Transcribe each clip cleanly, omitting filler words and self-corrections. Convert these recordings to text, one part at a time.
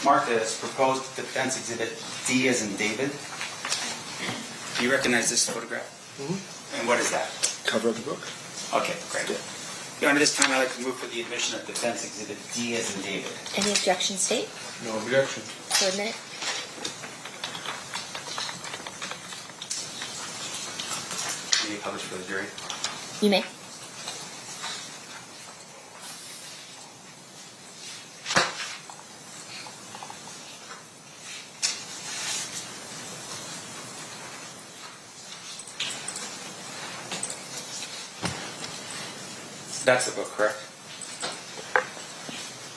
marked as proposed defense exhibit D as in David. Do you recognize this photograph? Mm-hmm. And what is that? Cover of the book. Okay, great. Yeah. Your Honor, this time I'd like to move for the admission of defense exhibit D as in David. Any objection, State? No objection. So admit. May you publish for the jury? You may. That's the book, correct?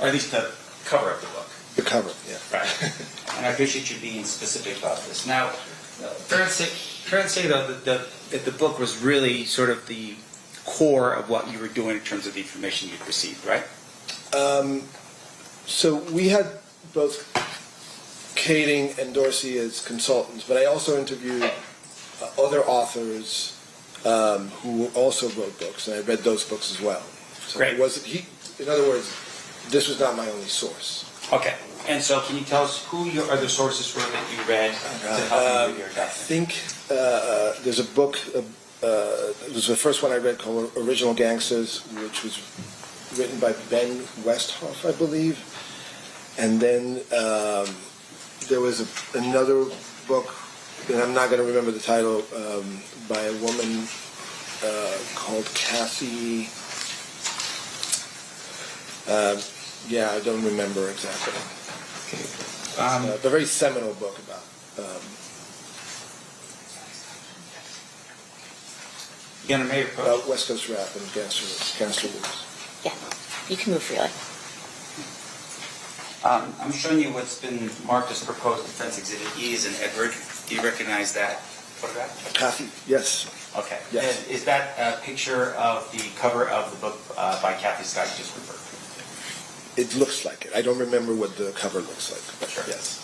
Or at least the cover of the book. The cover, yeah. Right. And I appreciate you being specific about this. Now, fair to say though, that the book was really sort of the core of what you were doing in terms of the information you'd received, right? So we had both Kading and Dorsey as consultants, but I also interviewed other authors who also wrote books, and I read those books as well. So Great. It wasn't, in other words, this was not my only source. Okay. And so can you tell us who your other sources were that you read to help you with your document? I think there's a book, it was the first one I read called Original Gangsters, which was written by Ben Westhoff, I believe. And then there was another book, and I'm not going to remember the title, by a woman called Kathy. I don't remember exactly. Okay. A very seminal book about. You gonna make About West Coast rap and gangster blues. Yeah, you can move freely. I'm showing you what's been marked as proposed defense exhibit E as in Edward. Do you recognize that photograph? Kathy, yes. Okay. Yes. And is that a picture of the cover of the book by Kathy Scott you just referred to? It looks like it. I don't remember what the cover looks like, but Sure. yes.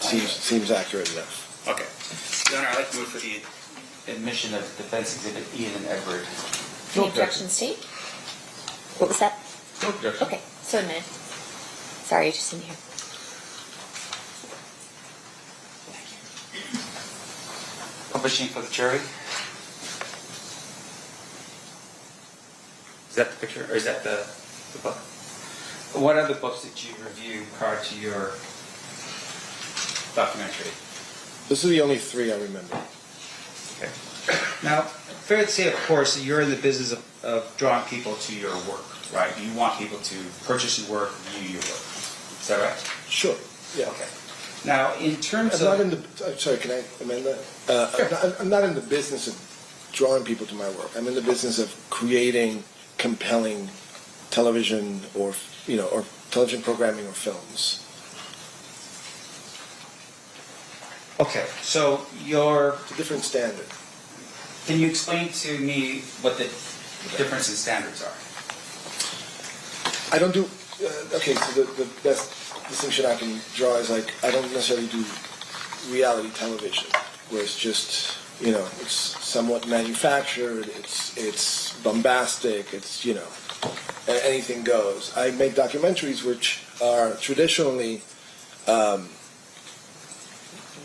Seems accurate enough. Okay. Your Honor, I'd like to move for the admission of defense exhibit E as in Edward. Any objection, State? What was that? No objection. Okay, so admitted. Sorry, you just didn't hear. Publishing for the jury. Is that the picture, or is that the book? What other books did you review prior to your documentary? This is the only three I remember. Okay. Now, fair to say, of course, you're in the business of drawing people to your work, right? You want people to purchase your work, view your work. Is that right? Sure. Yeah. Okay. Now, in terms I'm of... not in the. I'm sorry. Can I amend that? Sure. I'm not in the business of drawing people to my work. I'm in the business of creating compelling television or television programming or films. Okay, so your... It's a different standard. Can you explain to me what the difference in standards are? I don't do. Okay, so the best distinction I can draw is like I don't necessarily do reality television, where it's just it's somewhat manufactured, it's bombastic, it's anything goes. I make documentaries which are traditionally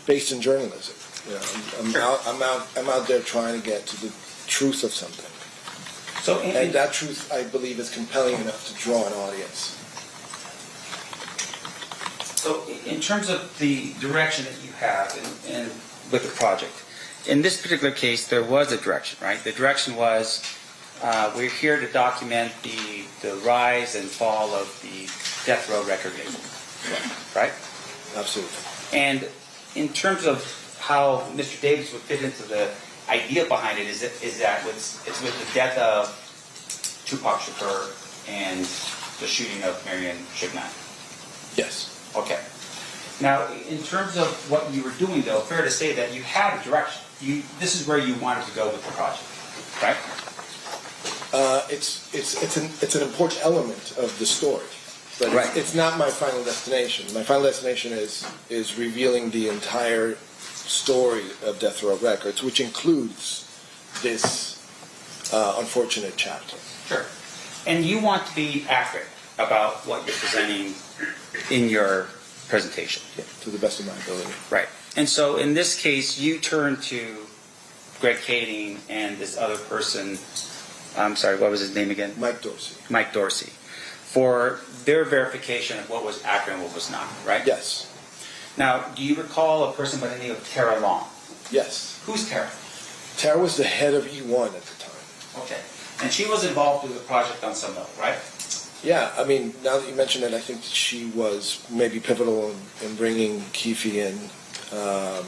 based in journalism. I'm out there trying to get to the truth of something. So, and that truth, I believe, is compelling enough to draw an audience. So, in terms of the direction that you have in with the project, in this particular case, there was a direction, right? The direction was we're here to document the rise and fall of the death row record label, right? Absolutely. And in terms of how Mr. Davis would fit into the idea behind it, is that it's with the death of Tupac Shakur and the shooting of Marion, Suge. Yes. Okay. Now, in terms of what you were doing, though, fair to say that you had a direction. This is where you wanted to go with the project, right? It's an important element of the story, but right. It's not my final destination. My final destination is revealing the entire story of Death Row Records, which includes this unfortunate chapter. Sure. And you want to be accurate about what you're presenting in your presentation. Yeah, to the best of my ability. Right. And so in this case, you turn to Greg Kading and this other person, I'm sorry, what was his name again? Mike Dorsey. Mike Dorsey, for their verification of what was accurate and what was not, right? Yes. Now, do you recall a person by the name of Tara Long? Yes. Who's Tara? Tara was the head of E1 at the time. Okay. And she was involved with the project on some level, right? Yeah, I mean, now that you mention it, I think that she was maybe pivotal in bringing Keefe in. And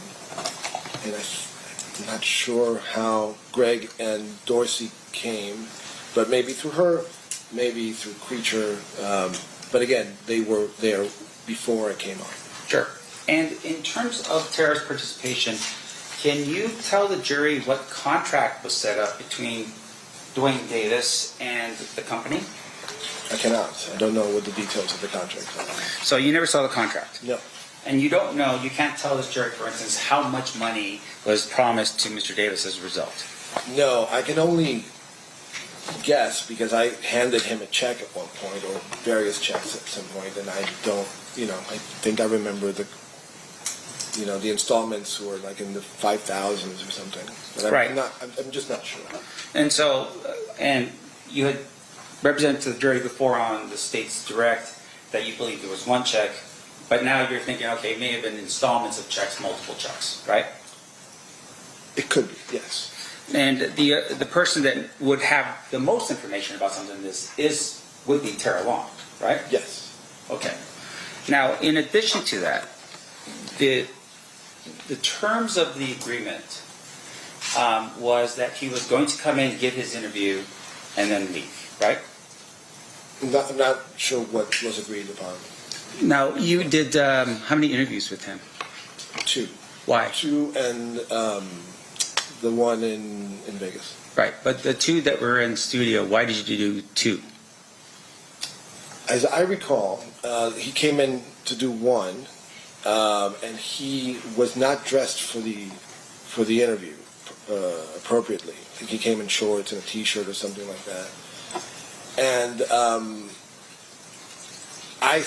I'm not sure how Greg and Dorsey came, but maybe through her, maybe through Creature. But again, they were there before it came on. Sure. And in terms of Tara's participation, can you tell the jury what contract was set up between Duane Davis and the company? I cannot. I don't know what the details of the contract are. So you never saw the contract? No. And you don't know, you can't tell this jury, for instance, how much money was promised to Mr. Davis as a result? No, I can only guess because I handed him a check at one point, or various checks at some point, and I don't, I think I remember the installments were like in the 5,000s or something. But Right. I'm just not sure. And so, and you had represented to the jury before on the state's direct that you believe there was one check, but now you're thinking, okay, it may have been installments of checks, multiple checks, right? It could be, yes. And the person that would have the most information about something like this would be Tara Long, right? Yes. Okay. Now, in addition to that, the terms of the agreement was that he was going to come in, give his interview, and then leave, right? I'm not sure what was agreed upon. Now, you did how many interviews with him? 2. Why? 2 and the one in Vegas. Right, but the 2 that were in studio, why did you do 2? As I recall, he came in to do 1, and he was not dressed for the interview appropriately. I think he came in shorts and a T-shirt or something like that. And I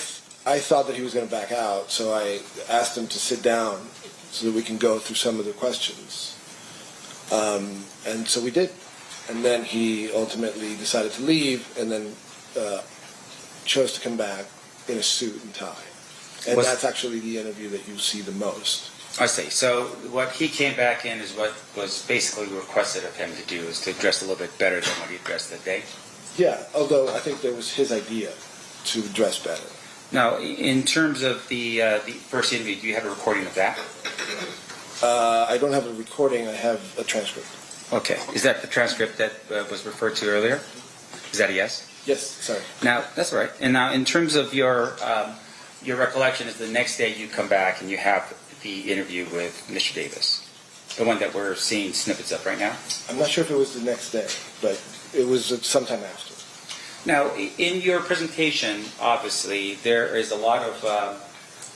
thought that he was going to back out, so I asked him to sit down so that we can go through some of the questions. And so we did. And then he ultimately decided to leave, and then chose to come back in a suit and tie. And that's actually the interview that you see the most. I see. So what he came back in is what was basically requested of him to do, is to dress a little bit better than what he dressed that day. Yeah, although I think that was his idea to dress better. Now, in terms of the first interview, do you have a recording of that? I don't have a recording. I have a transcript. Okay. Is that the transcript that was referred to earlier? Is that a yes? Yes, sorry. Now, that's all right. And now, in terms of your recollection, is the next day you come back and you have the interview with Mr. Davis, the one that we're seeing snippets of right now? I'm not sure if it was the next day, but it was sometime after. Now, in your presentation, obviously, there is a lot of,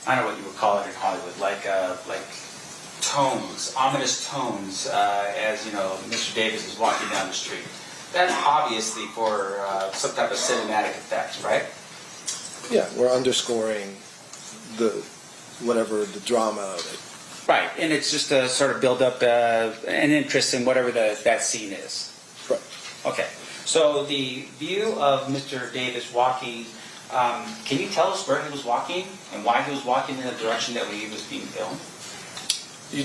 I don't know what you would call it in Hollywood, like tones, ominous tones, as, Mr. Davis is walking down the street. That's obviously for some type of cinematic effect, right? Yeah, we're underscoring the drama of it. Right, and it's just to sort of build up an interest in whatever that scene is. Right. Okay, so the view of Mr. Davis walking, can you tell us where he was walking and why he was walking in the direction that he was being filmed?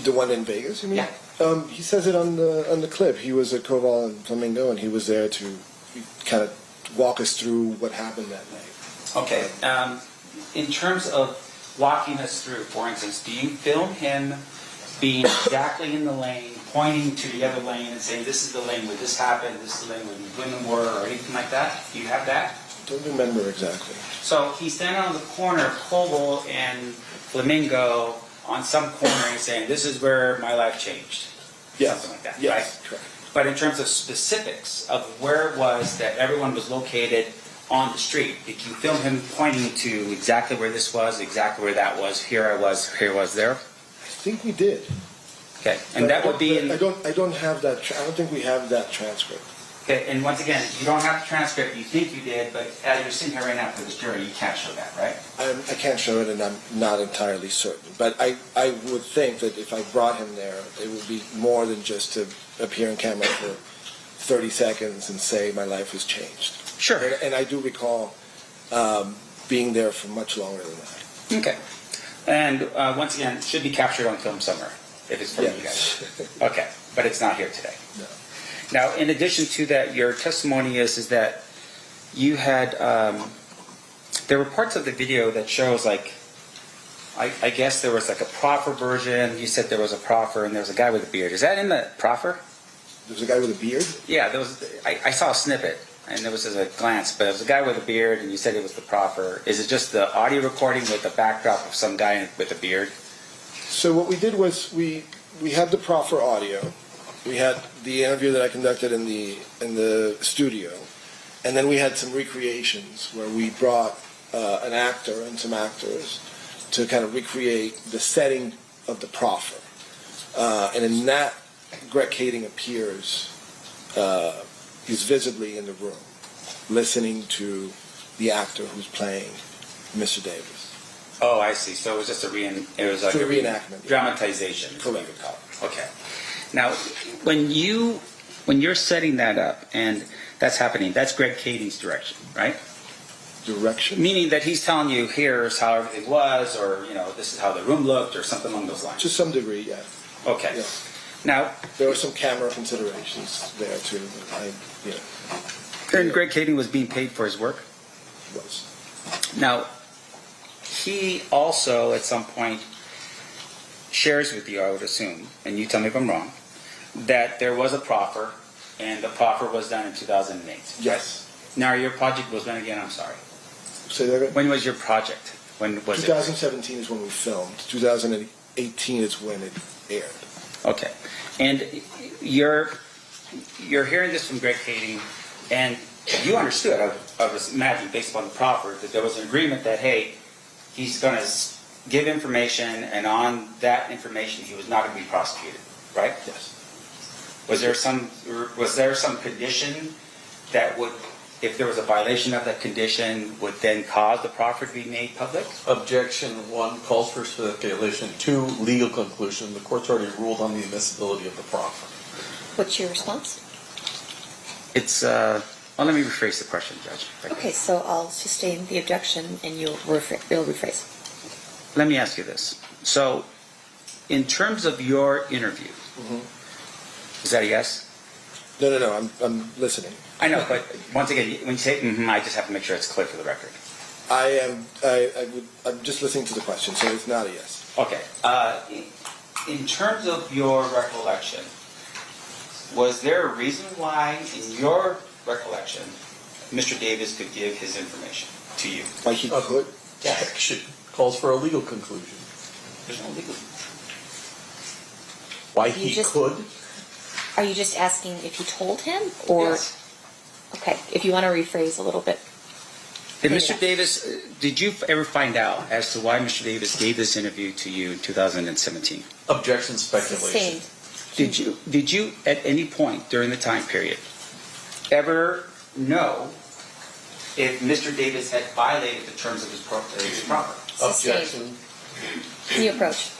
The one in Vegas, you mean? Yeah. He says it on the clip. He was at Koval and Flamingo, and he was there to kind of walk us through what happened that night. Okay. In terms of walking us through, for instance, do you film him being exactly in the lane, pointing to the other lane and saying, this is the lane where this happened, this is the lane where the women were, or anything like that? Do you have that? Don't remember exactly. So he's standing on the corner of Koval and Flamingo on some corner and saying, this is where my life changed. Yes. Something like that, yes, right? Correct. But in terms of specifics of where it was that everyone was located on the street, did you film him pointing to exactly where this was, exactly where that was, here I was there? I think we did. Okay, and that would be in... I don't have that. I don't think we have that transcript. Okay, and once again, you don't have the transcript, you think you did, but as you're sitting here right now for this jury, you can't show that, right? I can't show it, and I'm not entirely certain. But I would think that if I brought him there, it would be more than just to appear on camera for 30 seconds and say my life has changed. Sure. And I do recall being there for much longer than that. Okay. And once again, it should be captured on film somewhere, if it's from you guys. Okay, but it's not here today. No. Now, in addition to that, your testimony is that you had, there were parts of the video that shows like, I guess there was like a proffer version. You said there was a proffer and there was a guy with a beard. Is that in the proffer? There was a guy with a beard? Yeah, there was. I saw a snippet and there was just a glance, but it was a guy with a beard and you said it was the proffer. Is it just the audio recording with the backdrop of some guy with a beard? So what we did was we had the proffer audio. We had the interview that I conducted in the studio, and then we had some recreations where we brought an actor and some actors to kind of recreate the setting of the proffer. And in that, Greg Kading appears. He's visibly in the room, listening to the actor who's playing Mr. Davis. Oh, I see. So it was just a reenactment, dramatization. Is what you Correct. would call it. Okay. Now, when you're setting that up and that's happening, that's Greg Kading's direction, right? Direction? Meaning that he's telling you, here's how everything was, or this is how the room looked, or something along those lines. To some degree, yeah. Okay. Yeah. Now, there were some camera considerations there too. And Greg Kading was being paid for his work. Was. Now, he also at some point shares with you, I would assume, and you tell me if I'm wrong, that there was a proffer, and the proffer was done in 2008. Yes. Now, your project was when again? I'm sorry. Say that again? When was your project? When was 2017 is when we filmed. 2018 is when it aired. Okay. And you're hearing this from Greg Kading, and you understood, I was imagining, based upon the proffer, that there was an agreement that, hey, he's going to give information, and on that information, he was not going to be prosecuted, right? Yes. Was there some condition that would, if there was a violation of that condition, would then cause the proffer to be made public? Objection 1 calls for speculation. 2, legal conclusion. The court's already ruled on the admissibility of the proffer. What's your response? It's, well, let me rephrase the question, Judge. Okay, so I'll sustain the objection and you'll rephrase. Let me ask you this. So, in terms of your interview, is that a yes? No, I'm listening. I know, but once again, when you say I just have to make sure it's clear for the record. I'm just listening to the question, so it's not a yes. Okay. In terms of your recollection, was there a reason why, in your recollection, Mr. Davis could give his information to you? Why he could? Objection calls for a legal conclusion. There's no legal. Why he could? Are you just asking if he told him, or Yes. okay? If you want to rephrase a little bit. Did Mr. Davis? Did you ever find out as to why Mr. Davis gave this interview to you in 2017? Objection speculation. Sustained. Did you at any point during the time period ever know if Mr. Davis had violated the terms of his proffer? Objection. New approach.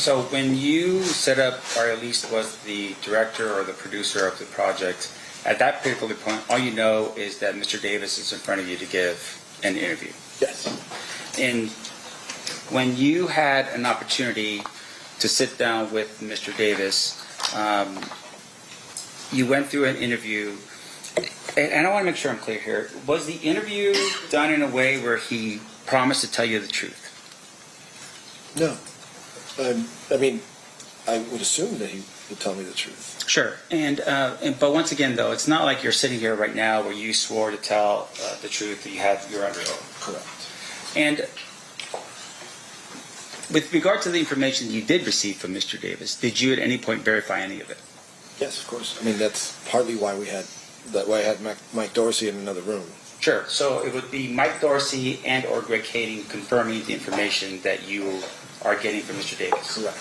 So when you set up, or at least was the director or the producer of the project, at that particular point, all you know is that Mr. Davis is in front of you to give an interview. Yes. And when you had an opportunity to sit down with Mr. Davis, you went through an interview, and I want to make sure I'm clear here. Was the interview done in a way where he promised to tell you the truth? No. I mean, I would assume that he would tell me the truth. Sure. But once again, though, it's not like you're sitting here right now where you swore to tell the truth that you're under oath. Correct. And with regard to the information you did receive from Mr. Davis, did you at any point verify any of it? Yes, of course. I mean, that's partly why I had Mike Dorsey in another room. Sure. So it would be Mike Dorsey and or Greg Kading confirming the information that you are getting from Mr. Davis. Correct.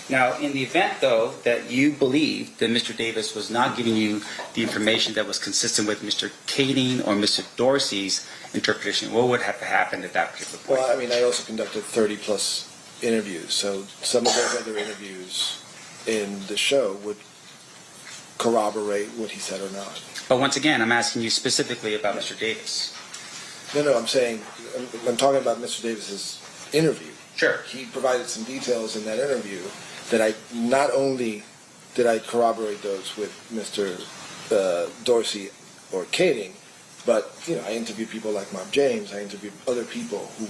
Now, in the event, though, that you believe that Mr. Davis was not giving you the information that was consistent with Mr. Kading or Mr. Dorsey's interpretation, what would have to happen at that particular point? Well, I mean, I also conducted 30-plus interviews, so some of those other interviews in the show would corroborate what he said or not. But once again, I'm asking you specifically about Mr. Davis. No, I'm saying, I'm talking about Mr. Davis's interview. Sure. He provided some details in that interview that I not only did I corroborate those with Mr. Dorsey or Kading, but I interviewed people like Mob James. I interviewed other people who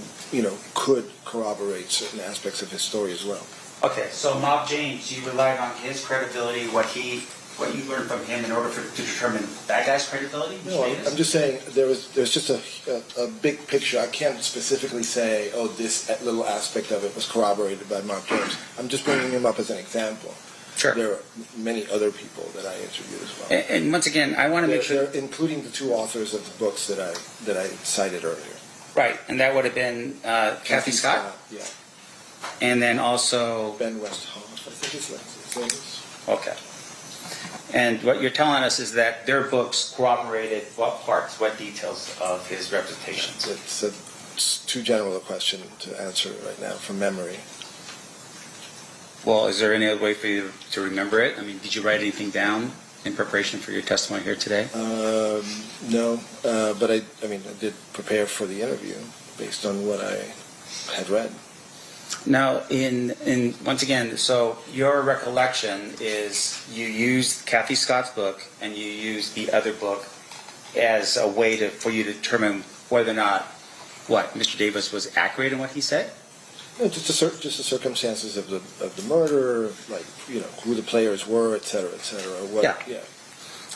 could corroborate certain aspects of his story as well. Okay, so Mob James, you relied on his credibility, what you learned from him in order to determine that guy's credibility? No, I'm just saying there's just a big picture. I can't specifically say, oh, this little aspect of it was corroborated by Mob James. I'm just bringing him up as an example. Sure. There are many other people that I interviewed as well. And once again, I want to make sure, including the two authors of the books that I cited earlier. right, and that would have been Kathy Scott, yeah. and then also Ben Westhoff, I think his name is. Okay. And what you're telling us is that their books corroborated what parts, what details of his representations. It's too general a question to answer right now from memory. Well, is there any other way for you to remember it? I mean, did you write anything down in preparation for your testimony here today? No, but I did prepare for the interview based on what I had read. Now, in once again, so your recollection is you used Kathy Scott's book and you used the other book as a way for you to determine whether or not Mr. Davis was accurate in what he said? No, just the circumstances of the murder, like who the players were, et cetera, et cetera. Yeah.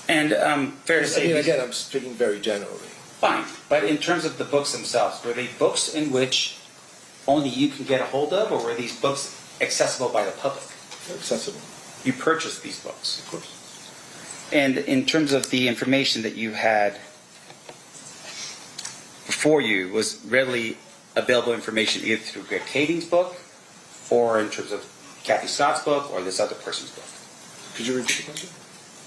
And fair to say, again, I'm speaking very generally. Fine, but in terms of the books themselves, were they books in which only you can get a hold of, or were these books accessible by the public? They're accessible. You purchased these books. Of course. And in terms of the information that you had before you, was readily available information either through Greg Kading's book, or in terms of Kathy Scott's book, or this other person's book? Could you repeat the question?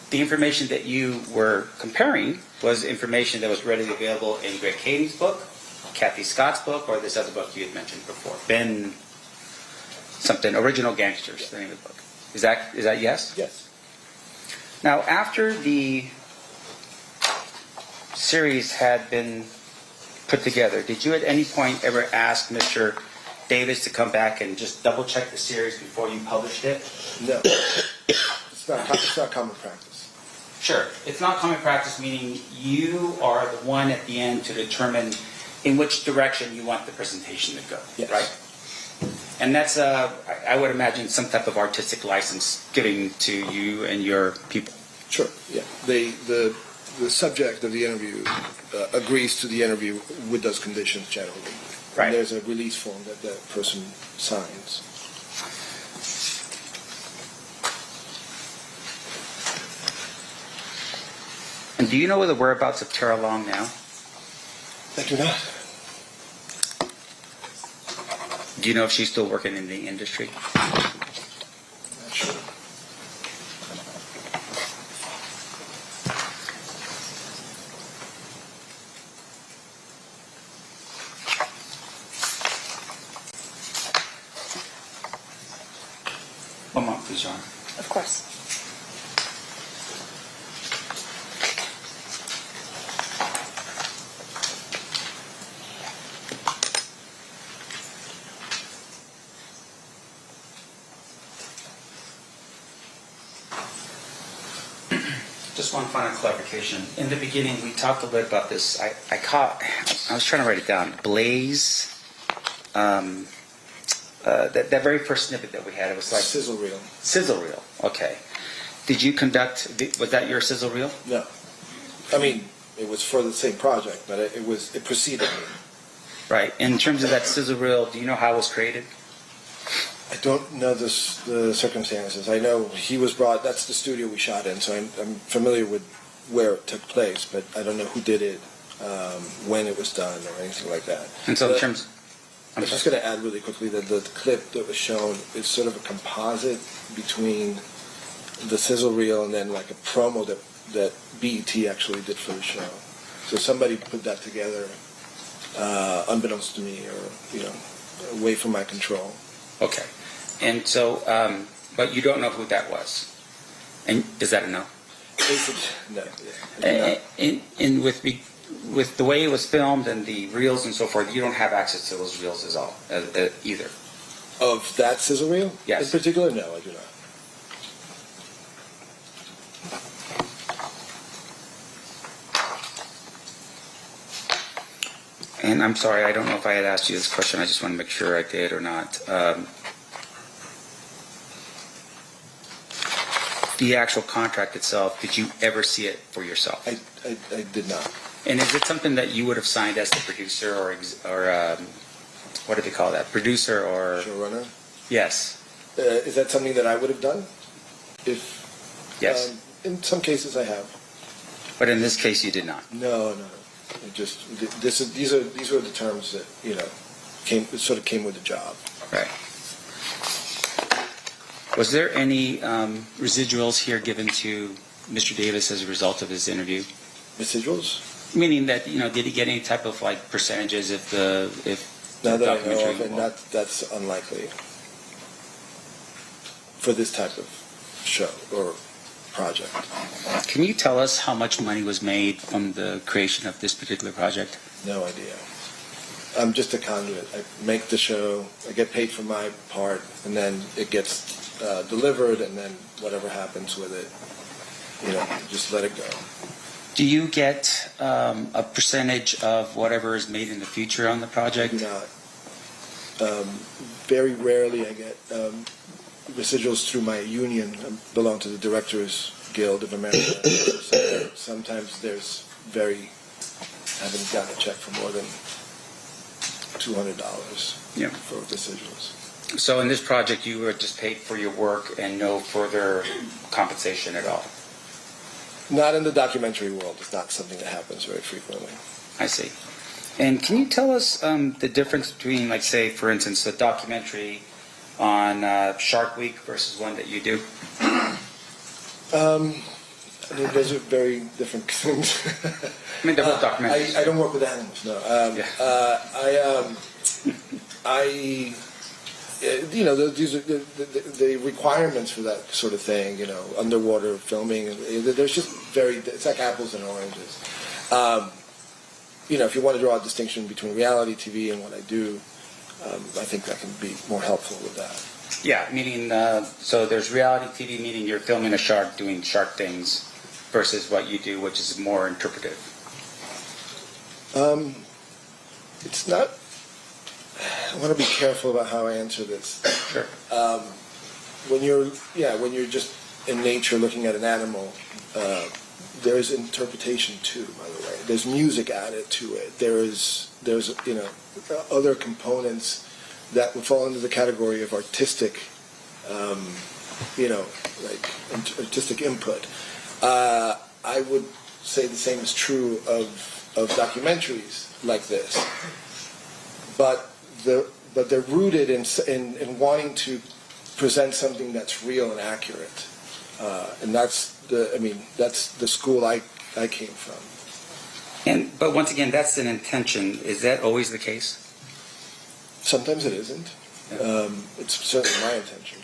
The information that you were comparing was information that was readily available in Greg Kading's book, Kathy Scott's book, or this other book you had mentioned before, Ben something, Original Gangsters, the name of the book. Is that yes? Yes. Now, after the series had been put together, did you at any point ever ask Mr. Davis to come back and just double check the series before you published it? No. It's not common practice. Sure. It's not common practice, meaning you are the one at the end to determine in which direction you want the presentation to go, yes. Right? And that's, I would imagine, some type of artistic license given to you and your people. Sure, yeah. The subject of the interview agrees to the interview with those conditions generally. Right. And there's a release form that the person signs. And do you know the whereabouts of Tara Long now? I do not. Do you know if she's still working in the industry? Not sure. please, Your Honor. Of course. Just one final clarification. In the beginning, we talked a little bit about this. I was trying to write it down. Blaze, that very first snippet that we had, it was like... Sizzle reel. Sizzle reel, okay. Did you conduct, was that your sizzle reel? No. I mean, it was for the same project, but it preceded me. Right. In terms of that sizzle reel, do you know how it was created? I don't know the circumstances. I know he was brought, that's the studio we shot in, so I'm familiar with where it took place, but I don't know who did it, when it was done, or anything like that. And so in terms... I'm just going to add really quickly that the clip that was shown is sort of a composite between the sizzle reel and then like a promo that BET actually did for the show. So somebody put that together, unbeknownst to me, or, away from my control. Okay. And so, but you don't know who that was? And is that a no? No. And with the way it was filmed and the reels and so forth, you don't have access to those reels either? Of that sizzle reel? Yes. In particular, no, I do not. And I'm sorry, I don't know if I had asked you this question. I just want to make sure I did or not. The actual contract itself, did you ever see it for yourself? I did not. And is it something that you would have signed as the producer or what do they call that? Producer or... Showrunner? Yes. Is that something that I would have done? Yes. In some cases I have. But in this case you did not? No. It just, these were the terms that, came with the job. Right. Was there any residuals here given to Mr. Davis as a result of his interview? Residuals? Meaning that, did he get any type of like percentages if the Not that I know documentary? of, and that's unlikely for this type of show or project. Can you tell us how much money was made from the creation of this particular project? No idea. I'm just a conduit. I make the show, I get paid for my part, and then it gets delivered, and then whatever happens with it, just let it go. Do you get a percentage of whatever is made in the future on the project? I do not. Very rarely I get residuals through my union. I belong to the Directors Guild of America. So sometimes I haven't gotten a check for more than $200 for residuals. So in this project you were just paid for your work and no further compensation at all? Not in the documentary world. It's not something that happens very frequently. I see. And can you tell us the difference between, like, say, for instance, a documentary on Shark Week versus one that you do? Those are very different things. They're both documentaries. I don't work with animals, no. These are the requirements for that sort of thing, underwater filming, there's just it's like apples and oranges. If you want to draw a distinction between reality TV and what I do, I think that can be more helpful with that. Yeah, meaning, so there's reality TV, meaning you're filming a shark doing shark things, versus what you do, which is more interpretive. It's not... I want to be careful about how I answer this. Sure. When you're just in nature looking at an animal, there's interpretation too, by the way. There's music added to it. There's other components that would fall into the category of artistic, artistic input. I would say the same is true of documentaries like this. But they're rooted in wanting to present something that's real and accurate, and that's the school I came from. But once again, that's an intention. Is that always the case? Sometimes it isn't. It's certainly my intention.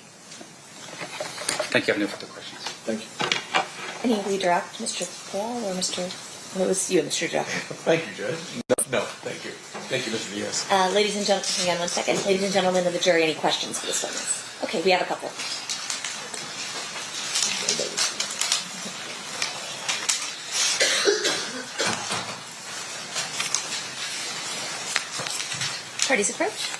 Thank you. I have no further questions. Thank you. Any redirect, Mr. Paul or Mr. What was you, Mr. Director? Thank you, Judge. No, thank you. Thank you, Mr. Diaz. Ladies and gentlemen, hang on one second. Ladies and gentlemen of the jury, any questions for this witness? Okay, we have a couple. Parties approach.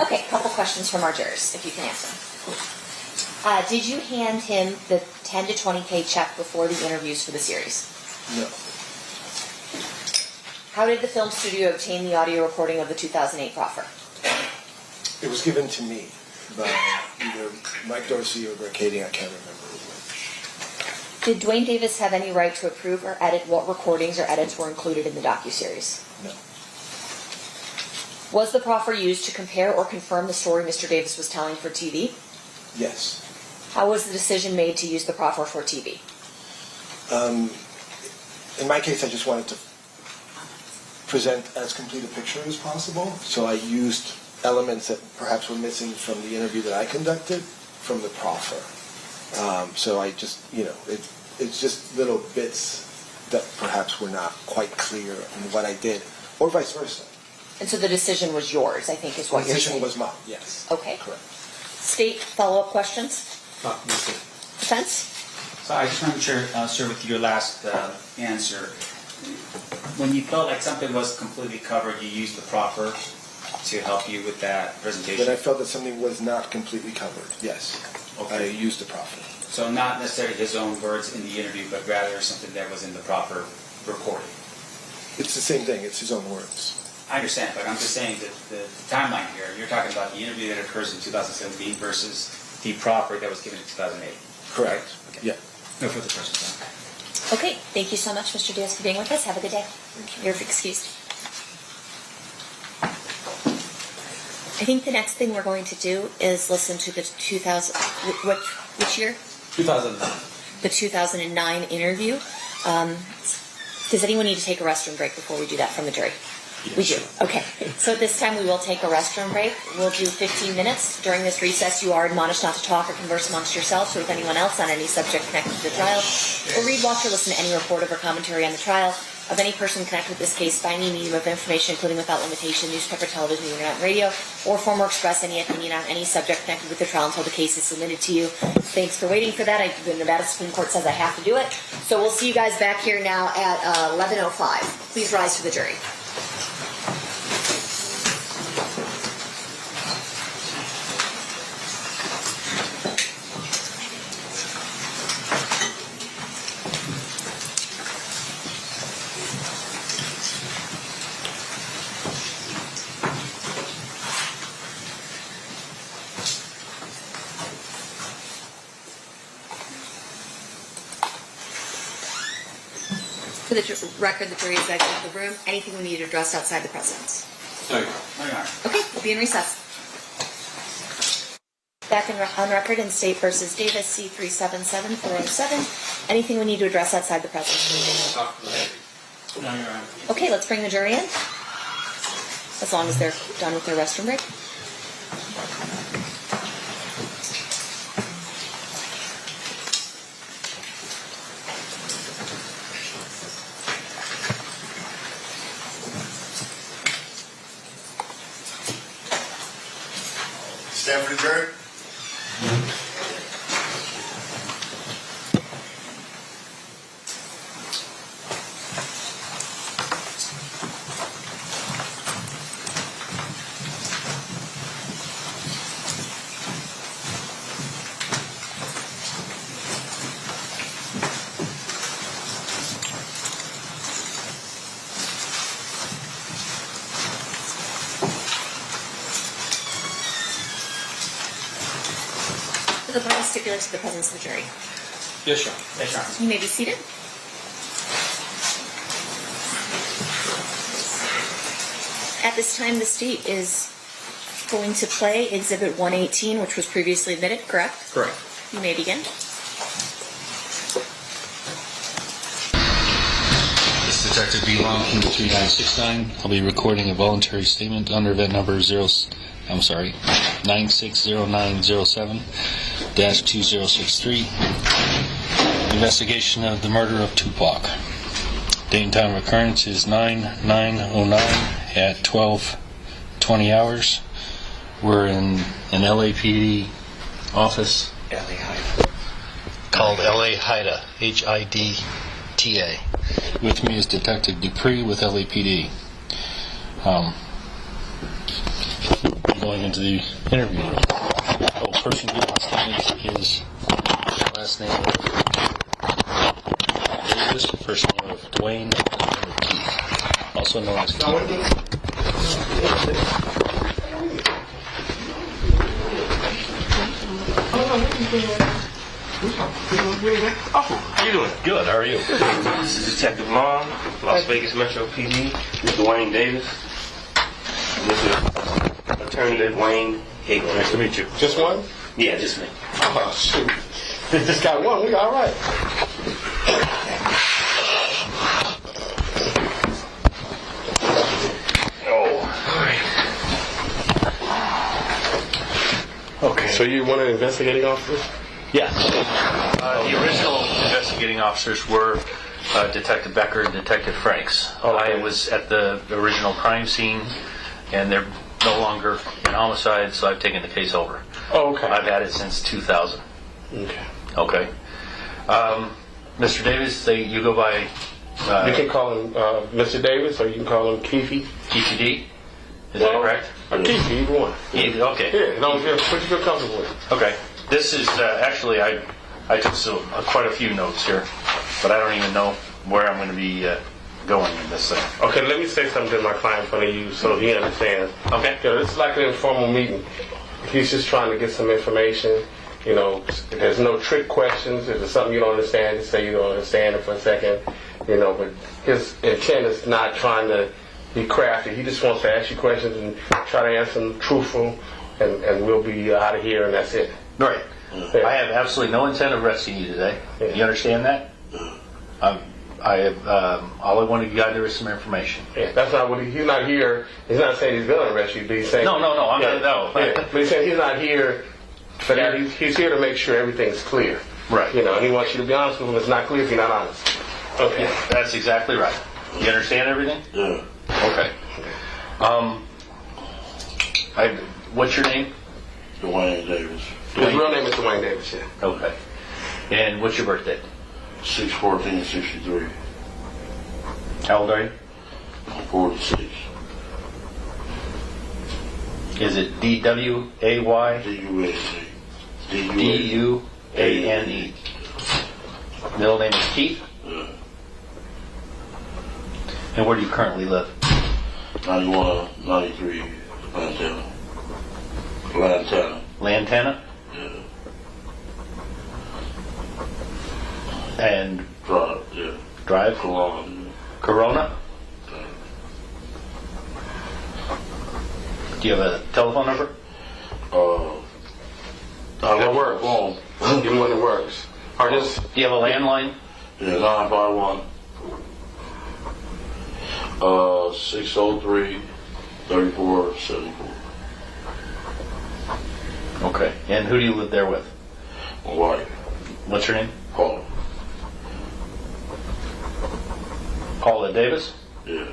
Okay, a couple questions from our jurors, if you can answer them. Did you hand him the 10 to 20K check before the interviews for the series? No. How did the film studio obtain the audio recording of the 2008 proffer? It was given to me by either Mike Dorsey or Kading, I can't remember which. Did Duane Davis have any right to approve or edit what recordings or edits were included in the docuseries? No. Was the proffer used to compare or confirm the story Mr. Davis was telling for TV? Yes. How was the decision made to use the proffer for TV? In my case, I just wanted to present as complete a picture as possible, so I used elements that perhaps were missing from the interview that I conducted from the proffer. So I just, it's just little bits that perhaps were not quite clear in what I did, or vice versa. And so the decision was yours, I think, is what you're saying. The decision was mine, yes. Okay. Correct. State follow-up questions? Defense? So I just want to make sure, sir, with your last answer, when you felt like something was completely covered, you used the proffer to help you with that presentation? When I felt that something was not completely covered, yes. Okay. I used the proffer. So not necessarily his own words in the interview, but rather something that was in the proffer recording? It's the same thing. It's his own words. I understand, but I'm just saying that the timeline here, you're talking about the interview that occurs in 2017 versus the proffer that was given in 2008. Correct. Okay. Yeah. No further questions. Okay. Thank you so much, Mr. Diaz, for being with us. Have a good day. Thank you. You're excused. I think the next thing we're going to do is listen to the 2000, which year? 2009. The 2009 interview. Does anyone need to take a restroom break before we do that from the jury? Yes. We do. Okay. So at this time we will take a restroom break. We'll do 15 minutes. During this recess, you are admonished not to talk or converse amongst yourselves or with anyone else on any subject connected to the trial, or read, watch, or listen to any report or commentary on the trial. of any person connected with this case by any medium of information, including without limitation, newspaper, television, internet, and radio, or form or express any opinion on any subject connected with the trial until the case is submitted to you. Thanks for waiting for that. The Nevada Supreme Court says I have to do it. So we'll see you guys back here now at 11:05. Please rise for the jury. For the record, the jury is exiting the room. Anything we need to address outside the presence? No, Okay, we'll be in recess. Back on record in State versus Davis, C377407. Anything we need to address outside the presence? Your Honor. Okay, let's bring the jury in. As long as they're done with their restroom break. Stand for the jury. The parties stipulate to the presence of the jury. Yes, Your Honor. Yes, Your Honor. You may be seated. At this time, the state is going to play Exhibit 118, which was previously admitted, correct? Correct. You may begin. This is Detective B. Long from 3969. I'll be recording a voluntary statement under event number 960907-2063. Investigation of the murder of Tupac. Date and time of occurrence is 9/9/09 at 12:20 hours. We're in an LAPD office called LA HIDTA, HIDTA. With me is Detective Dupree with LAPD. Going into the interview. Person giving the statement is last name Davis, first name of Duane Keefe, also known as Keefe. Oh, how you doing? Good, how are you? This is Detective Long, Las Vegas Metro PD, Duane Davis. This is Attorney Duane Keefe. Nice to meet you. Just one? Yeah, just me. Oh, shoot. Just got one. We all right. Okay. So you one of the investigating officers? Yes. The original investigating officers were Detective Becker and Detective Franks. Okay. I was at the original crime scene, and they're no longer in homicide, so I've taken the case over. Oh, okay. I've had it since 2000. Okay. Okay. Mr. Davis, you go by You can call him Mr. Davis, or you can call him Keefe. Keefe D? Is that correct? Or Keefe, either one. Okay. Yeah, as long as what you feel comfortable with. Okay. This is actually I took quite a few notes here, but I don't even know where I'm going to be going in this thing. Okay, let me say something to my client in front of you so he understands. Okay. You know, it's like an informal meeting. He's just trying to get some information. You know, there's no trick questions. If there's something you don't understand, just say you don't understand it for a second. You know, but his intent is not trying to be crafty. He just wants to ask you questions and try to answer them truthful, and we'll be out of here, and that's it. Right. Yeah. I have absolutely no intent of arresting you today. Yeah. You understand that? I have all I wanted to gather is some information. Yeah, that's not what he's not here. He's not saying he's going to arrest you, but he's saying No. I'm yeah, not. No. Yeah, but he's saying he's not here for that. He's here to make sure everything's clear. Right. You know, and he wants you to be honest with him. It's not clear if you're not honest. Okay. Yeah, that's exactly right. You understand everything? Yeah. Okay. What's your name? Duane Davis. His real name is Duane Davis, yeah. Okay. And what's your birthday? 6/14/63. How old are you? I'm 46. Is it D-W-A-Y? D-U-A-N-E. D-U-A-N-E. Middle name is Keith? Yeah. And where do you currently live? 9193 Lantana. Lantana? Yeah. And Drive, yeah. drive? Cologne. Corona? Do you have a telephone number? That works. Give me one that works. Or just, Do you have a landline? Yeah, 951. 603-3474. Okay. And who do you live there with? My wife, What's her name? Paula. Paula Davis? Yeah.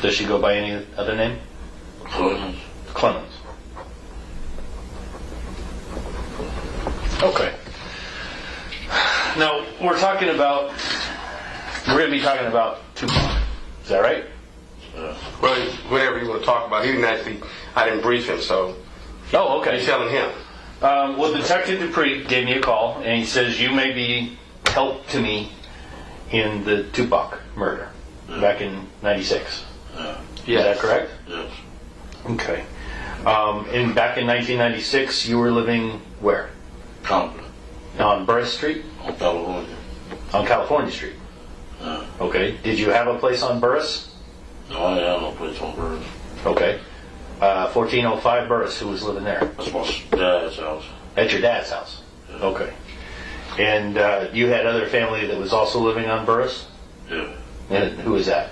Does she go by any other name? Clemens. Clemens. Okay. Now, we're going to be talking about Tupac. Is that right? well, whatever you want to talk about. He didn't actually, I didn't brief him, so Oh, okay. you're telling him. Well, Detective Dupree gave me a call, and he says you may be help to me in the Tupac murder back in '96. Yeah. Is that correct? Yes. Okay. And back in 1996, you were living where? Compton. On Burris Street? On California. On California Street. Yeah. Okay. Did you have a place on Burris? No, I ain't have no place on Burris. Okay. 1405 Burris, who was living there? That's my dad's house. At your dad's house? Okay. And you had other family that was also living on Burris? Yeah. And who was that?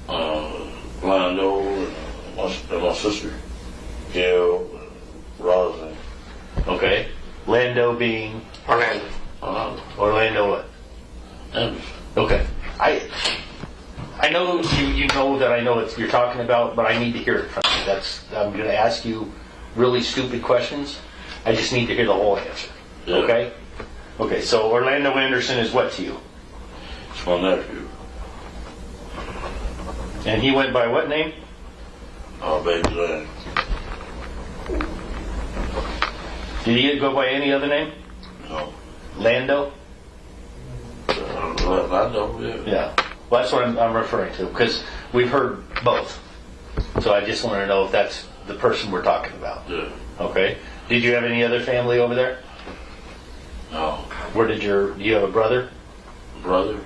Lando and my sister, Gail, Rosin. Okay. Lando being Orlando. Orlando what? Anderson. Okay. I know you know that I know what you're talking about, but I need to hear it from you. I'm going to ask you really stupid questions. I just need to hear the whole answer. Yeah. Okay? Okay, so Orlando Anderson is what to you? It's my nephew. And he went by what name? Baby Land. Did he go by any other name? No. Lando? Lando, yeah. Yeah. Well, that's what I'm referring to, because we've heard both. So I just want to know if that's the person we're talking about. Yeah. Okay. Did you have any other family over there? No. Do you have a brother? Brother?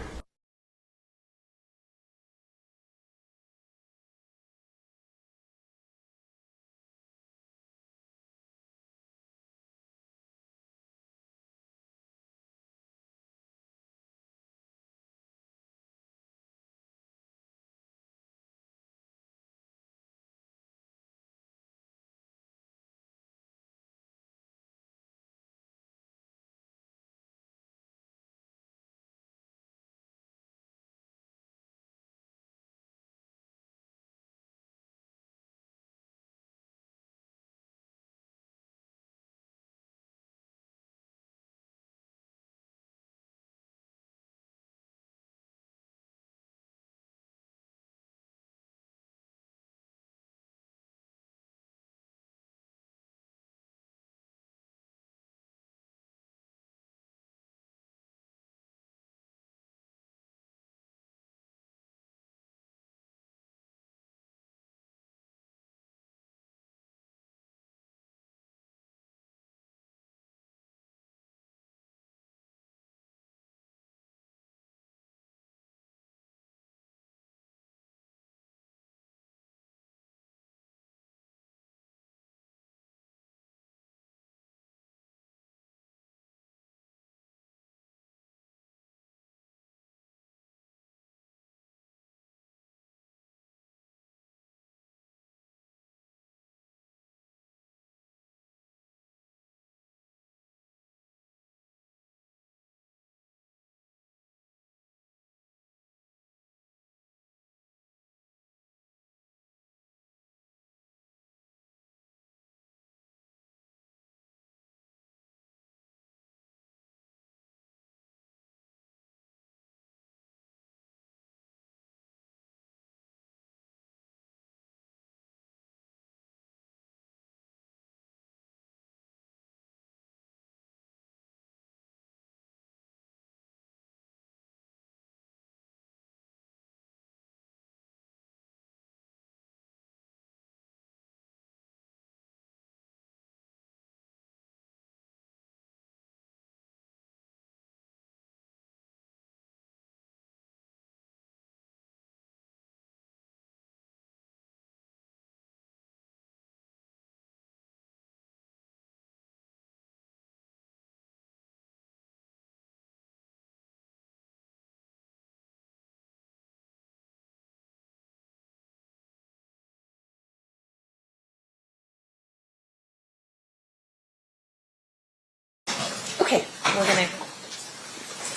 we're going to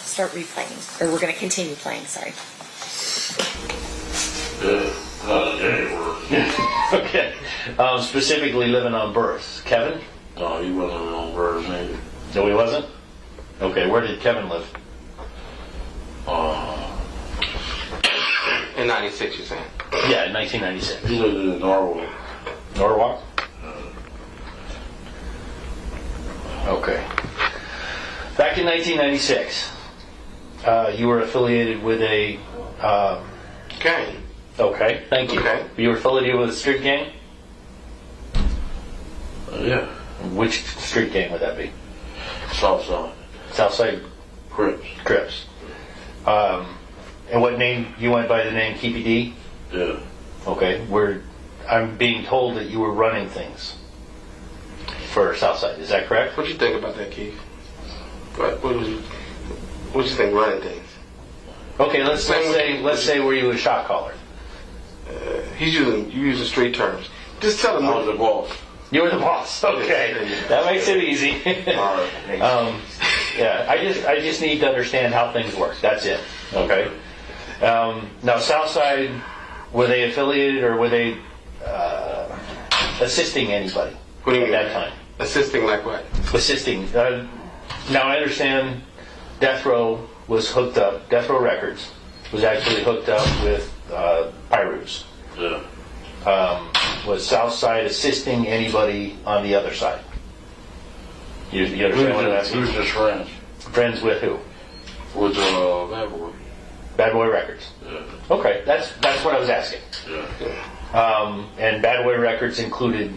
start replaying, or we're going to continue playing, sorry. Okay. Specifically living on births. Kevin? No, he wasn't on birds, maybe. No, he wasn't? Okay, where did Kevin live? In 96, you're saying? Yeah, in 1996. He lived in Norway. Norwalk? Okay. Back in 1996, you were affiliated with a... Gang. Okay, thank you. Okay. You were affiliated with a street gang? Yeah. Which street gang would that be? South Side. South Side Crips. Crips. And what name? You went by the name Keefe D? Yeah. Okay. I'm being told that you were running things for Southside. Is that correct? What you think about that, Keith? What you think running things? Okay, let's say were you a shot caller? You're using street terms. Just tell him I was the boss. You were the boss. Okay, that makes it easy. All right. Yeah, I just need to understand how things work. That's it. Okay. Now, Southside, were they affiliated or were they assisting anybody What do you at mean? that time? Assisting like what? Assisting. Now I understand Death Row was hooked up. Death Row Records was actually hooked up with Pyrus. Yeah. Was Southside assisting anybody on the other side? You understand what I'm asking? We were just friends. Friends with who? With Bad Boy. Bad Boy Records. Yeah. Okay, that's what I was asking. Yeah. And Bad Boy Records included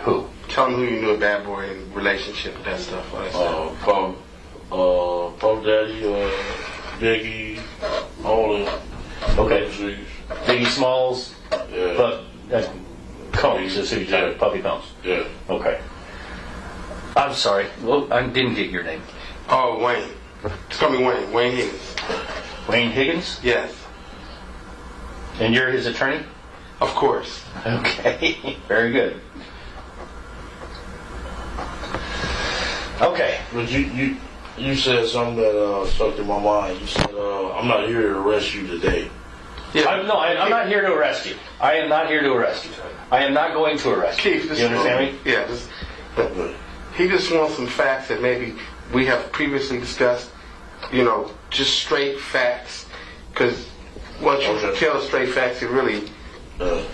who? Tell them who you knew a Bad Boy in relationship with that stuff. All that stuff. Puff Daddy, Biggie, all them. Okay. MCs. Biggie Smalls, Yeah. Combs is who you said, Puffy Combs. Yeah. Okay. I'm sorry. Well, I didn't get your name. Oh, Wayne. Just call me Wayne. Wayne Higgins. Wayne Higgins? Yes. And you're his attorney? Of course. Okay. Very good. Okay. But you said something that stuck in my mind. You said, I'm not here to arrest you today. Yeah. I'm not here to arrest you. I am not here to arrest you. I am not going to arrest you. Keith, You understand me? Yeah. He just wants some facts that maybe we have previously discussed. Just straight facts. Because once you tell straight facts, it really, I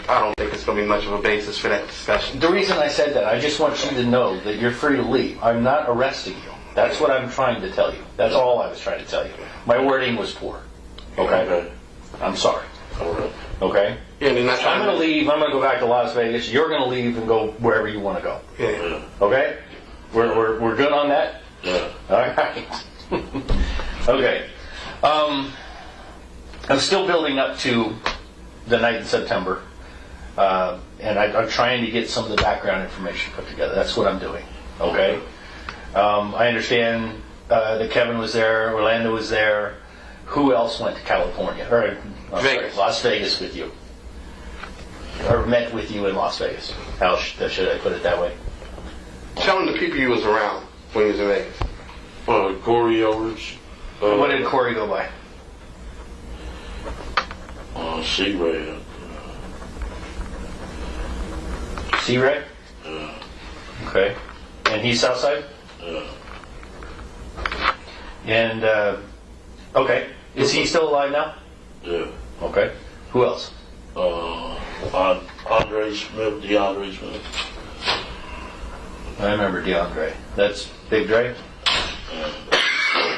don't think it's going to be much of a basis for that discussion. The reason I said that, I just want you to know that you're free to leave. I'm not arresting you. That's what I'm trying to tell you. That's all I was trying to tell you. My wording was poor. Okay? I'm sorry. All right. Okay? Yeah, they're not I'm trying going to leave. I'm going to go back to Las Vegas. You're going to leave and go wherever you want to go. Yeah. Okay? We're good on that? Yeah. All right. Okay. I'm still building up to the night in September. And I'm trying to get some of the background information put together. That's what I'm doing. Okay? I understand that Kevin was there, Orlando was there. Who else went to California? Vegas. Las Vegas with you. Or met with you in Las Vegas. How should I put it that way? Tell him the people you was around when he was in Vegas. Corey Overs. What did Corey go by? C-Ray. C-Ray? Yeah. Okay. And he's Southside? Yeah. And, okay. Is he still alive now? Yeah. Okay. Who else? DeAndre Smith. I remember DeAndre. That's Big Dre?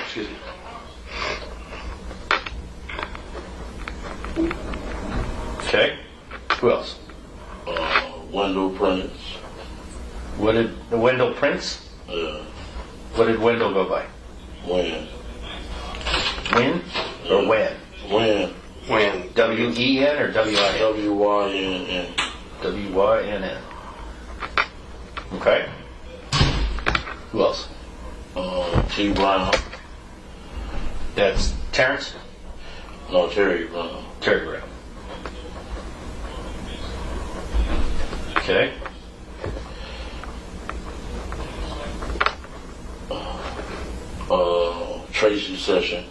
Excuse me. Okay. Who else? Wendell Prince. What did Wendell Prince? Yeah. What did Wendell go by? Wayne. Win or Wen? Wayne. When W-E-N or W-I-N? W-Y-N-N. W-Y-N-N. Okay. Who else? T. Brown. That's Terrence? No, Terry Brown. Terry Brown. Okay. Tracy Session.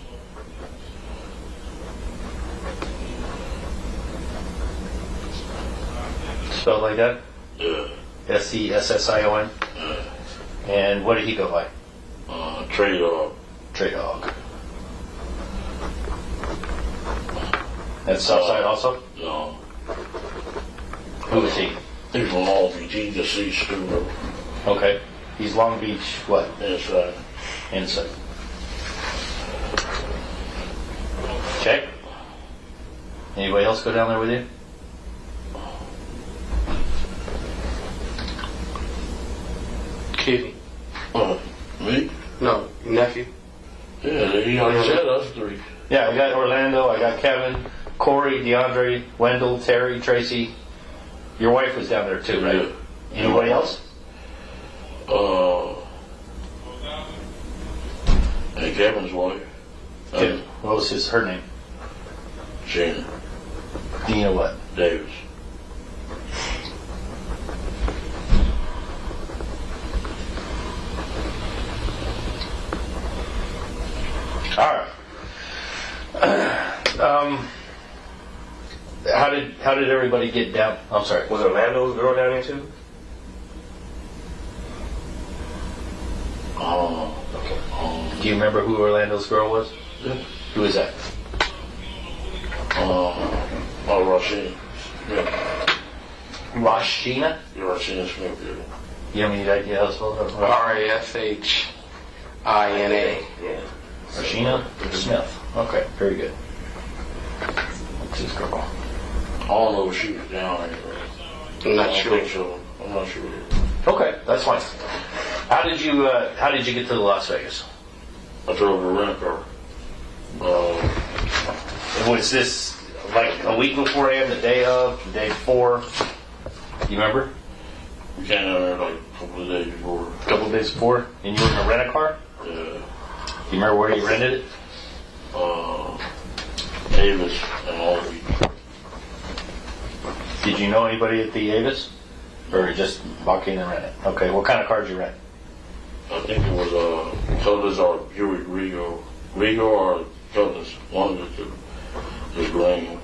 Spelled like that? Yeah. Session. And what did he go by? Trey Dog. Trey Dog. That's Southside also? No. Who is he? He's from Long Beach. He just sees Studio. Okay. He's Long Beach, what? Inside. Inside. Okay. Anybody else go down there with you? Kading. Me? No, nephew. Yeah, he already said us three. Yeah, I got Orlando, I got Kevin, Corey, DeAndre, Wendell, Terry, Tracy. Your wife was down there too, right? Yeah. Anybody else? And Kevin's wife. Kevin. What was her name? Gina Do you know what? Davis. All right. How did everybody get down? I'm sorry. Was Orlando's girl down there too? Do you remember who Orlando's girl was? Yeah. Who is that? Rasheen. Yeah. Rashina? Yeah, Rasheen Smith. Yeah. You have any idea how to spell that? Rashina. Yeah. Rashina Smith. Okay, very good. What's his girl? I don't know if she was down there. I'm not I don't sure. think so. I'm not sure. Okay, that's fine. How did you get to Las Vegas? I drove a rent car. Was this like a week beforehand, the day of, the day before? You remember? We came down there like a couple of days before. A couple of days before? And you were in a rent-a-car? Yeah. You remember where you rented it? Davis and Long Beach. Did you know anybody at the Avis? Or you just walk in and rent it? Okay, what kind of car did you rent? I think it was Cutlass or Buick Regal. Regal or Cutlass. One of the two. This green one.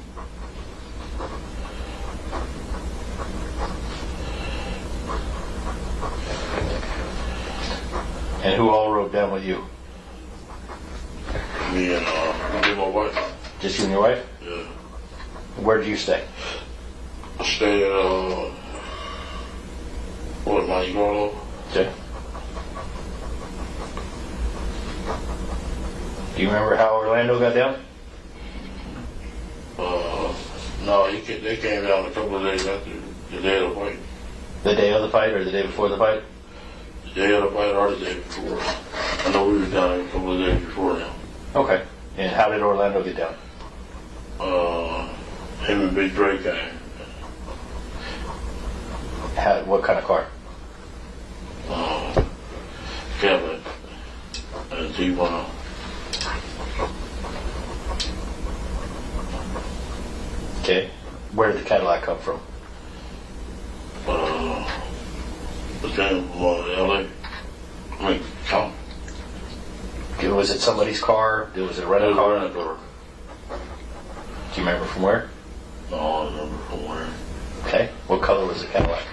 And who all rode down with you? Me and my wife. Just you and your wife? Yeah. Where did you stay? I stayed at Monte Carlo. Okay. Do you remember how Orlando got down? No, they came down a couple of days after the day of the fight. The day of the fight or the day before the fight? The day of the fight or the day before. I know we were down a couple of days before now. Okay. And how did Orlando get down? Him and Big Drake came. What kind of car? Kevin and T-Brown. Okay. Where did the Cadillac come from? It came from LA. I mean, come. Was it somebody's car? Was it a rental car? Rental car. Do you remember from where? No, I remember from where. Okay. What color was the Cadillac?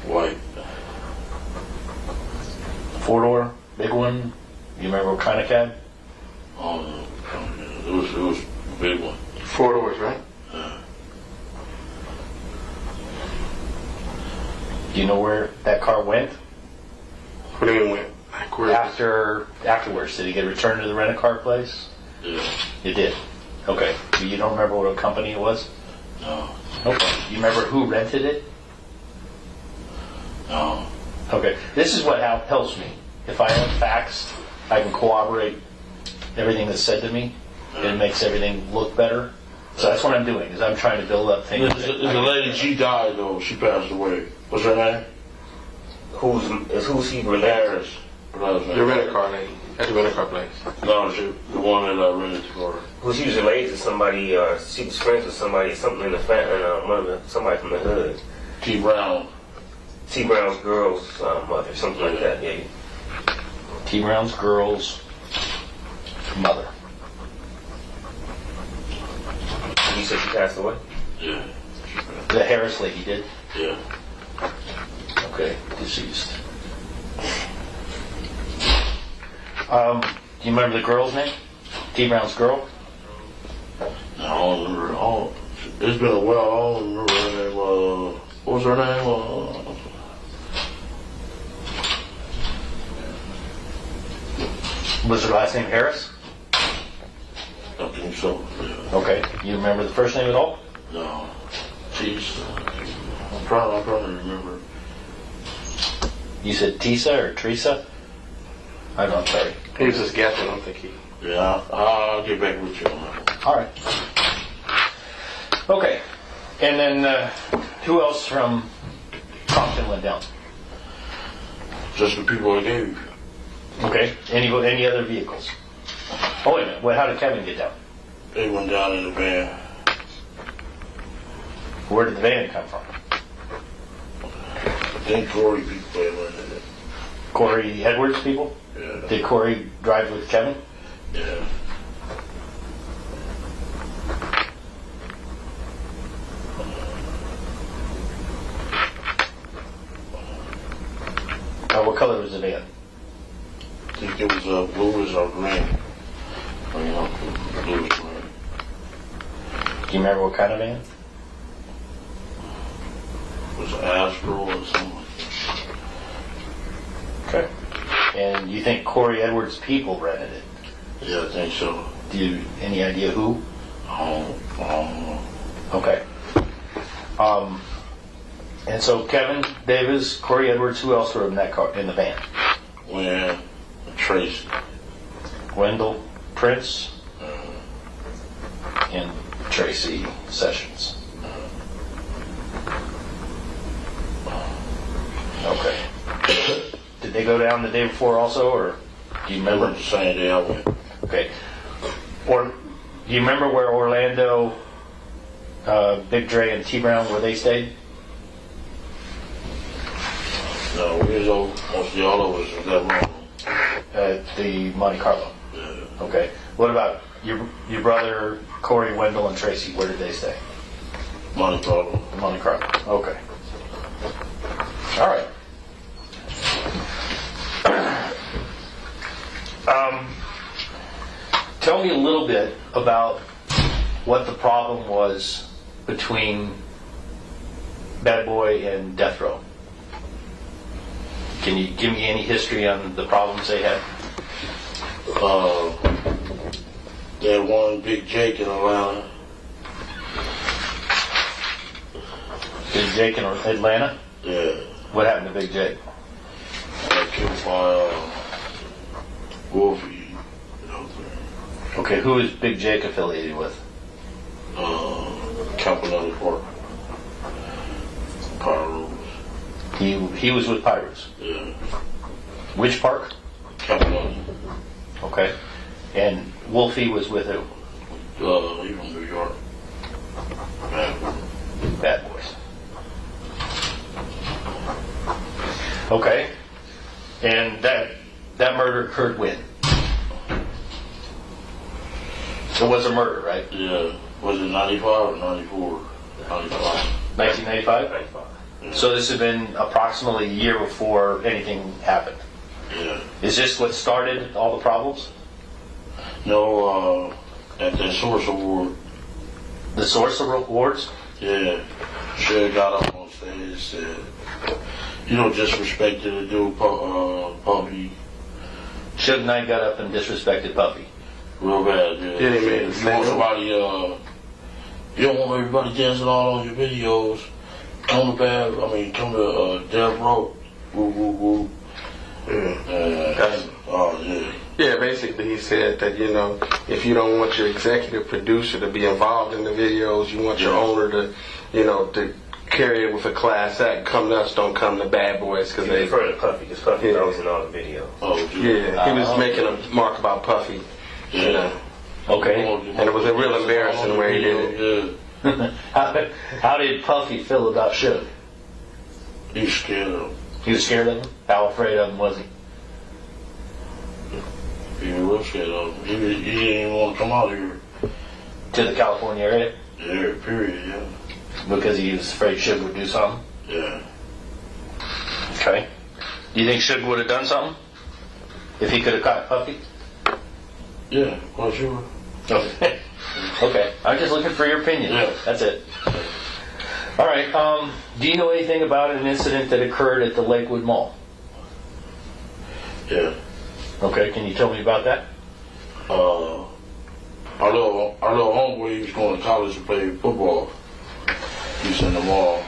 White. Four-door? Big one? You remember what kind of cab? Oh, no. It was a big one. 4 doors, right? Do you know where that car went? What do you mean went? Like where? Afterwards, did he get returned to the rent-a-car place? Yeah. It did. Okay. But you don't remember what company it was? No. Okay. You remember who rented it? No. Okay. This is what helps me. If I have facts, I can corroborate everything that's said to me. It makes everything look better. So that's what I'm doing, is I'm trying to build up things. There's a lady, she died though. She passed away. What's her name? Who's he related? The rent-a-car lady at the rent-a-car place. No, the one that I rented for. Who she was related to somebody, or she was friends with somebody, something in the family, somebody from the hood. T. Brown. T. Brown's girl's mother, something like that. Yeah. T. Brown's girls. mother? You said she passed away? Yeah. The Harris lady did? Yeah. Okay, deceased. Do you remember the girl's name? T. Brown's girl? I don't remember. It's been a while. I don't remember her name. What was her name? Was her last name Harris? I think so. Yeah. Okay. You remember the first name at all? No. Jeez. I'm trying to remember. You said Tisa or Teresa? I'm not sorry. He was just guessing. I don't think he. Yeah, I'll get back with you on that. All right. Okay. And then who else from Compton went down? Just the people I gave you. Okay. Any other vehicles? Oh, wait a minute. Well, how did Kevin get down? They went down in the van. Where did the van come from? I think Corey people they went in it. Corey Edwards people? Yeah. Did Corey drive with Kevin? Yeah. What color was the van? I think it was bluish or green. Bluish green. Do you remember what kind of van? It was Astro or something. Okay. And you think Corey Edwards' people rented it? Yeah, I think so. Do you any idea who? I don't know. Okay. And so Kevin Davis, Corey Edwards, who else were in that car in the van? When Tracy. Wendell Prince and Tracy Sessions. Okay. Did they go down the day before also, or do you Remember remember? the same day I went. Okay. Or do you remember where Orlando, Big Dre, and T Brown where they stayed? No, we was all, mostly all of us in that room. At the Monte Carlo. Yeah. Okay. What about your brother Corey, Wendell, and Tracy? Where did they stay? Money problem. Monte Carlo. Okay. All right. Tell me a little bit about what the problem was between Bad Boy and Death Row. Can you give me any history on the problems they had? They had one Big Jake in Atlanta. Big Jake in Atlanta? Yeah. What happened to Big Jake? Got killed by Wolfie. Okay, who is Big Jake affiliated with? Campanelli Park. Pyros. He was with Pirates. Yeah. Which park? Campanelli. Okay. And Wolfie was with who? He from New York. Bad Boys. Okay. And that murder occurred when? It was a murder, right? Yeah. Was it 95 or 94? 95. 1995? 95. Yeah. So this had been approximately a year before anything happened. Yeah. Is this what started all the problems? No, at the Source Award. The Source Awards? Yeah. Suge got up on stage and said, disrespected the dude, Puffy. Suge Knight got up and disrespected Puffy. Real bad, yeah. Yeah, they made it You want somebody, you don't want everybody dancing all on your videos. Come to Death Row. Woo, woo, woo. Yeah. Yeah. Yeah, basically he said that, if you don't want your executive producer to be involved in the videos, you want your owner to, to carry it with a class act. Come to us, don't come to Bad Boys. Cause You they refer to Puffy, because Puffy was in all the videos. Oh, Yeah, he was making a mark about Puffy. Yeah. Okay. And it was a real embarrassing the way he did it. Yeah. How did Puffy feel about Suge? He's scared of him. He was scared of him? How afraid of him was he? He was real scared of him. He didn't even want to come out here. To the California area? Yeah, period, yeah. Because he was afraid Suge would do something? Yeah. Okay. Do you think Suge would have done something? If he could have caught Puffy? Yeah, quite sure. Okay. Okay. I'm just looking for your opinion. Yeah. That's it. All right. Do you know anything about an incident that occurred at the Lakewood Mall? Yeah. Okay. Can you tell me about that? Our little homeboy, he was going to college to play football. He's in the mall.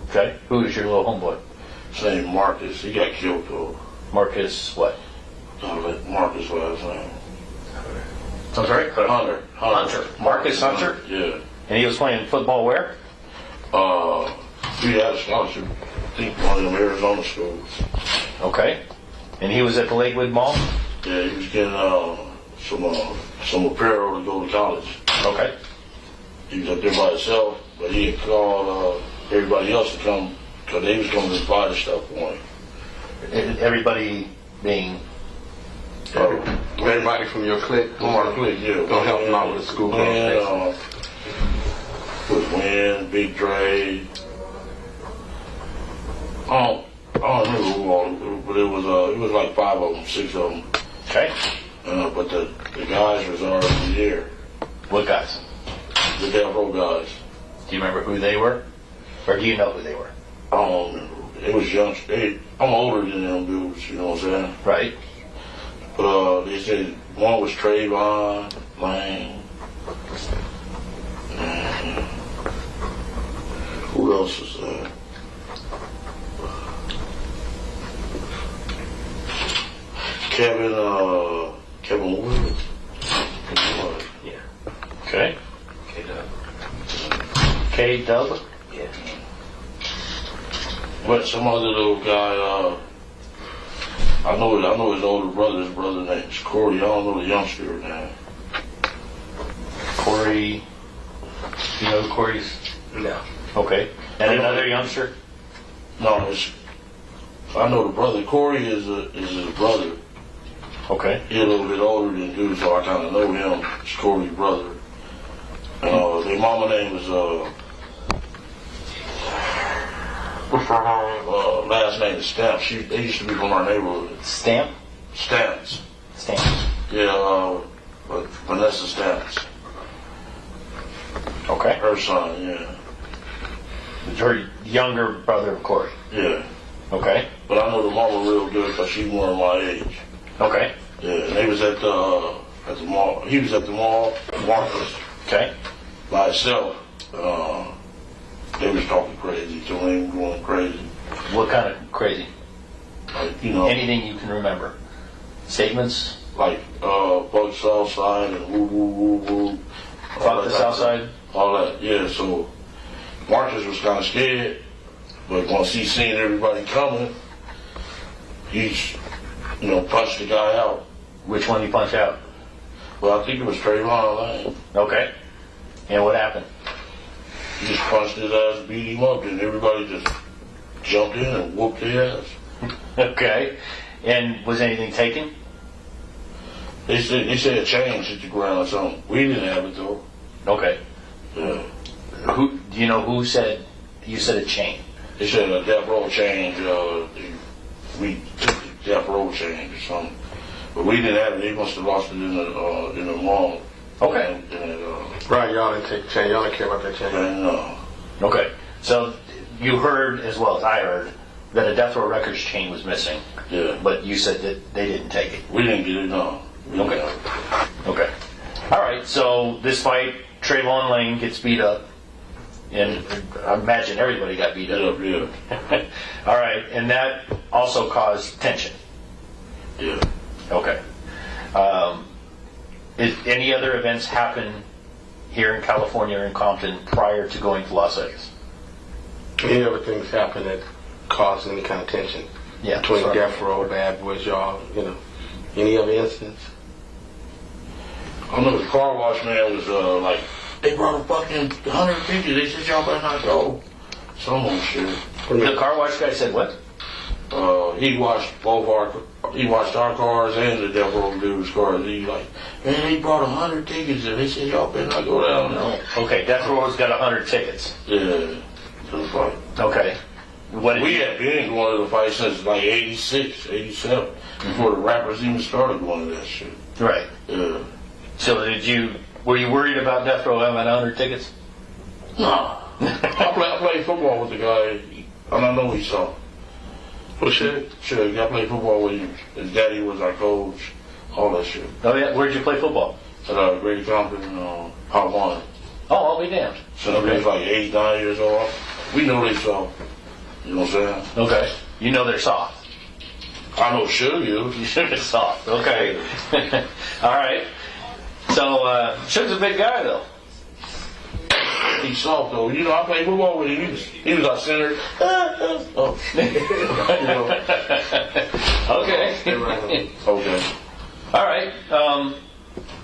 Okay. Who is your little homeboy? His name Marcus. He got killed though. Marcus what? Marcus last name. I'm sorry? Hunter. Marcus Hunter? Yeah. And he was playing football where? He had a scholarship. I think one of them Arizona schools. Okay. And he was at the Lakewood Mall? Yeah, he was getting some apparel to go to college. Okay. He was up there by himself, but he had called everybody else to come because they was going to buy the stuff for him. Everybody being... Everybody from your clique, Yeah. don't help him out with the school. With Win, Big Dre. I don't remember who all, but it was like 5 of them, 6 of them. Okay. But the guys was already there. What guys? The Death Row guys. Do you remember who they were? Or do you know who they were? I don't remember. It was young. I'm older than them dudes, you know what I'm saying? Right. But they said one was Trayvon, Lane. Who else was there? Kevin Wood. Yeah. Okay. K-Dub? Yeah. But some other little guy, I know his older brother. His brother's name is Corey. I don't know the youngster name. Corey. You know who Corey's? No. Okay. And another youngster? No, I know the brother. Corey is his brother. Okay. He's a little bit older than dude, so I kind of know him. It's Corey's brother. Their mama name is what's her name? Last name is Stamp. They used to be from our neighborhood. Stamp? Stamps. Stamp. Yeah, Vanessa Stamps. Okay. Her son, yeah. Her younger brother of Corey. Yeah. Okay. But I know the mama real good because she's more my age. Okay. Yeah, and they was at the mall. He was at the mall, Marcus. Okay. By himself. They was talking crazy to him, going crazy. What kind of crazy? Like, Anything you can remember? Statements? Like, fuck South Side and woo woo woo woo. Fuck the South Side? All that, yeah. So Marcus was kind of scared, but once he seen everybody coming, he's, punched the guy out. Which one you punch out? Well, I think it was Trayvon Lane. Okay. And what happened? He just punched his ass, beat him up, and everybody just jumped in and whooped his ass. Okay. And was anything taken? They said a chain hit the ground or something. We didn't have it though. Okay. Yeah. Do you know who said? You said a chain. They said a death row change. We took the death row change or something, but we didn't have it. They must have lost it in the mall. Okay. Right, y'all didn't take chain. Y'all didn't care about that chain. No. Okay. So you heard, as well as I heard, that a Death Row Records chain was missing. Yeah. But you said that they didn't take it. We didn't get it. No. Okay. Okay. All right. So this fight, Trayvon Lane gets beat up, and I imagine everybody got beat up. Yeah. All right, and that also caused tension. Yeah. Okay. Did any other events happen here in California or in Compton prior to going to Las Vegas? Any other things happen that caused any kind of tension between Death Row, Bad Boys, y'all? Any other incidents? I know the car wash man was like, they brought a fucking 150. They said y'all better not go. Some old shit. The car wash guy said what? He watched our cars and the Death Row dude's cars. He like, man, they brought 100 tickets and they said y'all better not go down there. Okay, Death Row's got 100 tickets. Yeah, to the fight. Okay. We had been going to the fight since like 86, 87, before the rappers even started going to that shit. Right. Yeah. So were you worried about Death Row having 100 tickets? Nah. I played football with the guy, and I know he saw. What shit? Sure, I played football with him. His daddy was our coach, all that shit. Oh yeah, where'd you play football? At Grady Compton, Hot One. Oh, I'll be damned. So he was like 8, 9 years old. We know they saw. You know what I'm saying? Okay. You know they're soft. I know Suge is. You should have soft. Okay. All right. So Suge's a big guy though. He's soft though. You know, I played football with him. He was our center. Oh. You know. Okay. Okay. All right.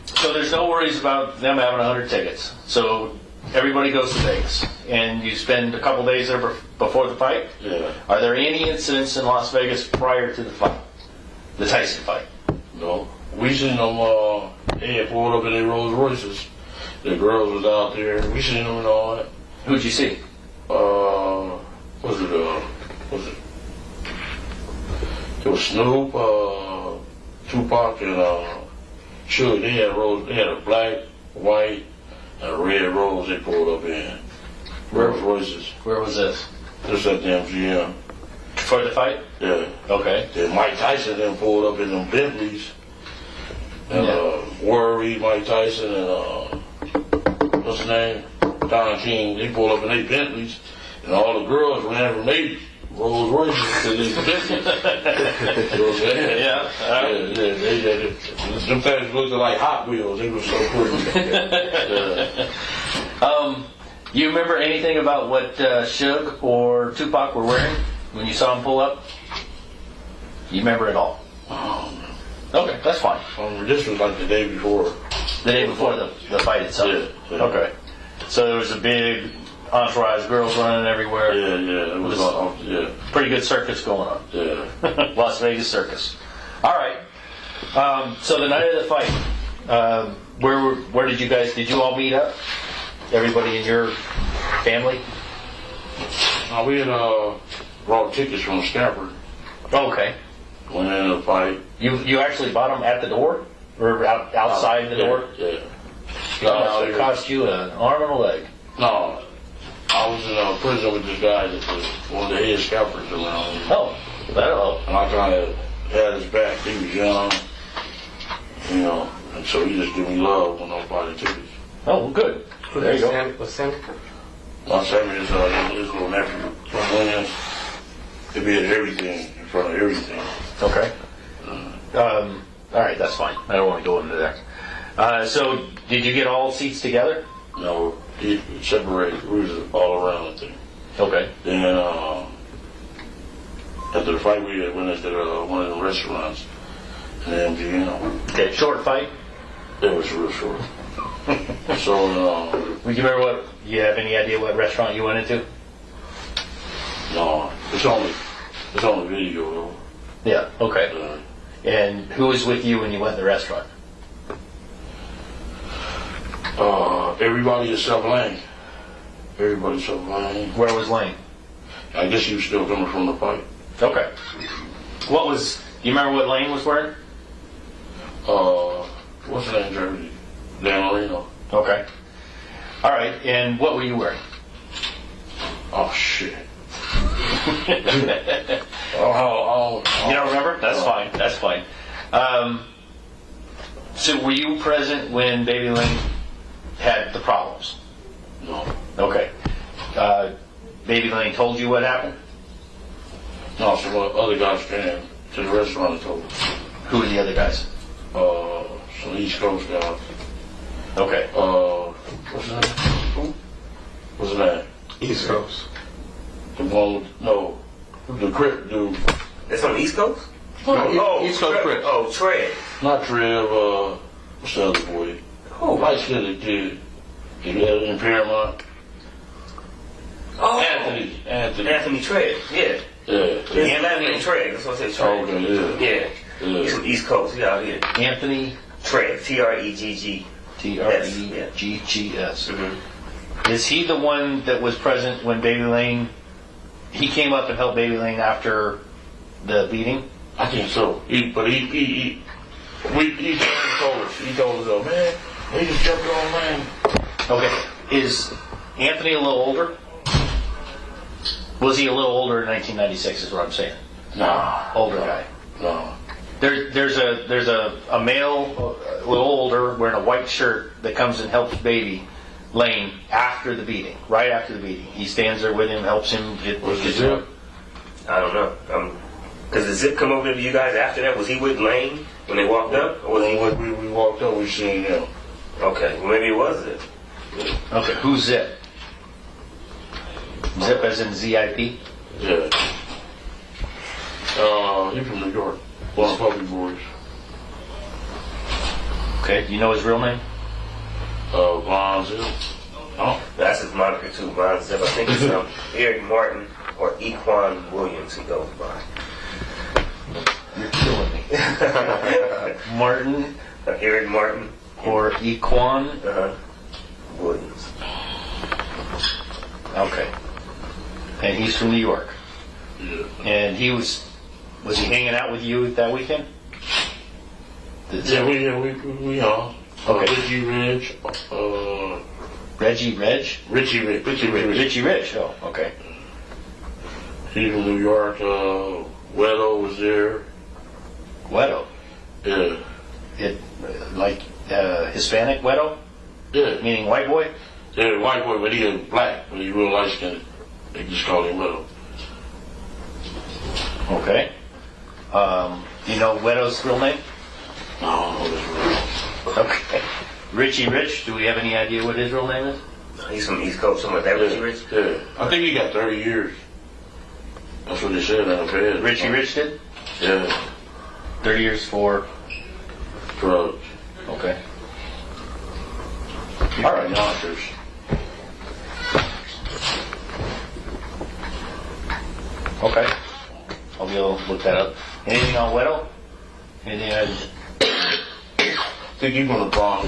So there's no worries about them having 100 tickets. So everybody goes to Vegas, and you spend a couple days there before the fight. Yeah. Are there any incidents in Las Vegas prior to the fight, the Tyson fight? No. We seen them. They had pulled up in their Rolls Royces. The girls was out there. We seen them and all that. Who'd you see? Was it? It was Snoop, Tupac, and Suge. They had Rolls. They had a black, white, and a red Rolls. They pulled up in Rolls Royces. Where was this? This at the MGM. For the fight? Yeah. Okay. Then Mike Tyson then pulled up in them Bentleys. And Worry, Mike Tyson, and what's his name? Don King. They pulled up in their Bentleys, and all the girls ran from their Rolls Royces to these Bentleys. You know what I'm saying? Yeah. Yeah. Them things looked like Hot Wheels. They were so pretty. You remember anything about what Suge or Tupac were wearing when you saw them pull up? You remember it all? Okay, that's fine. This was like the day before. The day before the fight itself? Yeah. Okay. So there was a big entourage, girls running everywhere. Yeah. It was pretty good circus going on. Yeah. Las Vegas circus. All right. So the night of the fight, where did you all meet up? Everybody in your family? We had brought tickets from Stafford. Okay. Went into the fight. You actually bought them at the door? Or outside the door? Yeah. It cost you an arm and a leg. No. I was in prison with this guy that was one of the head scalpers around. Oh, that'll help. And I kind of had his back. He was young. You know. And so he just gave me love when I bought the tickets. Oh, good. There you go. What's Sammy? My Sammy is his little nephew from Williams. He be at everything, in front of everything. Okay. All right, that's fine. I don't want to go into that. So, did you get all seats together? No, he separated. We was all around the thing. Okay. Then after the fight, we went into one of the restaurants in the MGM. Okay, short fight? It was real short. So, Would you remember you have any idea what restaurant you went into? no, it's only video though. Yeah, okay. And who was with you when you went to the restaurant? Everybody except Lane. Everybody except Lane. Where was Lane? I guess he was still coming from the fight. Okay. Do you remember what Lane was wearing? What's his name, jersey? Dan Marino. Okay. All right, and what were you wearing? Oh, shit. You don't remember? That's fine. That's fine. So were you present when Baby Lane had the problems? No. Okay. Baby Lane told you what happened? No, so what other guys came to the restaurant and told us. Who were the other guys? Some East Coast guys. Okay. What's his name? What's his name? East Coast. The one with, no, the Crip dude. It's on the East Coast? East Coast Crips. Oh, Trey. Not Trev, what's the other boy? Oh, Light skinned kid. He had in Paramount. Oh, Anthony. Anthony Trey. Yeah. His last name Trey. That's what I said. Trey. Okay, Yeah. He's from East Coast. He out here. Anthony Trey. T-R-E-G-G. T-R-E-G-G-S. Is he the one that was present when Baby Lane? He came up and helped Baby Lane after the beating. I think so. He told us, man, he just jumped on Lane. Okay. Is Anthony a little older? Was he a little older in 1996? Is what I'm saying. No. Older guy. No. There's a male, a little older, wearing a white shirt that comes and helps Baby Lane after the beating, right after the beating. He stands there with him, helps him get his Zip? I don't know. Because the Zip come over to you guys after that? Was he with Lane when they walked up? Or was he with... We walked up, we seen him. Okay, well maybe it was Zip. Okay, who's Zip? Zip as in Z-I-P? Yeah. He's from New York. One of Puffy boys. Okay, do you know his real name? Bombshell. Oh, that's his moniker too, Von Zip. I think it's Eric Martin or Equan Williams he goes by. You're killing me. Martin Eric Martin or Equan Williams. Okay. And he's from New York. Yeah. And he was he hanging out with you that weekend? Yeah, we are. Okay. Richie Ridge. Reggie Reg? Richie Ridge. Richie Rich. Oh, okay. He's from New York. Wedo was there. Wedo. Yeah. Like Hispanic Wedo? Yeah. Meaning white boy? Yeah, white boy, but he is black. But he's real light skinned. They just call him Wedo. Okay. Do you know Wedo's real name? No, I don't know his real. Okay. Richie Rich, do we have any idea what his real name is? He's from East Coast, somewhere. That Richie Rich? Yeah. I think he got 30 years. That's what they said on the bed. Richie Rich did? Yeah. 30 years for... Drugs. Okay. All right, monsters. Okay. I'll be able to look that up. Anything on Wedo? Anything on... I think he's from the Bronx.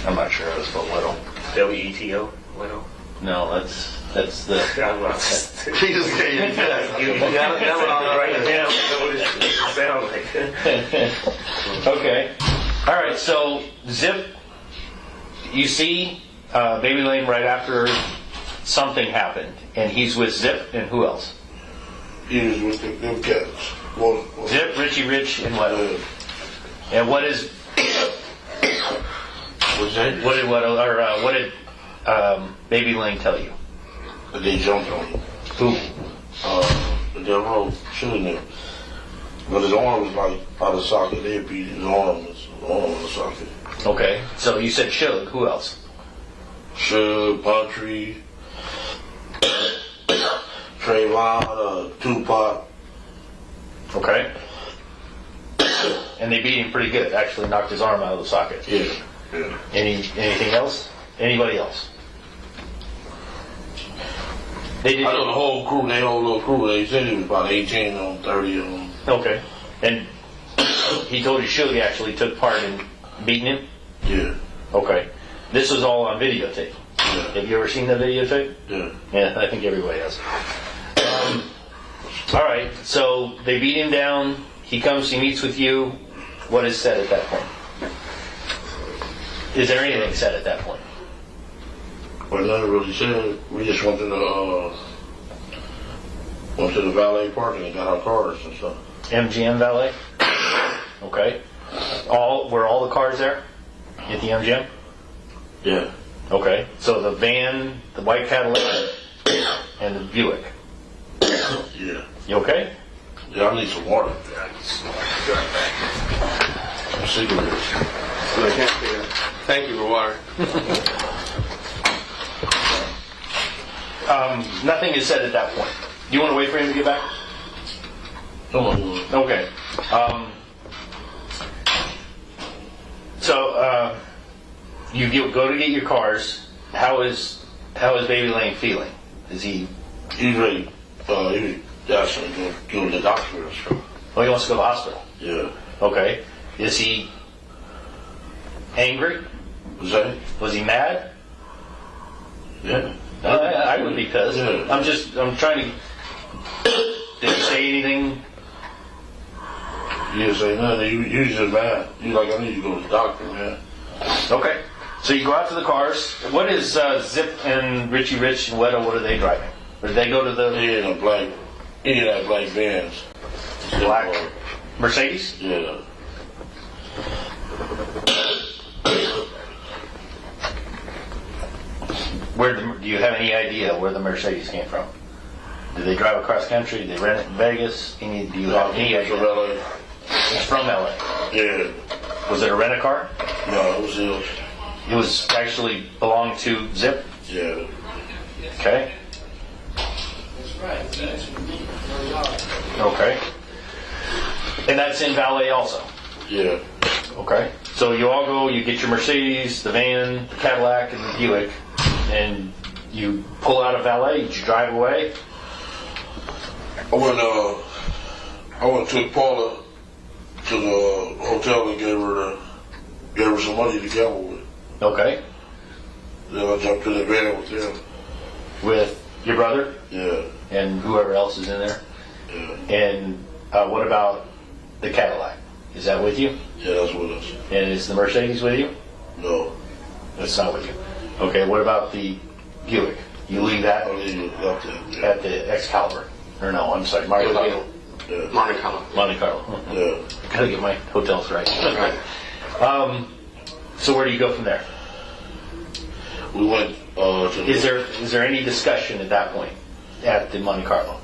I'm not sure how to spell Wedo. W-E-T-O? Wedo? No, that's the... I'm not. He just gave you that. That one I'll write it down. Know what it sounds like. Okay. All right, so Zip, you see Baby Lane right after something happened, and he's with Zip and who else? He was with them cats. Zip, Richie Rich, and Wedo. And what is... What's that? What did Baby Lane tell you? They jumped on him. Who? The devil shooting him. But his arm was like out of socket. They beat his arm. His arm was socket. Okay, so you said Suge. Who else? Suge, Country, Trayvon, Tupac. Okay. And they beat him pretty good. Actually knocked his arm out of the socket. Yeah. Yeah. Anything else? Anybody else? They did. I know the whole crew, their whole little crew, they said it was about 18 on 30 of them. Okay. And he told you Suge actually took part in beating him? Yeah. Okay. This was all on videotape. Yeah. Have you ever seen the videotape? Yeah. Yeah, I think everybody has. All right, so they beat him down. He comes, he meets with you. What is said at that point? Is there anything said at that point? Well, nothing really said. We just went to the valet parking and got our cars and stuff. MGM Valet? Okay. Were all the cars there at the MGM? Yeah. Okay. So the van, the white Cadillac, and the Buick. Yeah. You okay? Yeah, I need some water. Some cigarettes. Thank you for water. Nothing is said at that point. Do you want to wait for him to get back? Come on. Okay. So you go to get your cars, how is Baby Lane feeling? Is he? He's ready. He actually going to go to the doctor or something. Oh, he wants to go to the hospital. Yeah. Okay. Is he angry? Was that? Was he mad? Yeah. I would be pissed. Yeah. I'm trying to. Did he say anything? He didn't say nothing. He was just mad. He's like, I need to go to the doctor, man. Okay. So you go out to the cars. What is Zip and Richie Rich and Weddle? What are they driving? Or did they go to the He had black Benz. black Mercedes? Yeah. Do you have any idea where the Mercedes came from? Did they drive across country? Did they rent it in Vegas? Do you have any idea? From LA. It's from LA. Yeah. Was it a rent-a-car? No, it was his. It was actually belonged to Zip? Yeah. Okay. Okay. And that's in valet also? Yeah. Okay. So you all go, you get your Mercedes, the van, the Cadillac, and the Buick, and you pull out of valet, you drive away? I went to Paula to the hotel and gave her some money to gamble with. Okay. Then I jumped in the van with them. With your brother? Yeah. And whoever else is in there? Yeah. And what about the Cadillac? Is that with you? Yeah, that's with us. And is the Mercedes with you? No. It's not with you. Okay, what about the Buick? You leave that I leave it up there. Yeah. at the Excalibur. Or no, I'm sorry, Monte Carlo. Yeah. Monte Carlo. Monte Carlo. Yeah. Gotta get my hotels right. Right. So where do you go from there? We went to Is there any discussion at that point at the Monte Carlo?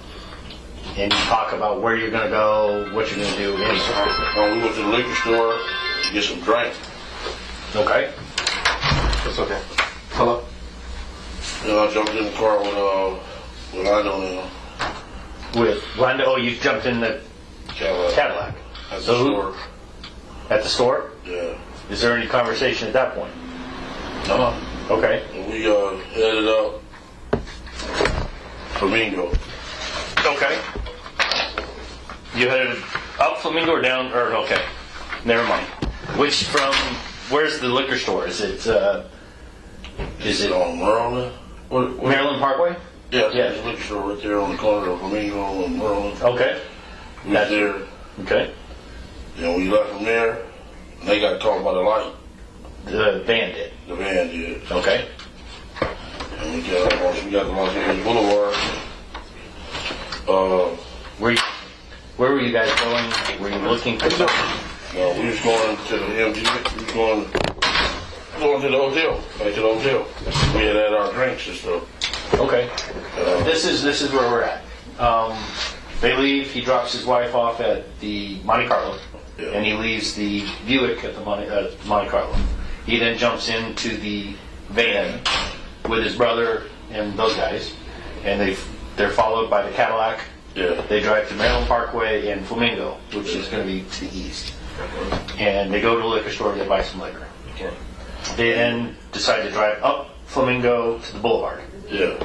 And you talk about where you're going to go, what you're going to do, anything. we went to the liquor store to get some drink. Okay. It's okay. Hello. Then I jumped in the car with I know him. With Wanda, oh, you jumped in the Cadillac. At the So who- store. At the store? Yeah. Is there any conversation at that point? No. Okay. And we headed up Flamingo. Okay. You headed up Flamingo or down, or okay. Never mind. Where's the liquor store? Is it on Maryland? What? Maryland Parkway? Yeah, Yeah. there's a liquor store right there on the corner of Flamingo and Maryland. Okay. We was there. Okay. And we left from there, and they got caught by the light. The van did. The van did. Okay. And once we got to Los Angeles Boulevard, Where were you guys going? Were you looking for something? we was going to the MG. We was going to the hotel. Back to the hotel. We had our drinks and stuff. Okay. This is where we're at. They leave. He drops his wife off at the Monte Carlo, Yeah. and he leaves the Buick at the Monte Carlo. He then jumps into the van with his brother and those guys, and they're followed by the Cadillac. Yeah. They drive to Maryland Parkway and Flamingo, which is going to be to the east. And they go to a liquor store and they buy some liquor. Okay. They then decide to drive up Flamingo to the boulevard. Yeah.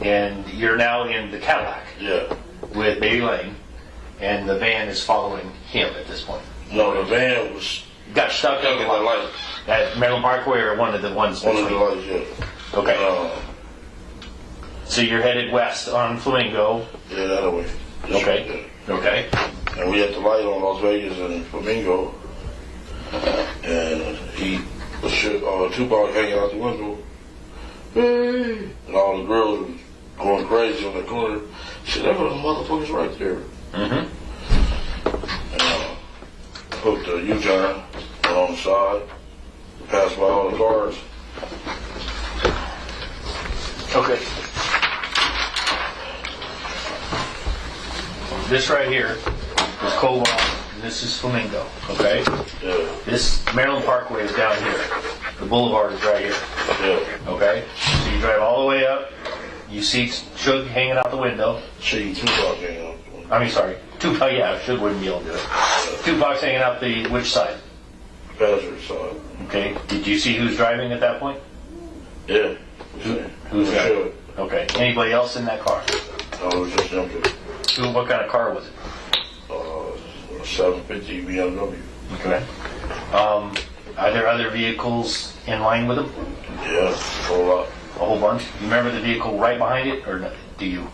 And you're now in the Cadillac Yeah. with Baby Lane, and the van is following him at this point. No, the van was Got stuck stuck in at the light. at Maryland Parkway or one of the ones One of the between? lights, yeah. Okay. So you're headed west on Flamingo. Yeah, that way. Just Okay. right there. Okay. And we had the light on Las Vegas and Flamingo. And Tupac hanging out the window. Hey! And all the girls was going crazy on the corner. Shit, that was the motherfuckers right there. Mm-hmm. And hooked the U-turn, went on the side, passed by all the cars. Okay. This right here is Cobalt, and this is Flamingo. Okay. Yeah, This Maryland Parkway is down here. The boulevard is right here. yeah. Okay. So you drive all the way up. You see Suge hanging out the window. Shit, Tupac hanging out. I mean, sorry, Tupac. Yeah, Suge wouldn't be able to do it. Tupac's hanging out the which side? Passenger side. Okay. Did you see who's driving at that point? Yeah. Who's that? Sure. Okay. Anybody else in that car? No, it was just empty. What kind of car was it? 750 BMW. Okay. Are there other vehicles in line with them? Yeah, a whole lot. A whole bunch? You remember the vehicle right behind it, or do you?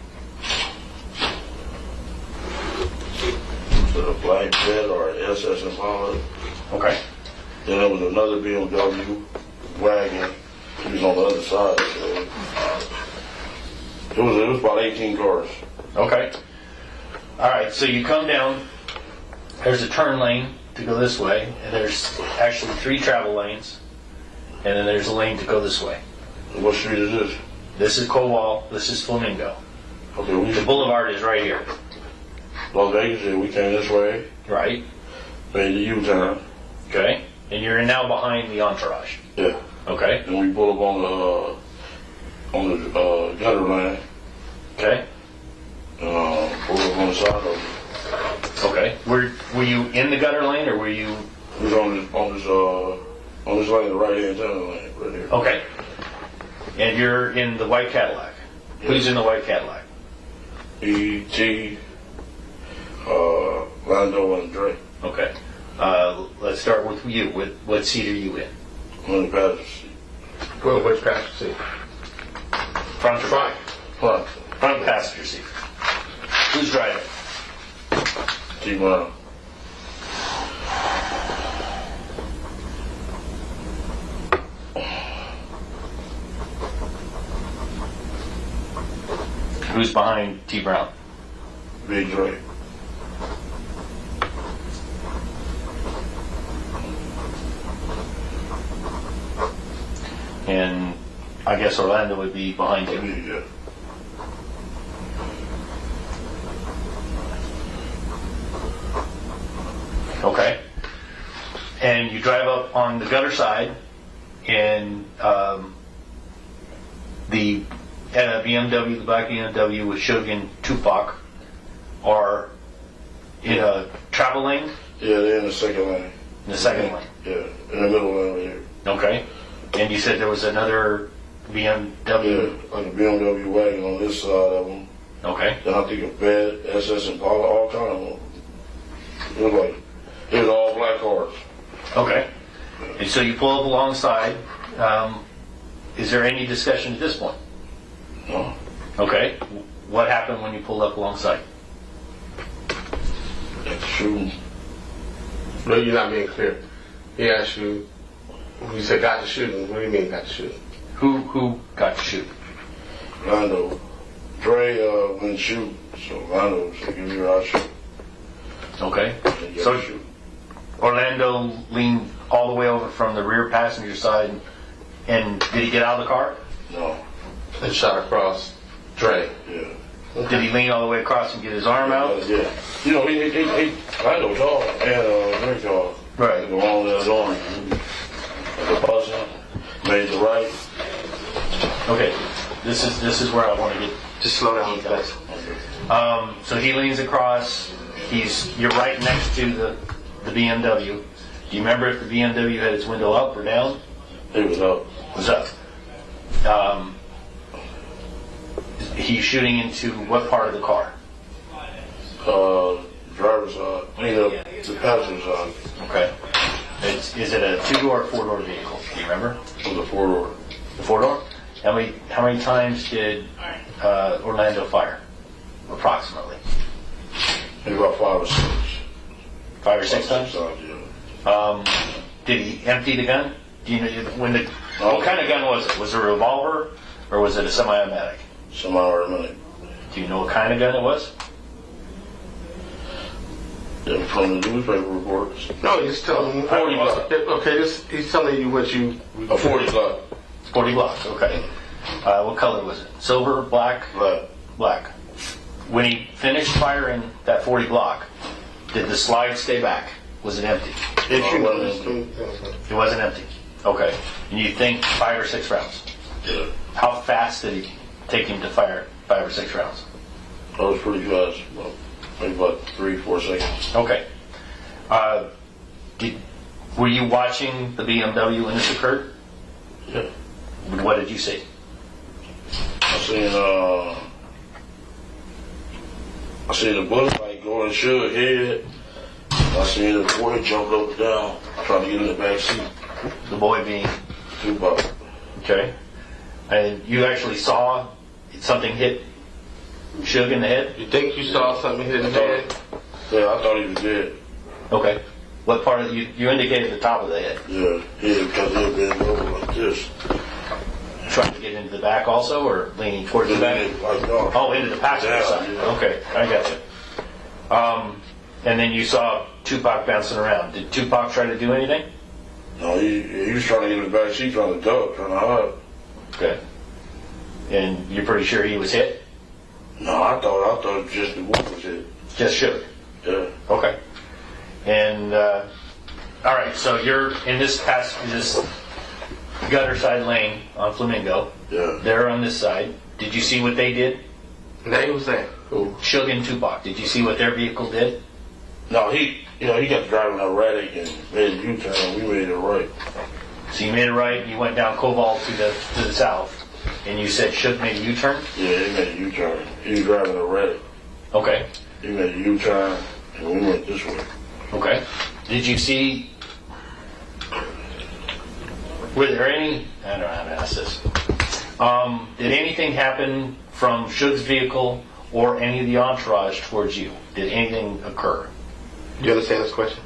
A black jet or an SS Impala. Okay. Then there was another BMW wagon. He was on the other side. So it was about 18 cars. Okay. All right. So you come down. There's a turn lane to go this way, and there's actually 3 travel lanes, and then there's a lane to go this way. What street is this? This is Kowal. This is Flamingo. Okay, The boulevard is right here. Las Vegas, and we came this way, Right. made the U-turn. Okay. And you're now behind the entourage. Yeah. Okay. Then we pull up on the gutter lane. Okay. Pull up on the side of it. Okay. Were you in the gutter lane, or were you? We was on this lane, the right-hand turn lane, right here. Okay. And you're in the white Cadillac. Who's in the white Cadillac? E.T., Lando, and Dre. Okay. Let's start with you. What seat are you in? I'm in the passenger seat. Well, which passenger seat? Front or back? Front. Front passenger seat. Who's driving? T. Brown. Who's behind T. Brown? Big Dre. And I guess Orlando would be behind you. Yeah. Okay. And you drive up on the gutter side, and the BMW, the black BMW with Suge and Tupac, are in a travel lane? Yeah, they're in the second lane. In the second lane. Yeah, in the middle lane right here. Okay. And you said there was another BMW? Yeah, like a BMW wagon on this side of them. Okay. Then I think a bed, SS Impala, all kind of them. It was like, it was all black cars. Okay. And so you pull up alongside. Is there any discussion at this point? No. Okay. What happened when you pulled up alongside? Shooting. No, you're not being clear. He asked you, you said got to shooting. What do you mean got to shooting? Who got to shoot? Lando. Dre went shoot, so Lando said, give me your eye shoot. Okay. And you So gotta shoot. Orlando leaned all the way over from the rear passenger side, and did he get out of the car? No. And shot across Dre. Yeah. Did he lean all the way across and get his arm out? Yeah. You know, he Lando tall and very tall. Right. The long as arm. The buzzing, made the right. Okay. This is where I want to get. Just slow down, guys. So he leans across. You're right next to the BMW. Do you remember if the BMW had its window up or down? It was up. It was up. He's shooting into what part of the car? Driver's side. I mean, the passenger side. Okay. Is it a 2-door or 4-door vehicle? Do you remember? It was a 4-door. The 4-door? How many times did Orlando fire? Approximately. Maybe about 5 or 6. 5 or 6 times? Yeah. Did he empty the gun? Do you know what kind of gun was it? Was it a revolver or was it a semi-automatic? Semi-automatic. Do you know what kind of gun it was? Yeah, from the newspaper reports. No, he's telling 40 Glock. Okay, he's telling you what you. A 40 Glock. 40 Glock, okay. What color was it? Silver, black? Black. Black. When he finished firing that 40 Glock, did the slide stay back? Was it empty? If you know It wasn't empty. Okay. And you think 5 or 6 rounds? Yeah. How fast did it take him to fire 5 or 6 rounds? That was pretty fast. Maybe about 3-4 seconds. Okay. Were you watching the BMW when this occurred? Yeah. What did you see? I seen the bullet like go in Suge head. I seen the boy jump up and down, trying to get in the back seat. The boy being Tupac. okay, and you actually saw something hit Suge in the head. You think you saw something hit his head? Yeah, I thought he was dead. Okay, what part of you indicated the top of the head? Yeah, because he had been over like this. Trying to get into the back also, or leaning towards the back? Like, no. Oh, into the passenger Yeah, side. yeah. Okay, I got you. And then you saw Tupac bouncing around. Did Tupac try to do anything? No, he was trying to get in the back seat, trying to duck, trying to hide. Okay. And you're pretty sure he was hit? No, I thought just the boy was hit. Just Suge. Yeah. Okay. And all right, so you're in this gutter side lane on Flamingo. Yeah. They're on this side. Did you see what they did? They was there. Who? Suge and Tupac. Did you see what their vehicle did? No, he got driving erratic and made a U-turn. We made it right. So you made it right. You went down Cobalt to the south, and you said Suge made a U-turn. Yeah, he made a U-turn. He was driving erratic. Okay. He made a U-turn, and we went this way. Okay. Did you see? Were there any? I don't know how to ask this. Did anything happen from Suge's vehicle or any of the entourage towards you? Did anything occur? Do you understand this question?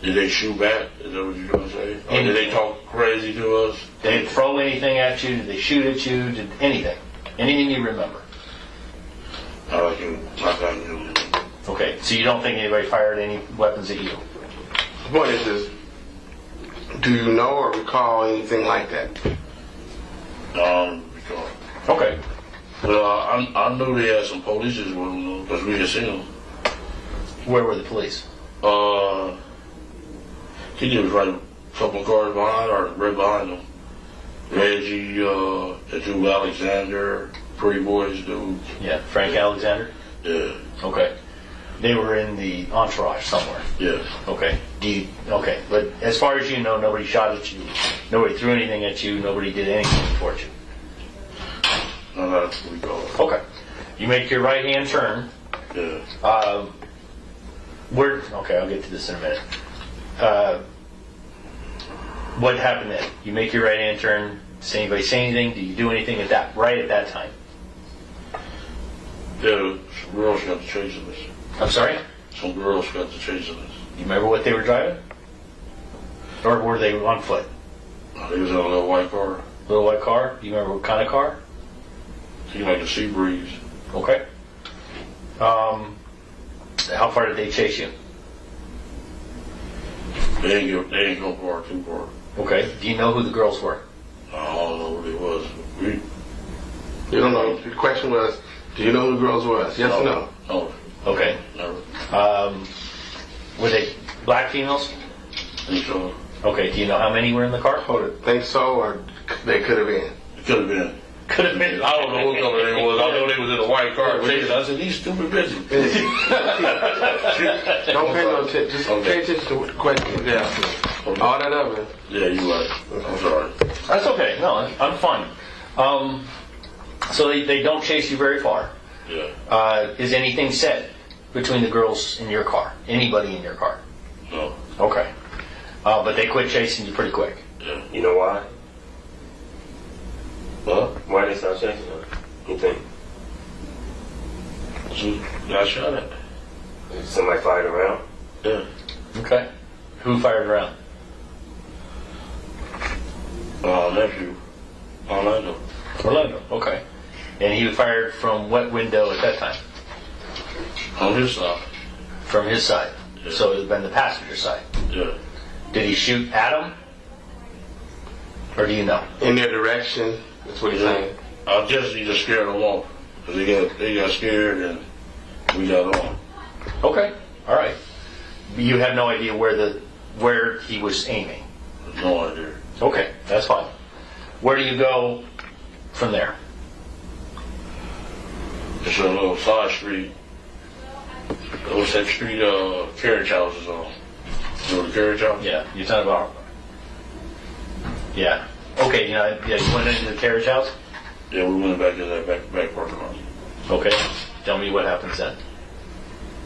Did they shoot back? Is that what you're going to say? Or did they talk crazy to us? Did they throw anything at you? Did they shoot at you? Did anything? Anything you remember? Like I knew. Okay, so you don't think anybody fired any weapons at you? The point is this. Do you know or recall anything like that? Because Okay. I knew they had some police with them because we had seen them. Where were the police? He was right a couple of cars behind or right behind them. Reggie, the dude Alexander, Pretty Boys dude. Yeah, Frank Alexander? Yeah, Okay. They were in the entourage somewhere. yeah. Okay. Okay. But as far as you know, nobody shot at you. Nobody threw anything at you. Nobody did anything towards you. None of that we go. Okay. You make your right-hand turn. Yeah. Okay, I'll get to this in a minute. What happened then? You make your right-hand turn. Does anybody say anything? Do you do anything at that time? Yeah, some girls got to chasing us. I'm sorry? Some girls got to chasing us. You remember what they were driving? Or were they on foot? They was in a little white car. Little white car? Do you remember what kind of car? Seemed like a sea breeze. Okay. How far did they chase you? They ain't go far, too far. Okay. Do you know who the girls were? I don't know what it was. You don't know. The question was, do you know who the girls was? Yes or no? No. Okay. Never. Were they black females? Think so. Okay. Do you know how many were in the car? Hold it. Think so, or they could have been? It could have been. Could have been. I don't know what color they was. I know they was in a white car chasing. I said, these stupid bitches. Don't pay no attention. Just pay attention to what the question is asking. All that other. Yeah, you're right. I'm sorry. That's okay. No, I'm fine. So they don't chase you very far. Yeah. Is anything said between the girls in your car? Anybody in your car? No. Okay. But they quit chasing you pretty quick. Yeah. You know why? Huh? Why they start chasing you? You think? So, got shot at. Somebody fired around? Yeah. Okay. Who fired around? Nephew. Orlando. Orlando. Okay. And he fired from what window at that time? On his side. From his side. Yeah. So it would have been the passenger side. Yeah. Did he shoot at him? Or do you know? In their direction. That's what he's saying. He just scared them off. Because they got scared and we got on. Okay. All right. You have no idea where he was aiming. No idea. Okay, that's fine. Where do you go from there? It's a little side street. What's that street carriage house is on? You know the carriage house? Yeah, you're talking about. Yeah. Okay, you went into the carriage house? Yeah, we went back in that back parking lot. Okay. Tell me what happens then.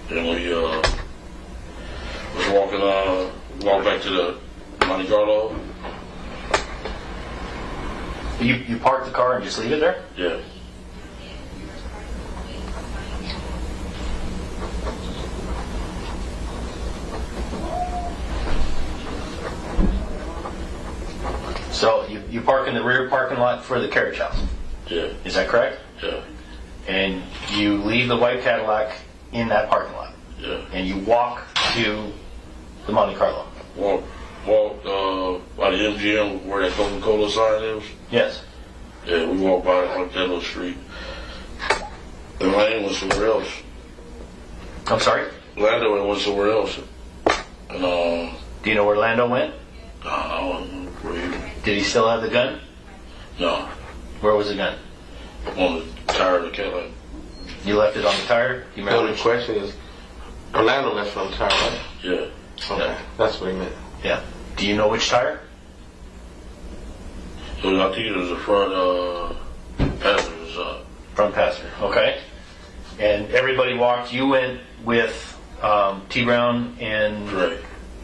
Then we was walked back to the Monte Carlo. You park the car and just leave it there? Yeah. So you park in the rear parking lot for the carriage house. Yeah. Is that correct? Yeah. And you leave the white Cadillac in that parking lot. Yeah. And you walk to the Monte Carlo. Walk by the MGM where that Coca-Cola sign is. Yes. Yeah, we walked by like that little street. The lane was somewhere else. I'm sorry? Lando went somewhere else. And Do you know where Lando went? I don't know where Did he still have the gun? No, Where was the gun? on the tire of the Cadillac. You left it on the tire? You The remember only which? question is, Orlando left from the tire, right? Yeah. Okay, Yeah. that's what he meant. Yeah. Do you know which tire? I think it was the front passenger side. Front passenger. Okay. And everybody walked. You went with T. Brown and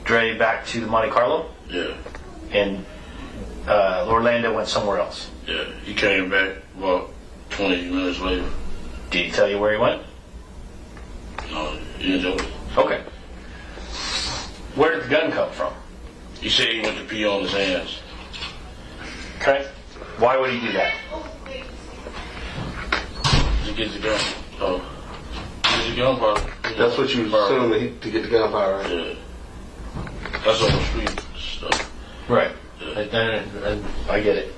Dre back to the Monte Carlo? Yeah. And Orlando went somewhere else. Yeah. He came back about 20 minutes later. Did he tell you where he went? No, he didn't tell me. Okay. Where did the gun come from? He said he went to pee on his hands. Okay. Why would he do that? To get the gun. Oh. Get the gunpowder. That's what you assume to get the gunpowder, right? Yeah. That's on the street stuff. Right. Yeah. I get it.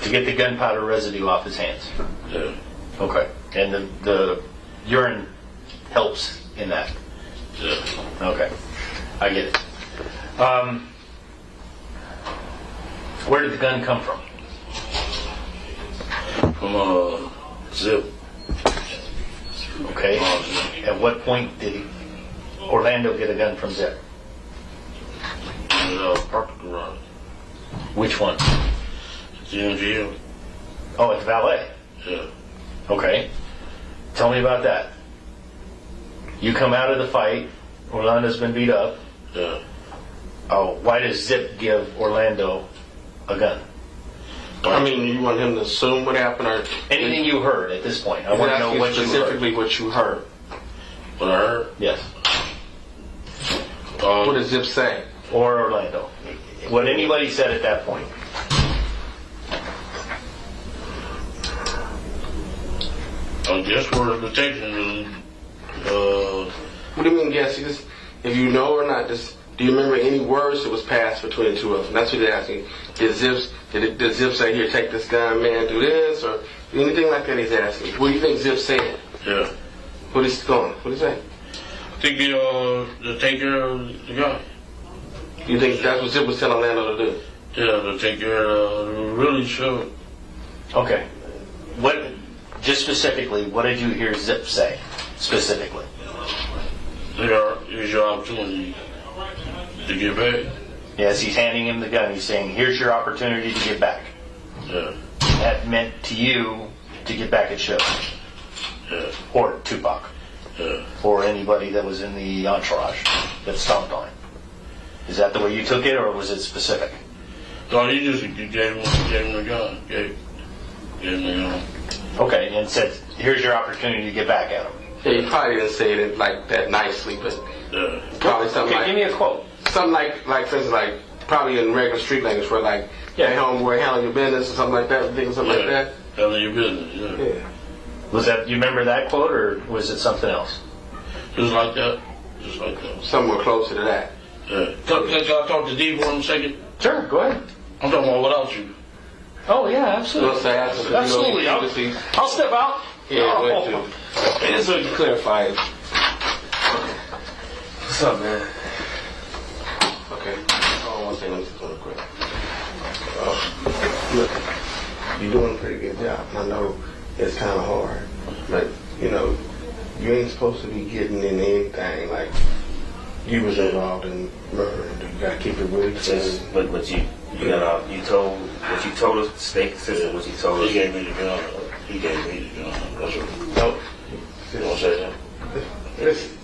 To get the gunpowder residue off his hands. Yeah. Okay. And the urine helps in that. Yeah. Okay. I get it. Where did the gun come from? From Zip. Okay. At what point did Orlando get a gun from Zip? In parking garage. Which one? The MGM. Oh, it's valet. Yeah. Okay. Tell me about that. You come out of the fight. Orlando's been beat up. Yeah. Oh, why does Zip give Orlando a gun? I mean, you want him to assume what happened, or Anything you heard at this point? I want to know what you heard. specifically what you heard. What I heard? Yes. What does Zip say? Or Orlando. What anybody said at that point. I guess we're detecting. What do you mean, guess? If you know or not, do you remember any words that was passed between the two of them? That's what they're asking. Did Zip say, here, take this gun, man, do this, or anything like that he's asking? What do you think Zip said? Yeah. What is going? What is that? I think to take care of the guy. You think that's what Zip was telling Orlando to do? Yeah, to take care of really sure. Okay. Just specifically, what did you hear Zip say? Specifically. Here's your opportunity to get back. Yes, he's handing him the gun. He's saying, here's your opportunity to get back. Yeah. That meant to you to get back at Suge. Yeah. Or Tupac. Yeah. Or anybody that was in the entourage that stomped on him. Is that the way you took it, or was it specific? No, he just gave him the gun. Gave him the gun. Okay, and said, here's your opportunity to get back at him. Yeah, he probably didn't say it like that nicely, but Yeah. probably something Okay, give me a quote. something like for instance, like probably in regular street language, where like, Yeah. hey homeboy, handle your business or something like that. Something like that. Handle your business. Yeah. Yeah. Was that, you remember that quote, or was it something else? Just like that. Just like that. Somewhere closer to that. Yeah. Can I talk to D for 1 second? Sure, go ahead. I'm talking about without you. Oh, yeah, absolutely. Let's say after the Absolutely. I'll step out. Yeah, Oh. go ahead, too. Hey, this is what you clarify it. What's up, man? Okay. Hold on one second. Let me just real quick. Look, you're doing a pretty good job. I know it's kind of hard, but you know, you ain't supposed to be getting in anything like you was involved in murder. You gotta keep it really clean. But you told what you told us, stay consistent. What you told us. He gave me the gun. He gave me the gun. That's what. No. You don't say that. Listen.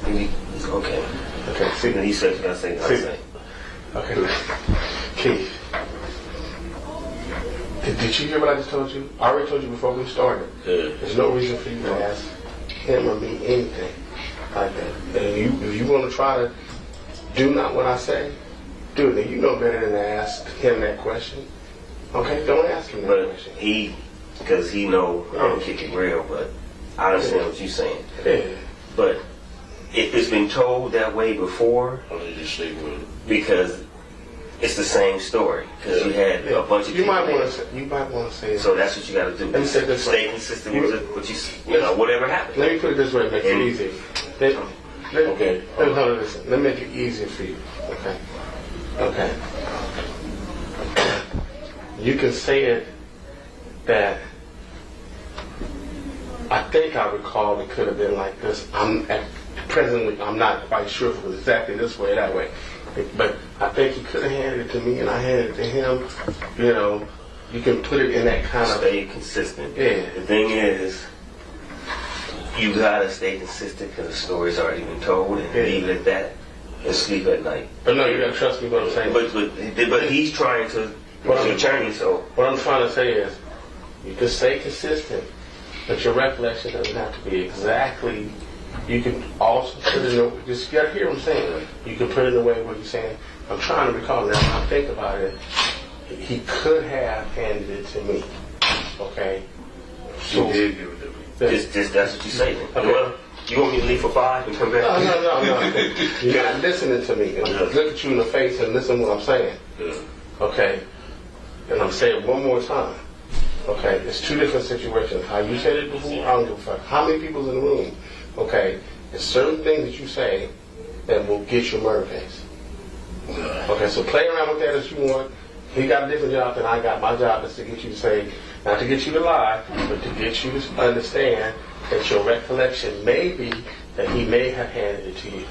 Okay. Okay, see. And he said, I say, Okay. Keith. Did you hear what I just told you? I already told you before we started. Yeah. There's no reason for you to ask him or me anything like that. And if you want to try to do not what I say, do it. You know better than to ask him that question. Okay? Don't ask him that But question. because he know I'm kicking real, but I understand what you're saying. Yeah. But if it's been told that way before, How did you stick with it? because it's the same story. Because you had a bunch of You people might there. want to say it. So that's what you got to do. Let me say this Stay way. consistent with it, what you know, whatever happens. Let me put it this way, it makes it easy. Okay. Listen. Let me make it easier for you. Okay. Okay. You can say it that I think I recall it could have been like this. Presently, I'm not quite sure if it was exactly this way or that way. But I think he could have handed it to me and I handed it to him. You know, you can put it in that kind of... Stay consistent. Yeah. The thing is, you gotta stay consistent because the story's already been told, and leave it at that and sleep at night. But no, you gotta trust me what I'm saying. But he's trying to, he's an attorney, so. What I'm trying to say is, you can stay consistent, but your recollection doesn't have to be exactly. You can also put it in just you gotta hear what I'm saying. You can put it in a way where you're saying, I'm trying to recall now. I think about it. He could have handed it to me. Okay. So, He did give it to me. Just that's what you say. Okay. Well, you want me to leave for 5 and come back? No. You're not listening to me. Look at you in the face and listen to what I'm saying. Yeah. Okay. And I'm saying it one more time. Okay. It's two different situations. How you said it before, I don't give a fuck. How many people's in the room? Okay. There's certain things that you say that will get you a murder case. Okay. So play around with that as you want. He got a different job than I got. My job is to get you to say, not to get you to lie, but to get you to understand that your recollection may be that he may have handed it to you.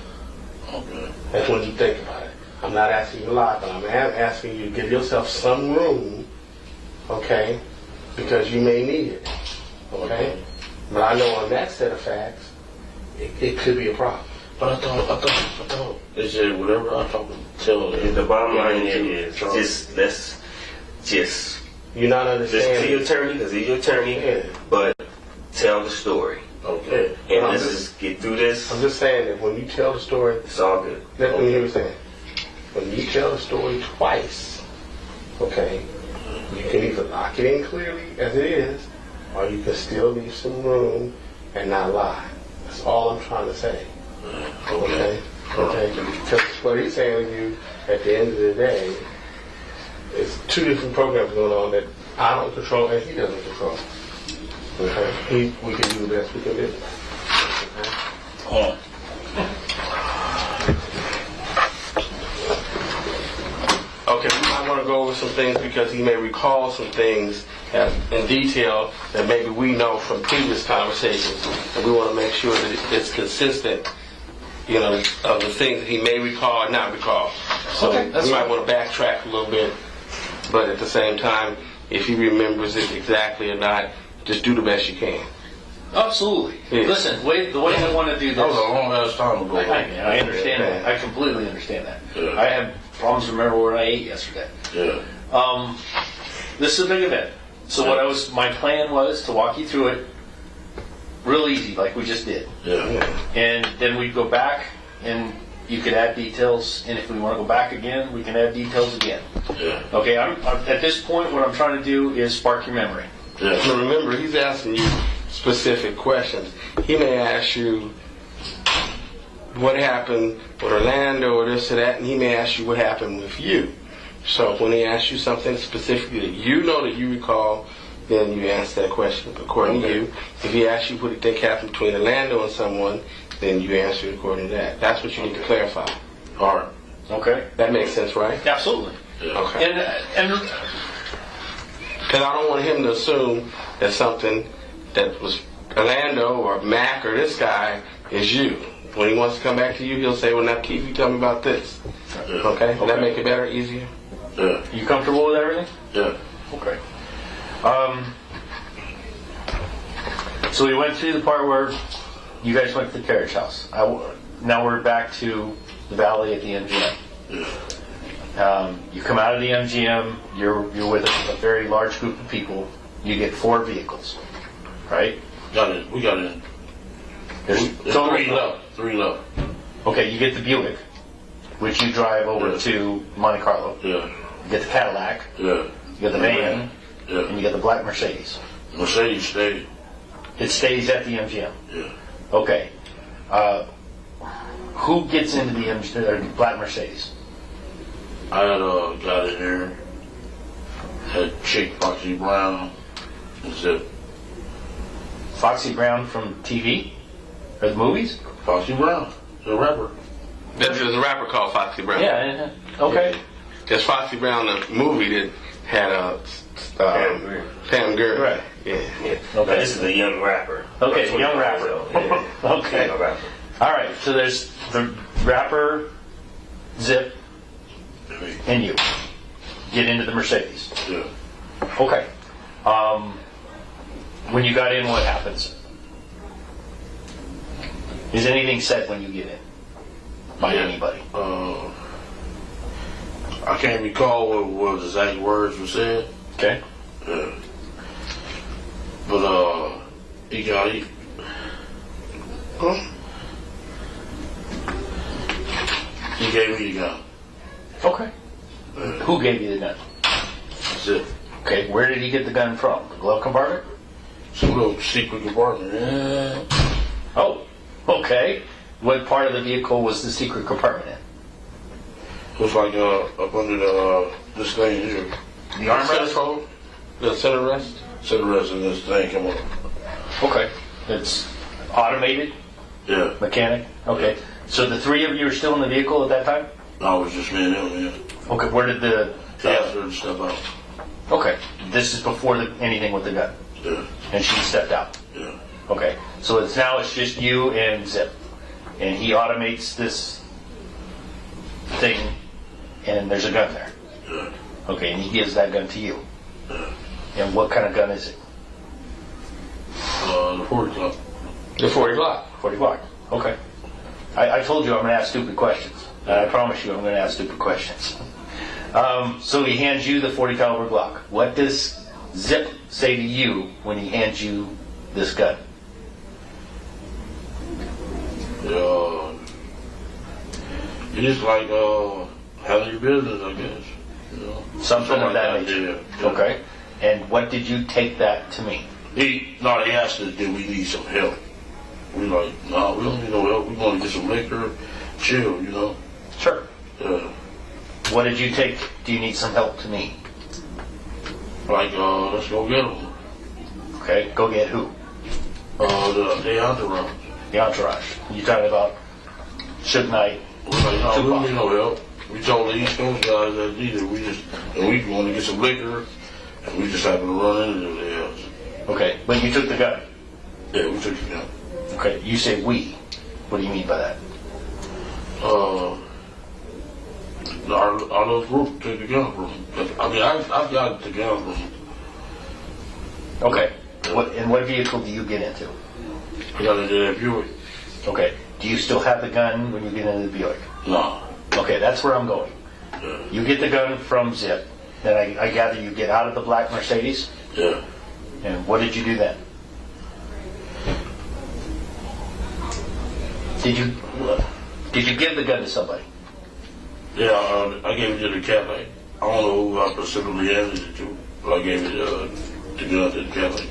Okay. That's when you think about it. I'm not asking you to lie, but I'm asking you to give yourself some room, okay, because you may need it, okay? But I know on that set of facts, it could be a problem. But I thought they said whatever I talk tell them. The bottom line is just You're not tell understanding. your attorney, because he's your attorney, Yeah. but tell the story. Okay. And let's just get through this. I'm just saying that when you tell the story, It's all good. let me hear what you're saying. When you tell the story twice, okay, you can either lock it in clearly as it is, or you can still leave some room and not lie. That's all I'm trying to say. Okay? Okay? Because what he's saying to you at the end of the day is two different programs going on that I don't control and he doesn't control. Okay? We can do the best we can do. Okay? Hold on. Okay, we might want to go over some things because he may recall some things in detail that maybe we know from previous conversations, and we want to make sure that it's consistent, you know, of the things that he may recall or not recall. So we might want to backtrack a little bit, but at the same time, if he remembers it exactly or not, just do the best you can. Absolutely. Yeah. Listen, the way I want to do this. That was a long ass time ago. I understand that. I completely understand that. Yeah. I have problems remembering what I ate yesterday. Yeah. This is a big event. So my plan was to walk you through it real easy, like we just did. Yeah. And then we'd go back and you could add details, and if we want to go back again, we can add details again. Yeah. Okay, I'm at this point, what I'm trying to do is spark your memory. Yeah. So remember, he's asking you specific questions. He may ask you what happened with Orlando or this or that, and he may ask you what happened with you. So when he asks you something specifically that you know that you recall, then you answer that question according to you. If he asks you what you think happened between Orlando and someone, then you answer it according to that. That's what you need to clarify. All right. Okay? That makes sense, right? Absolutely. Yeah. Okay. And Because I don't want him to assume that something that was Orlando or Mac or this guy is you. When he wants to come back to you, he'll say, well, now, Keith, you tell me about this. Yeah. Okay? Does that make it better, easier? Yeah. you comfortable with everything? Yeah. Okay. So we went through the part where you guys went to the carriage house. Now we're back to the valley at the MGM. You come out of the MGM, you're with a very large group of people. You get 4 vehicles, right? We got it. There's Three left. Okay, you get the Buick, which you drive over to Monte Carlo. Yeah. You get the Cadillac. Yeah. You get the van. Yeah. And you get the black Mercedes. Mercedes stayed. It stays at the MGM. Yeah. Okay. Who gets into the black Mercedes? I had got in there. Had Chick Foxy Brown. And Zip. Foxy Brown from TV? Or the movies? Foxy Brown, the rapper. There's a rapper called Foxy Brown. Yeah. Okay. There's Foxy Brown, the movie that had Pam Grier. Right. Yeah. Okay, this is a young rapper. Okay, About young 25 rapper. years old. Yeah. Okay. Young rapper. All right. So there's the rapper, Zip, and you get into the Mercedes. Yeah. Okay. When you got in, what happens? Is anything said when you get in by anybody? I can't recall what the exact words were said. Okay. Yeah. But he gave me the gun. Okay. Who gave you the gun? That's it. Okay. Where did he get the gun from? The glove compartment? Some little secret compartment. Yeah. Oh. Okay. What part of the vehicle was the secret compartment in? It was like up under this thing here. The armrest? The center rest? Center rest and this thing come up. Okay. It's automated? Yeah. Mechanic? Okay. So the 3 of you are still in the vehicle at that time? No, it was just me and him, yeah. Okay. Where did the... He asked her to step out. Okay. This is before anything with the gun. Yeah. And she stepped out. Yeah. Okay. So it's just you and Zip. And he automates this thing and there's a gun there. Yeah. Okay, and he gives that gun to you. Yeah. And what kind of gun is it? The 40 Glock. The 40 Glock. 40 Glock. Okay. I told you I'm going to ask stupid questions. And I promise you I'm going to ask stupid questions. So he hands you the 40 caliber Glock. What does Zip say to you when he hands you this gun? It's just like handle your business, I guess. You know? Something of that Yeah. nature. Okay. And what did you take that to mean? They asked us, did we need some help? We like, no, we don't need no help. We want to get some liquor, chill, you know? Sure. Yeah. What did you take? Do you need some help to mean? Like, let's go get them. Okay. Go get who? The entourage. The entourage. You talking about Suge Knight? We're like, no, we don't Tupac. need no help. We told the East Coast guys that neither. We want to get some liquor, and we just happened to run into their house. Okay. But you took the gun. Yeah, we took the gun. Okay. You say we. What do you mean by that? Our little group took the gun from him. I mean, I've got the gun from him. Okay. What vehicle do you get into? I got into that Buick. Okay. Do you still have the gun when you get into the Buick? No. Okay, that's where I'm going. Yeah. You get the gun from Zip. Then I gather you get out of the black Mercedes. Yeah. And what did you do then? Did you give the gun to somebody? Yeah, I gave it to the Cadillac. I don't know who I specifically handed it to, but I gave it the gun to the Cadillac.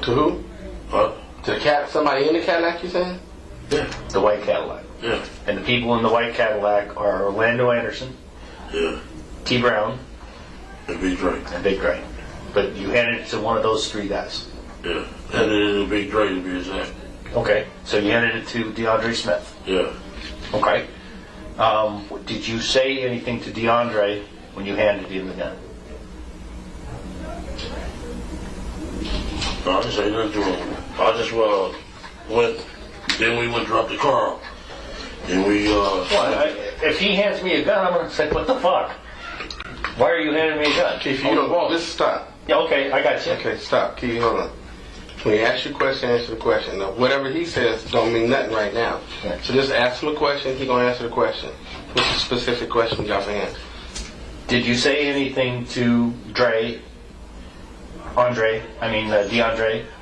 To who? Huh? To the cat? Somebody in the Cadillac, you saying? Yeah. The white Cadillac. Yeah. And the people in the white Cadillac are Orlando Anderson, Yeah. T. Brown, And Big Drake. and Big Dre. But you handed it to one of those 3 guys. Yeah. And then Big Drake to be exact. Okay. So you handed it to DeAndre Smith. Yeah. Okay. Did you say anything to DeAndre when you handed him the gun? No, I didn't say nothing to him. I just went. Then we went and dropped the car. And we If he hands me a gun, I'm going to say, what the fuck? Why are you handing me a gun? Keith, you don't want this. Stop. Yeah, okay, I got you. Okay, stop. Keith, hold on. When he asks you a question, answer the question. Now, whatever he says don't mean nothing right now. Right. So just ask him a question, he's going to answer the question. What's the specific question you got for him? Did you say anything to DeAndre,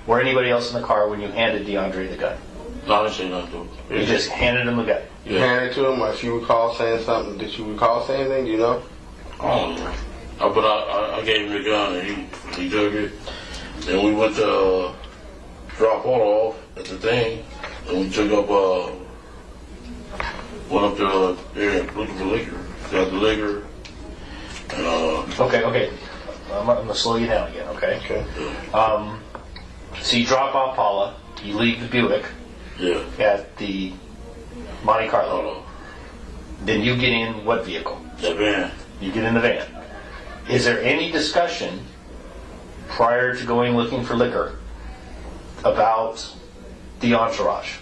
or anybody else in the car when you handed DeAndre the gun? No, I didn't say nothing to him. You just handed him the gun. You handed it to him, or if you recall saying something, did you recall saying anything? Do you know? I don't know. But I gave him the gun and he took it. Then we went to drop Paul off at the thing, and we took up, went up to there looking for liquor. Got the liquor, and Okay. I'm going to slow you down again, okay? Okay. So you drop off Paula, you leave the Buick yeah. at the Monte Carlo. Then you get in what vehicle? That van. You get in the van. Is there any discussion prior to going looking for liquor about the entourage?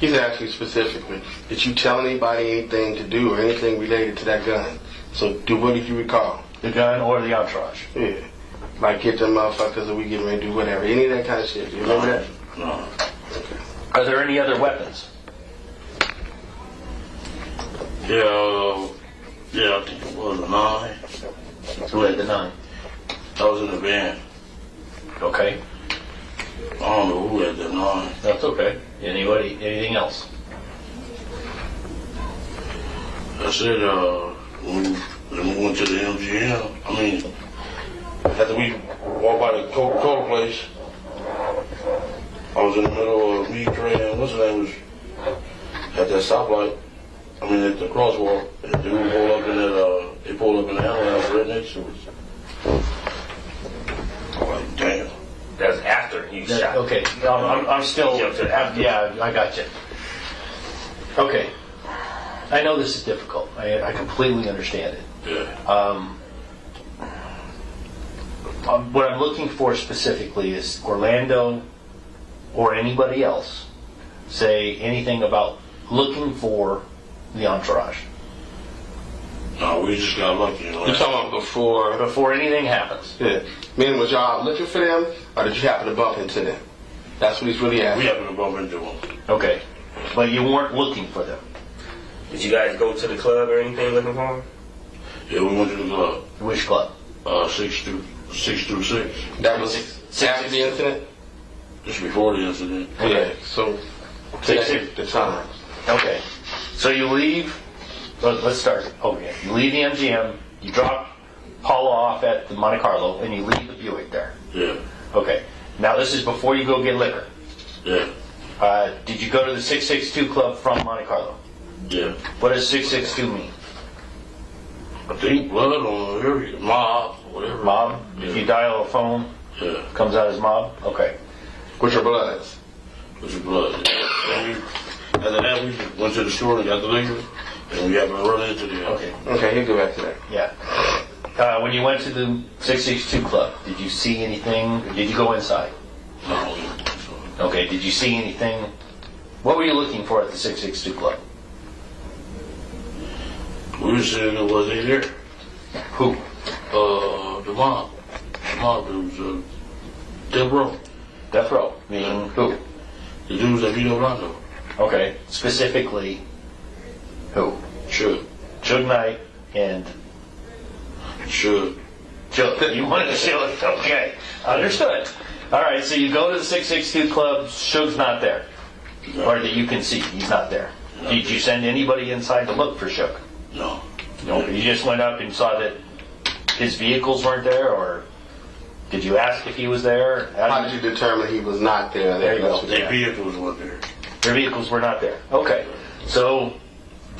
He's asking specifically, did you tell anybody anything to do or anything related to that gun? So what did you recall? The gun or the entourage? Yeah. Like get them motherfuckers or we getting ready to do whatever. Any of that kind of shit. Do you remember that? No. Are there any other weapons? Yeah, I think it was a 9. Who had the 9? I was in the van. Okay. I don't know who had the 9. That's okay. Anybody? Anything else? I said, when we went to the MGM, after we walked by the Coca-Cola place, I was in the middle of me, Trey, and what's his name was at that stoplight. At the crosswalk. And the dude pulled up in that, they pulled up in the ambulance right next to us. I'm like, damn. That's after he shot. Okay. No, I'm still. Yeah, I got you. Okay. I know this is difficult. I completely understand it. Yeah. What I'm looking for specifically is Orlando or anybody else say anything about looking for the entourage. No, we just got lucky. You talking about Before anything happens. Yeah. Meaning, was y'all looking for them, or did you happen to bump into them? That's what he's really We asking. happened to bump into them. Okay. But you weren't looking for them. Did you guys go to the club or anything looking for him? Yeah, we went to the club. Which club? 6 through 6. That was after the incident? Just before the incident. Yeah. So, the time. Okay. So you leave. Let's start. Okay. You leave the MGM. You drop Paula off at the Monte Carlo, and you leave the Buick there. Yeah. Okay. Now this is before you go get liquor. Yeah. Did you go to the 662 Club from Monte Carlo? Yeah. What does 662 mean? I think blood on area, mob, whatever. Mob? Yeah. If you dial a phone, Yeah. comes out as mob? Okay. With your bloods. With your blood. Yeah. After that, we went to the store and got the liquor, and we happened to run into the. Okay. Okay, he'll go back to that. Yeah. When you went to the 662 Club, did you see anything? Did you go inside? No. Okay. Did you see anything? What were you looking for at the 662 Club? We were saying it wasn't there. Who? The mob. The mob dudes, Death Row. Death Row. Meaning who? The dudes that beat up Rondo. Okay. Specifically, who? Suge. Suge Knight and Suge. Suge. You wanted to show it. Okay. Understood. All right. So you go to the 662 Club. Suge's not there. Or that you can see. He's not there. Did you send anybody inside to look for Suge? No. No. You just went up and saw that his vehicles weren't there, or did you ask if he was there? How did you determine he was not there? There you go. Their vehicles weren't there. Their vehicles were not there. Okay. So,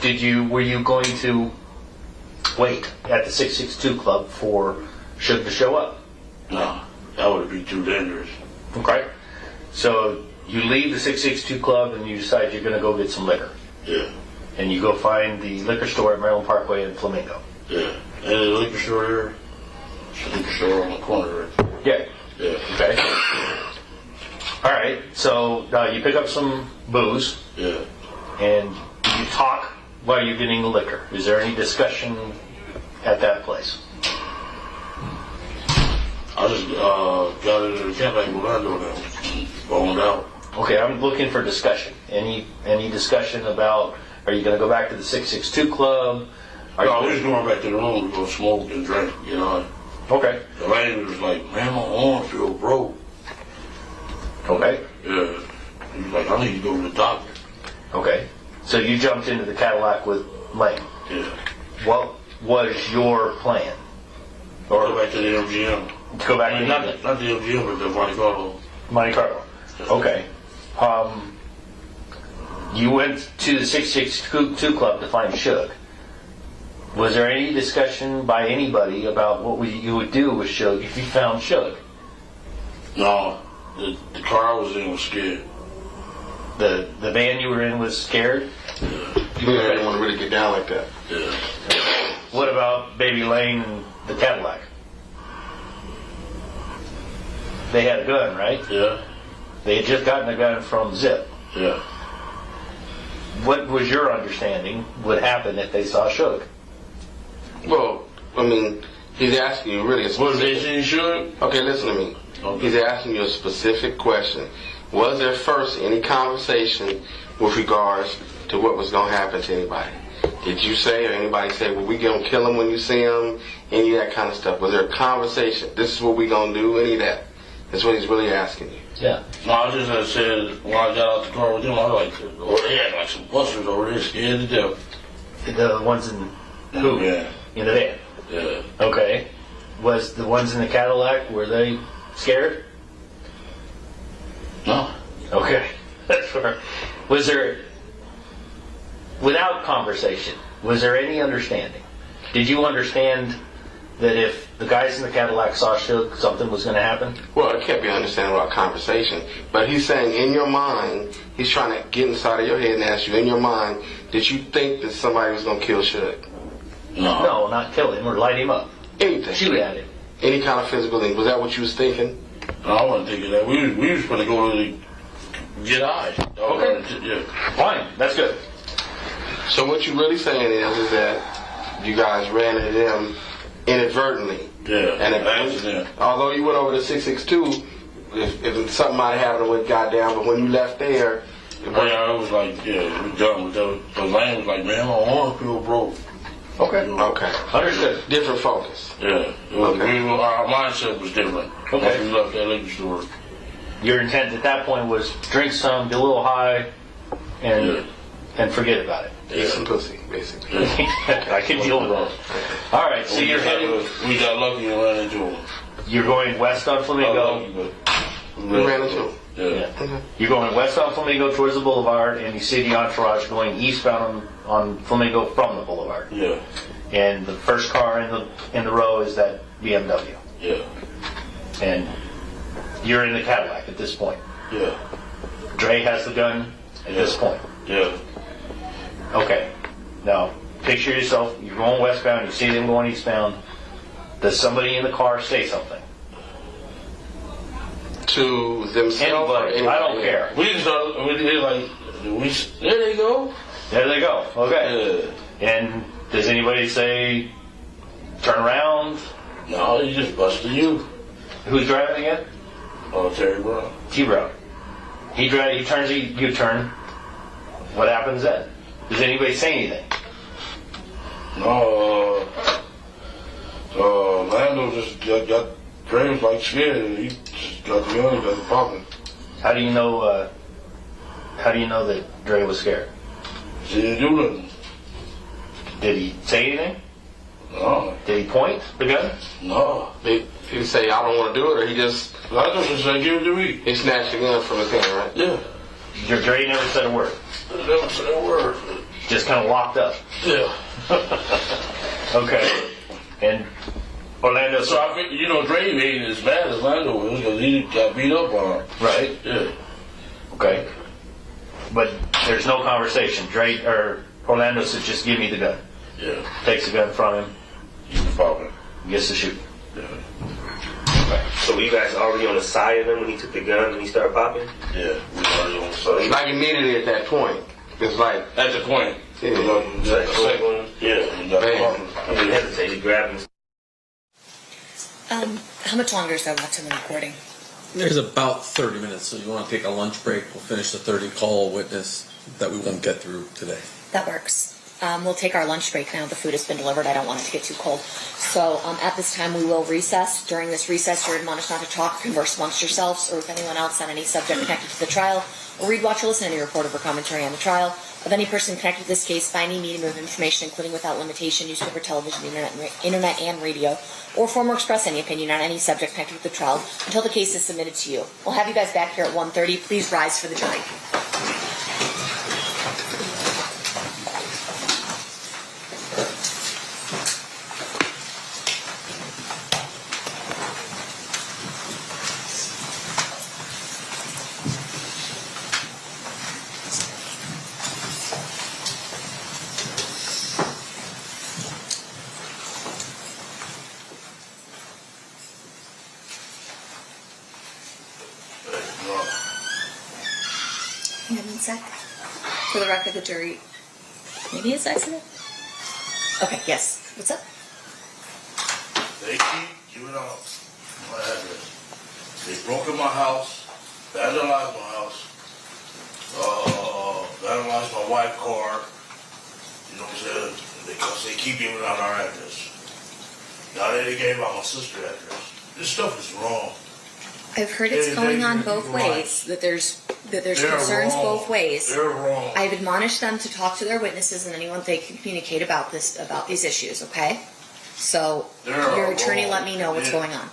were you going to wait at the 662 Club for Suge to show up? No. That would be too dangerous. Okay. So, you leave the 662 Club and you decide you're going to go get some liquor. Yeah. And you go find the liquor store at Maryland Parkway in Flamingo. Yeah. And the liquor store there. It's a liquor store on the corner there. Yeah. Yeah. Okay. All right. So you pick up some booze. Yeah. And you talk while you're getting the liquor. Is there any discussion at that place? I I just got into the camp like Orlando now. Boned out. Okay, I'm looking for discussion. Any discussion about, are you going to go back to the 662 club? No, we was going back to the room to go smoke and drink, you know. Okay. The lady was like, man, my arm feel broke. Okay. Yeah. He was like, I need to go to the doctor. Okay. So you jumped into the Cadillac with Lane. Yeah. What was your plan? Or go back to the MGM. To go back to not the MGM, but the Monte Carlo. Monte Carlo. Okay. You went to the 662 club to find Suge. Was there any discussion by anybody about what you would do with Suge if you found Suge? No. The car I was in was scared. The van you were in was scared? You didn't want to really get down like that. Yeah. What about Baby Lane and the Cadillac? They had a gun, right? Yeah. They had just gotten a gun from Zip. Yeah. What was your understanding would happen if they saw Suge? Well, I mean, he's asking you really a What, they specific... seen Suge? Okay, listen to me. Okay. He's asking you a specific question. Was there first any conversation with regards to what was going to happen to anybody? Did you say, or anybody say, well, we going to kill him when you see him? Any of that kind of stuff. Was there a conversation? This is what we going to do? Any of that? That's what he's really asking you. Yeah. No, I just had said, when I got out the car with them, I was like, oh, they had like some busters over there scared to death. The ones in who? Yeah. In the van. Yeah. Okay. Was the ones in the Cadillac, were they scared? No. Okay. That's fair. Was there, without conversation, was there any understanding? Did you understand that if the guys in the Cadillac saw Suge, something was going to happen? Well, it can't be understanding about conversation. But he's saying in your mind, he's trying to get inside of your head and ask you, in your mind, did you think that somebody was going to kill Suge? No. No, not kill him or light him up. Anything. Shoot at him. Any kind of physical thing. Was that what you was thinking? No, I wasn't thinking that. We was going to go to the get eyes. Okay. Yeah. Fine. That's good. So what you're really saying is that you guys ran into them inadvertently. Yeah. And accident. although you went over to 662, if something might have happened, it would got down. But when you left there, I was like, yeah, we done with that. The Lane was like, man, my arm feel broke. Okay. Okay. Understood. Different focus. Yeah. Okay. Our mindset was different. Okay. Once we left that liquor store. Your intent at that point was drink some, get a little high, and forget about it. Eat some pussy, basically. I can deal with that. All right, so you're heading. We got lucky and ran into him. You're going west on Flamingo. We ran into him. Yeah. You're going west on Flamingo towards the boulevard, and you see the entourage going eastbound on Flamingo from the boulevard. Yeah. And the first car in the row is that BMW. Yeah. And you're in the Cadillac at this point. Yeah. Dre has the gun at this point. Yeah. Okay. Now, picture yourself, you're going westbound, you see them going eastbound. Does somebody in the car say something? To themselves? Anybody. I don't care. We just they're like, there they go. There they go. Okay. Yeah. And does anybody say, turn around? No, he just busted you. Who's driving again? Oh, Terry Brown. T-Brown. He turns a U-turn. What happens then? Does anybody say anything? No, Lando just got Dre was like scared and he just got the gun and got the popping. How do you know that Dre was scared? He didn't do nothing. Did he say anything? No. Did he point the gun? No. Did he say, I don't want to do it, or he just... Lando just said, give it to me. He snatched the gun from his hand, right? Yeah. Dre never said a word. Never said a word. Just kind of locked up. Yeah. Okay. And Orlando. So I think, Dre ain't as bad as Lando was because he got beat up on him. Right. Yeah. Okay. But there's no conversation. Orlando says, just give me the gun. Yeah. Takes the gun from him. He's popping. Gets to shoot. Yeah. Okay. So were you guys already on the side of him when he took the gun and he started popping? Yeah. We already on the side. Like immediately at that point. It's like... At the point. Yeah. Yeah. He got Bam. popping. He didn't hesitate. He grabbed him. How much longer is there left in the recording? There's about 30 minutes, so you want to take a lunch break. We'll finish the 30 call witness that we won't get through today. That works. We'll take our lunch break now. The food has been delivered. I don't want it to get too cold. So at this time, we will recess. During this recess, you're admonished not to talk, converse amongst yourselves, or with anyone else on any subject connected to the trial, or read, watch, or listen to any report or commentary on the trial of any person connected to this case by any medium of information, including without limitation, newspaper, television, internet, and radio, or form or express any opinion on any subject connected with the trial until the case is submitted to you. We'll have you guys back here at 1:30. Please rise for the jury. Hang on one sec. For the record, the jury. Maybe it's accident? Okay, yes. What's up? They keep giving out my address. They broke in my house, vandalized my house, vandalized my wife's car. You know what I'm saying? Because they keep giving out our address. Now they gave out my sister's address. This stuff is wrong. I've heard it's going on both ways. That there's concerns both ways. They're wrong. I've admonished them to talk to their witnesses and anyone they can communicate about these issues. Okay, so your attorney let me know what's going on.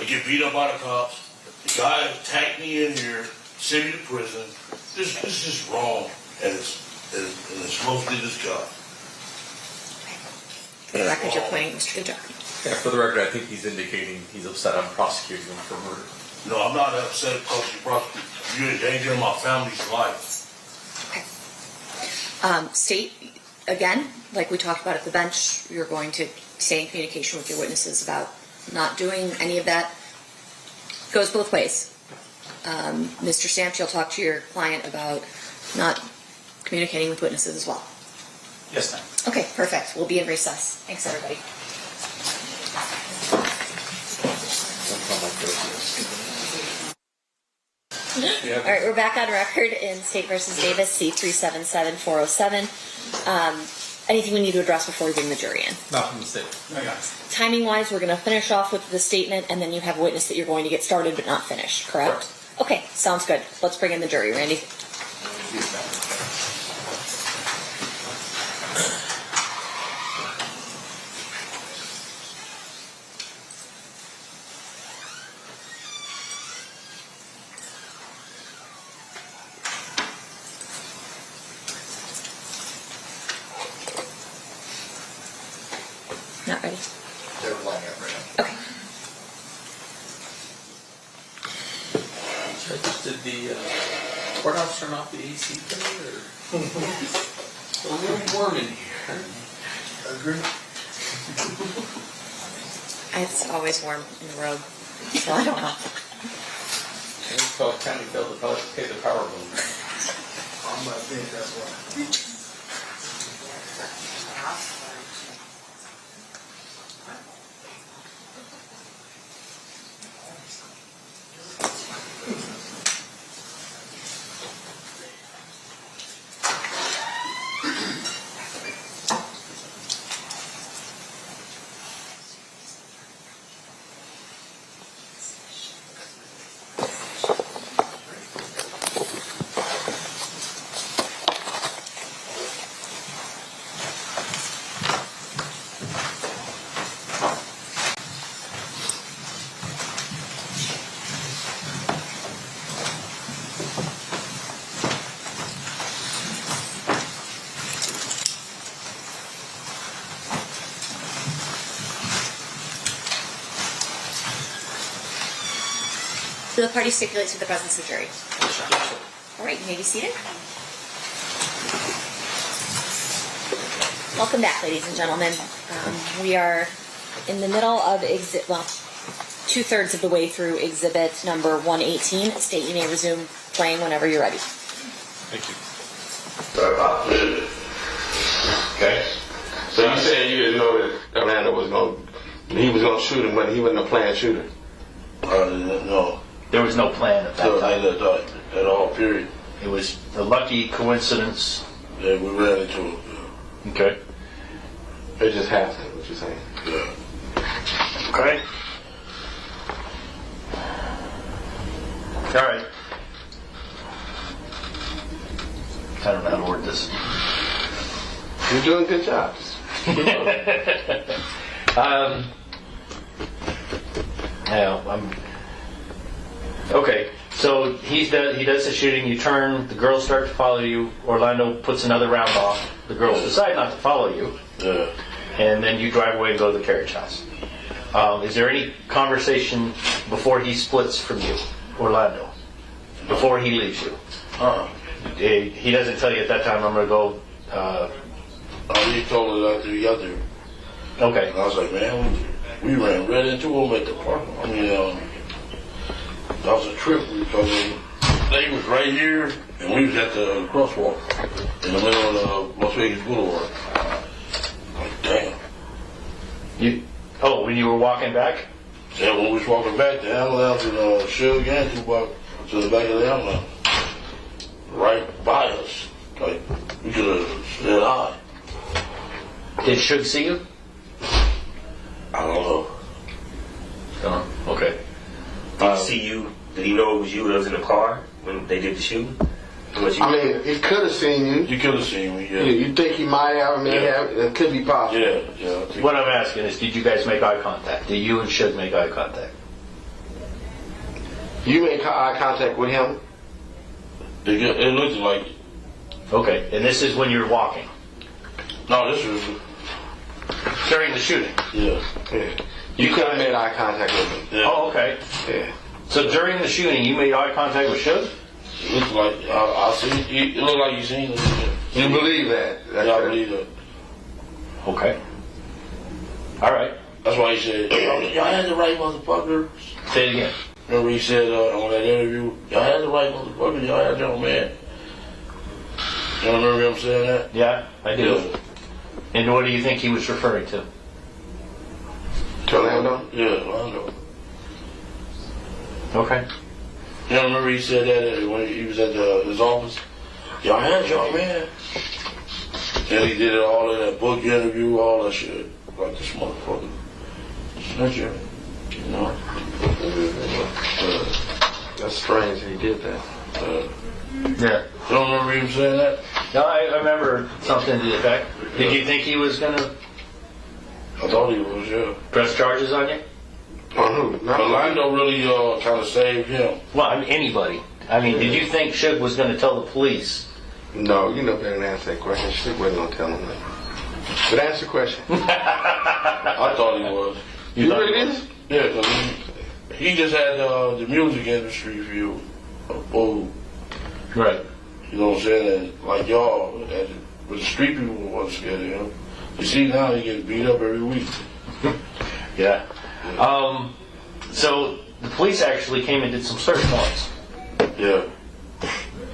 I get beat up by the cops. The guy attacked me in here, sent me to prison. This is just wrong, and it's mostly this guy. For the record, you're pointing Mr. Goodjar. Yeah, for the record, I think he's indicating he's upset I'm prosecuting him for murder. No, I'm not upset because you're endangering my family's life. Okay. State, again, like we talked about at the bench, you're going to stay in communication with your witnesses about not doing any of that. Goes both ways. Mr. Sanft, you'll talk to your client about not communicating with witnesses as well. Yes, ma'am. Okay, perfect. We'll be in recess. Thanks, everybody. All right, we're back on record in State versus Davis, C377407. Anything we need to address before we bring the jury in? Not from the state. Timing-wise, we're going to finish off with the statement, and then you have a witness that you're going to get started but not finished, correct? Okay, sounds good. Let's bring in the jury, Randy. Not ready? They're lining up right now. Okay. Did the courthouse turn off the AC thing, or? It's a little warm in here. Agree. It's always warm in the road, so I don't know. It's called county bill to pay the power bill. On my thing, that's why. So the party stipulates with the presence of jury. All right, you may be seated. Welcome back, ladies and gentlemen. We are in the middle of two-thirds of the way through exhibit number 118. State, you may resume playing whenever you're ready. Thank you. Okay. So you saying you didn't know that Amanda was going to He was gonna shoot him, but he wasn't a planned shooter. No. There was no plan at that No, time. at all, period. It was a lucky coincidence. Yeah, we ran into him. Okay. It just happened, what you're saying. Yeah. Okay. All right. I don't know how to word this. You're doing a good job. Okay, so he does the shooting, you turn, the girls start to follow you, Orlando puts another round off, the girls decide not to follow you, Yeah. and then you drive away and go to the carriage house. Is there any conversation before he splits from you, Orlando? Before he leaves you? He doesn't tell you at that time, I'm going to go... He told us after he got there. Okay. And I was like, man, we ran right into him at the park. I mean, that was a trip because they was right here and we was at the crosswalk in the middle of Las Vegas Boulevard. Like, damn. When you were walking back? Yeah, when we was walking back, the ambulance and Suge and Tupac to the back of the ambulance. Right by us. Like, we could have said hi. Did Suge see you? I don't know. Okay. Did he see you? Did he know it was you that was in the car when they did the shooting? I mean, he could have seen you. You could have seen me, yeah. You think he might have, may have, it could be possible. Yeah. What I'm asking is, did you guys make eye contact? Did you and Suge make eye contact? You make eye contact with him? It looked like it. Okay, and this is when you're walking? No, this was... During the shooting? Yeah. You could have made eye contact with him. Yeah. Oh, okay. Yeah. So during the shooting, you made eye contact with Suge? It looked like I see. It looked like you seen it. You believe that? Yeah, I believe that. Okay. All right. That's why he said, y'all had the right motherfucker. Say it again. Remember he said on that interview, y'all had the right motherfucker. Y'all had your man. You remember him saying that? Yeah, I do. Yeah. And what do you think he was referring to? To Orlando? Yeah, I know. Okay. You remember he said that when he was at his office? Y'all had your man. And he did it all in that book interview, all that shit. Like this motherfucker. Snitcher. You know? That's strange that he did that. Yeah. You don't remember him saying that? No, I remember something to the effect. Did you think he was going to I thought he was, yeah. press charges on you? On who? Not Orlando really kind of saved him. Well, I mean, anybody. I mean, did you think Suge was going to tell the police? No, you know better than answer that question. She wasn't going to tell him that. But answer the question. I thought he was. You really did? Yeah, because he just had the music industry view. Right. You know what I'm saying? And like y'all, but the street people wasn't scared of him. You see now he gets beat up every week. Yeah. So the police actually came and did some search warrants. Yeah.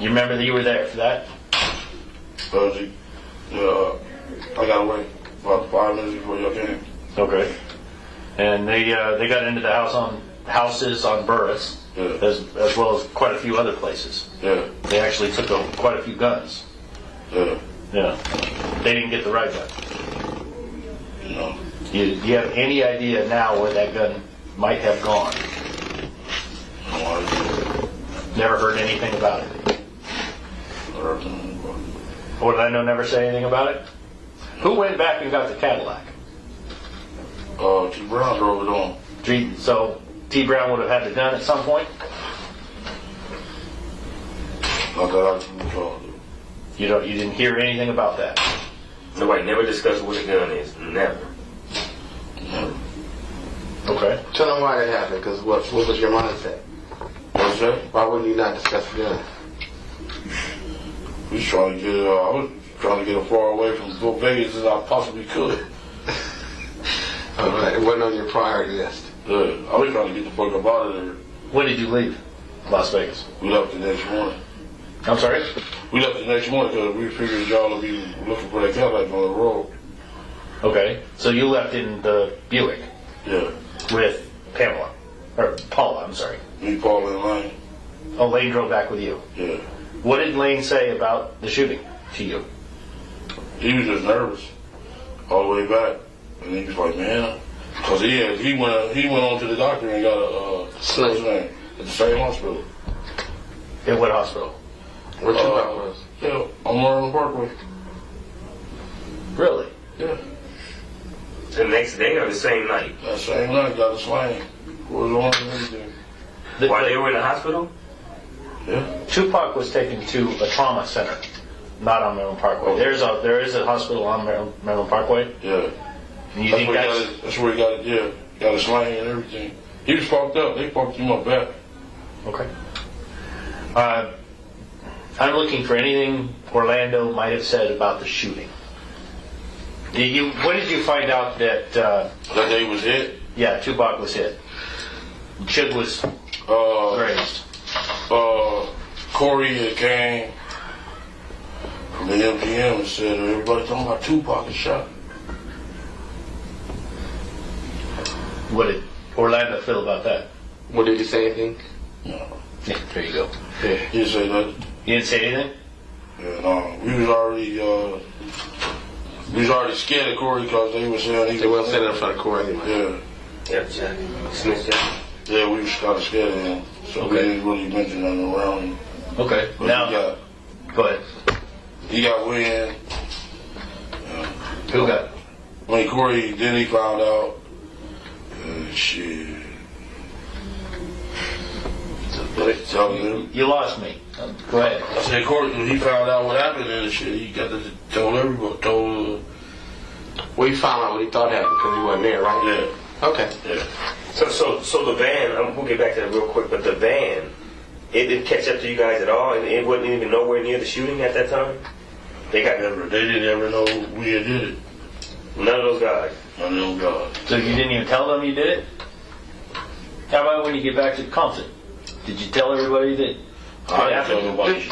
You remember that you were there for that? I got away about 5 minutes before y'all came. Okay. And they got into the houses on Burris, Yeah. as well as quite a few other places. Yeah. They actually took quite a few guns. Yeah. Yeah. They didn't get the right gun. No. Do you have any idea now where that gun might have gone? No idea. Never heard anything about it. Or did I never say anything about it? Who went back and got the Cadillac? T. Brown drove it on. So T. Brown would have had the gun at some point? Not that I can recall. You didn't hear anything about that? Nobody never discussed what the gun is. Never. Okay. Tell them why that happened, because what was your mindset? What's that? Why wouldn't you not discuss the gun? I was trying to get as far away from Vegas as I possibly could. It wasn't on your priority list. Yeah, I was trying to get the fuck up out of there. When did you leave Las Vegas? We left the next morning. I'm sorry? We left the next morning because we figured y'all would be looking for that Cadillac on the road. Okay. So you left in the Buick? Yeah. with Pamela. Or Paula, I'm sorry. Me, Paul, and Lane. Oh, Lane drove back with you. Yeah. What did Lane say about the shooting to you? He was just nervous all the way back. And he was like, man, because he went on to the doctor and got a Sling. at the same hospital. At what hospital? Where Tupac was? Yeah, on Marion Parkway. Really? Yeah. The next day or the same night? That same night, got a sling. Was on and everything. While they were in the hospital? Yeah. Tupac was taken to a trauma center, not on Maryland Parkway. There is a hospital on Maryland Parkway. Yeah. And you think That's where he got it, yeah. Got a sling and everything. He was fucked up. They fucked him up bad. Okay. I'm looking for anything Orlando might have said about the shooting. When did you find out that? That day was it. Yeah, Tupac was hit. Suge was grazed. Corey had came from the MGM and said, everybody talking about Tupac is shot. What did Orlando feel about that? What did he say anything? No. Yeah, there you go. Yeah, he didn't say nothing. You didn't say anything? Yeah, no. We was already scared of Corey because they was saying They wasn't saying in front of court anyway. Yeah. Yeah, Jack. Smith, Jack. Yeah, we was kind of scared of him. So we didn't really mention nothing around him. Okay. But Now, go ahead. he got wind. Who got? When Corey Diddy found out, shit. You lost me. Go ahead. I said, Corey, when he found out what happened and shit, he got to tell everybody. Well, he found out what he thought happened because he wasn't there, right? Yeah. Okay. Yeah. So the van, we'll get back to that real quick, but the van, it didn't catch up to you guys at all, and it wasn't even nowhere near the shooting at that time? They They didn't ever know we had did it. none of those guys. None of them guys. So you didn't even tell them you did it? How about when you get back to Compton? Did you tell everybody that? I didn't tell nobody.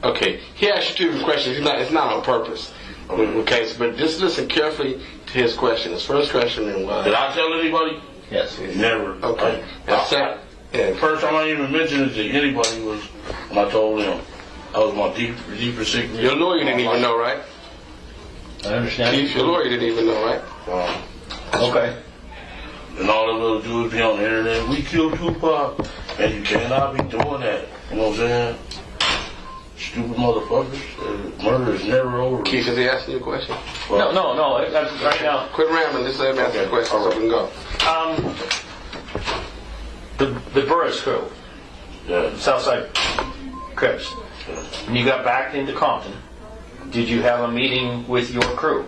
Okay. He asked you 2 questions. It's not on purpose. Okay, but just listen carefully to his question. His first question was... Did I tell anybody? Yes. Never. Okay. The first time I even mentioned it to anybody was when I told him. That was my deeper secret. Your lawyer didn't even know, right? I understand. Keith, your lawyer didn't even know, right? Okay. And all of those dudes be on the internet, we killed Tupac. And you cannot be doing that. You know what I'm saying? Stupid motherfuckers. Murder is never over. Keith, is he asking you a question? No. Right now. Quit rambling. Just let him answer the question so we can go. The Burris crew, Yeah. South Side Crips. When you got back into Compton, did you have a meeting with your crew?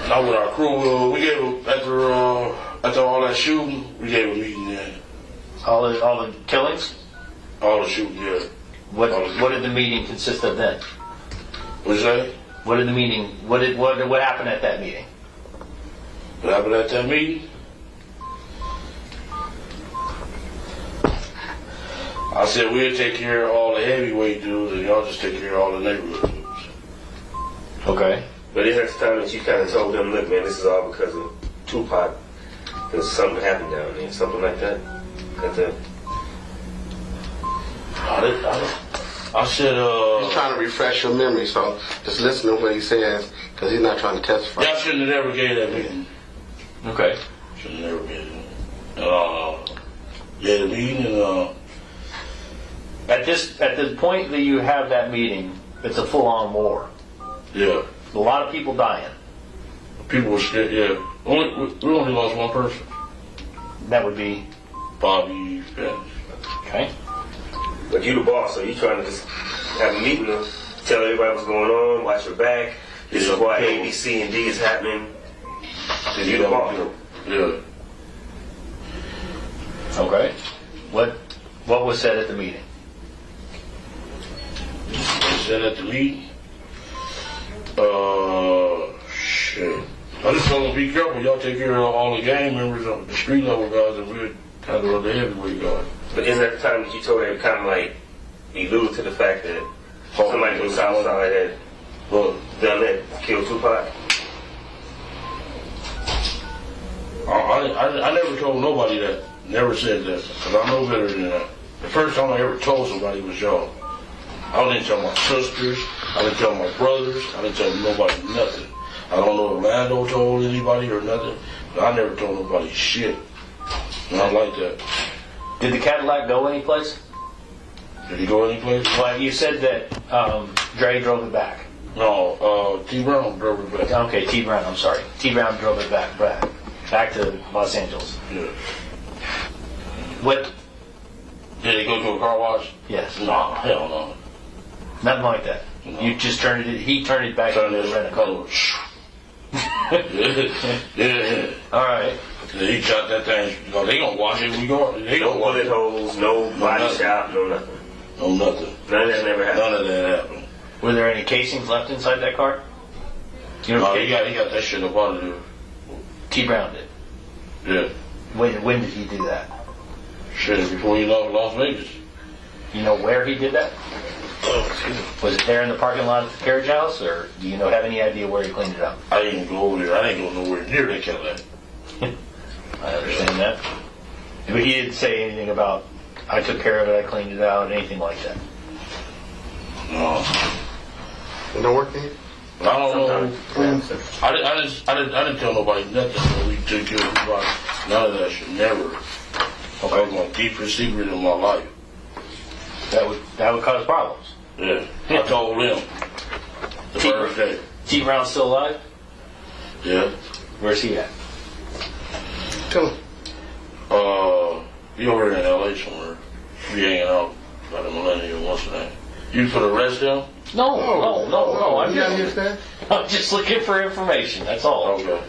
Not with our crew. We gave after all that shooting, we gave a meeting then. All the killings? All the shooting, yeah. What did the meeting consist of then? What'd you say? What did the meeting? What happened at that meeting? What happened at that meeting? I said we'll take care of all the heavyweight dudes and y'all just take care of all the neighborhood dudes. Okay. But it's at the time that you kind of told them, look, man, this is all because of Tupac. Because something happened down there, something like that. I said, He's trying to refresh your memory, so just listen to what he says, because he's not trying to testify. y'all shouldn't have never gave that meeting. Okay. Shouldn't have never gave it. Yeah, the meeting and At the point that you have that meeting, it's a full-on war. yeah. A lot of people dying. People were scared, yeah. We only lost one person. That would be Bobby Spence. okay. But you the boss, so you trying to just have a meeting to tell everybody what's going on, watch your back. This is why A, B, C, and D is happening. You the boss. Yeah. Okay. What was said at the meeting? They said at the meeting, shit. I just told them be careful. Y'all take care of all the gang members, the street level guys, and we'll handle the heavyweight guys. But isn't that the time that you told everybody kind of like alluded to the fact that somebody from South Side had done that, killed Tupac? I never told nobody that. Never said that. Because I know better than that. The first time I ever told somebody was y'all. I didn't tell my sisters. I didn't tell my brothers. I didn't tell nobody nothing. I don't know if Lando told anybody or nothing. But I never told nobody shit. Not like that. Did the Cadillac go anyplace? Did he go anyplace? Well, you said that Dre drove it back. No, T. Brown drove it back. Okay, T. Brown, I'm sorry. T. Brown drove it back to Los Angeles. Yeah. What? Did he go to a car wash? Yes. No, hell no. Nothing like that. No. You just turned it, he turned it back into the rent-a-car. Yeah. All right. He shot that thing. You know, they gonna wash it. We go. They No gonna wash bullet it. holes, no body nothing. shot, no nothing. No nothing. None of that never happened. None of that happened. Were there any casings left inside that car? You know, No, he got that shit up out of there. T. Brown did. Yeah. When did he do that? Shit, before he left Las Vegas. You know where he did that? Was it there in the parking lot at the carriage house, or do you have any idea where he cleaned it up? I didn't go over there. I didn't go nowhere near that Cadillac. I understand that. But he didn't say anything about, I took care of it, I cleaned it out, anything like that. No. It don't work here? I don't know. I didn't tell nobody nothing when we took care of the body. None of that shit. Never. That was my deepest secret in my life. That would cause problems. Yeah. I told him the first day. T. Brown's still alive? Yeah. Where's he at? Tell him. He over there in LA somewhere. We hanging out by the Millennium. What's the name? You for the rest of them? No. understand? I'm just looking for information. That's all. Okay.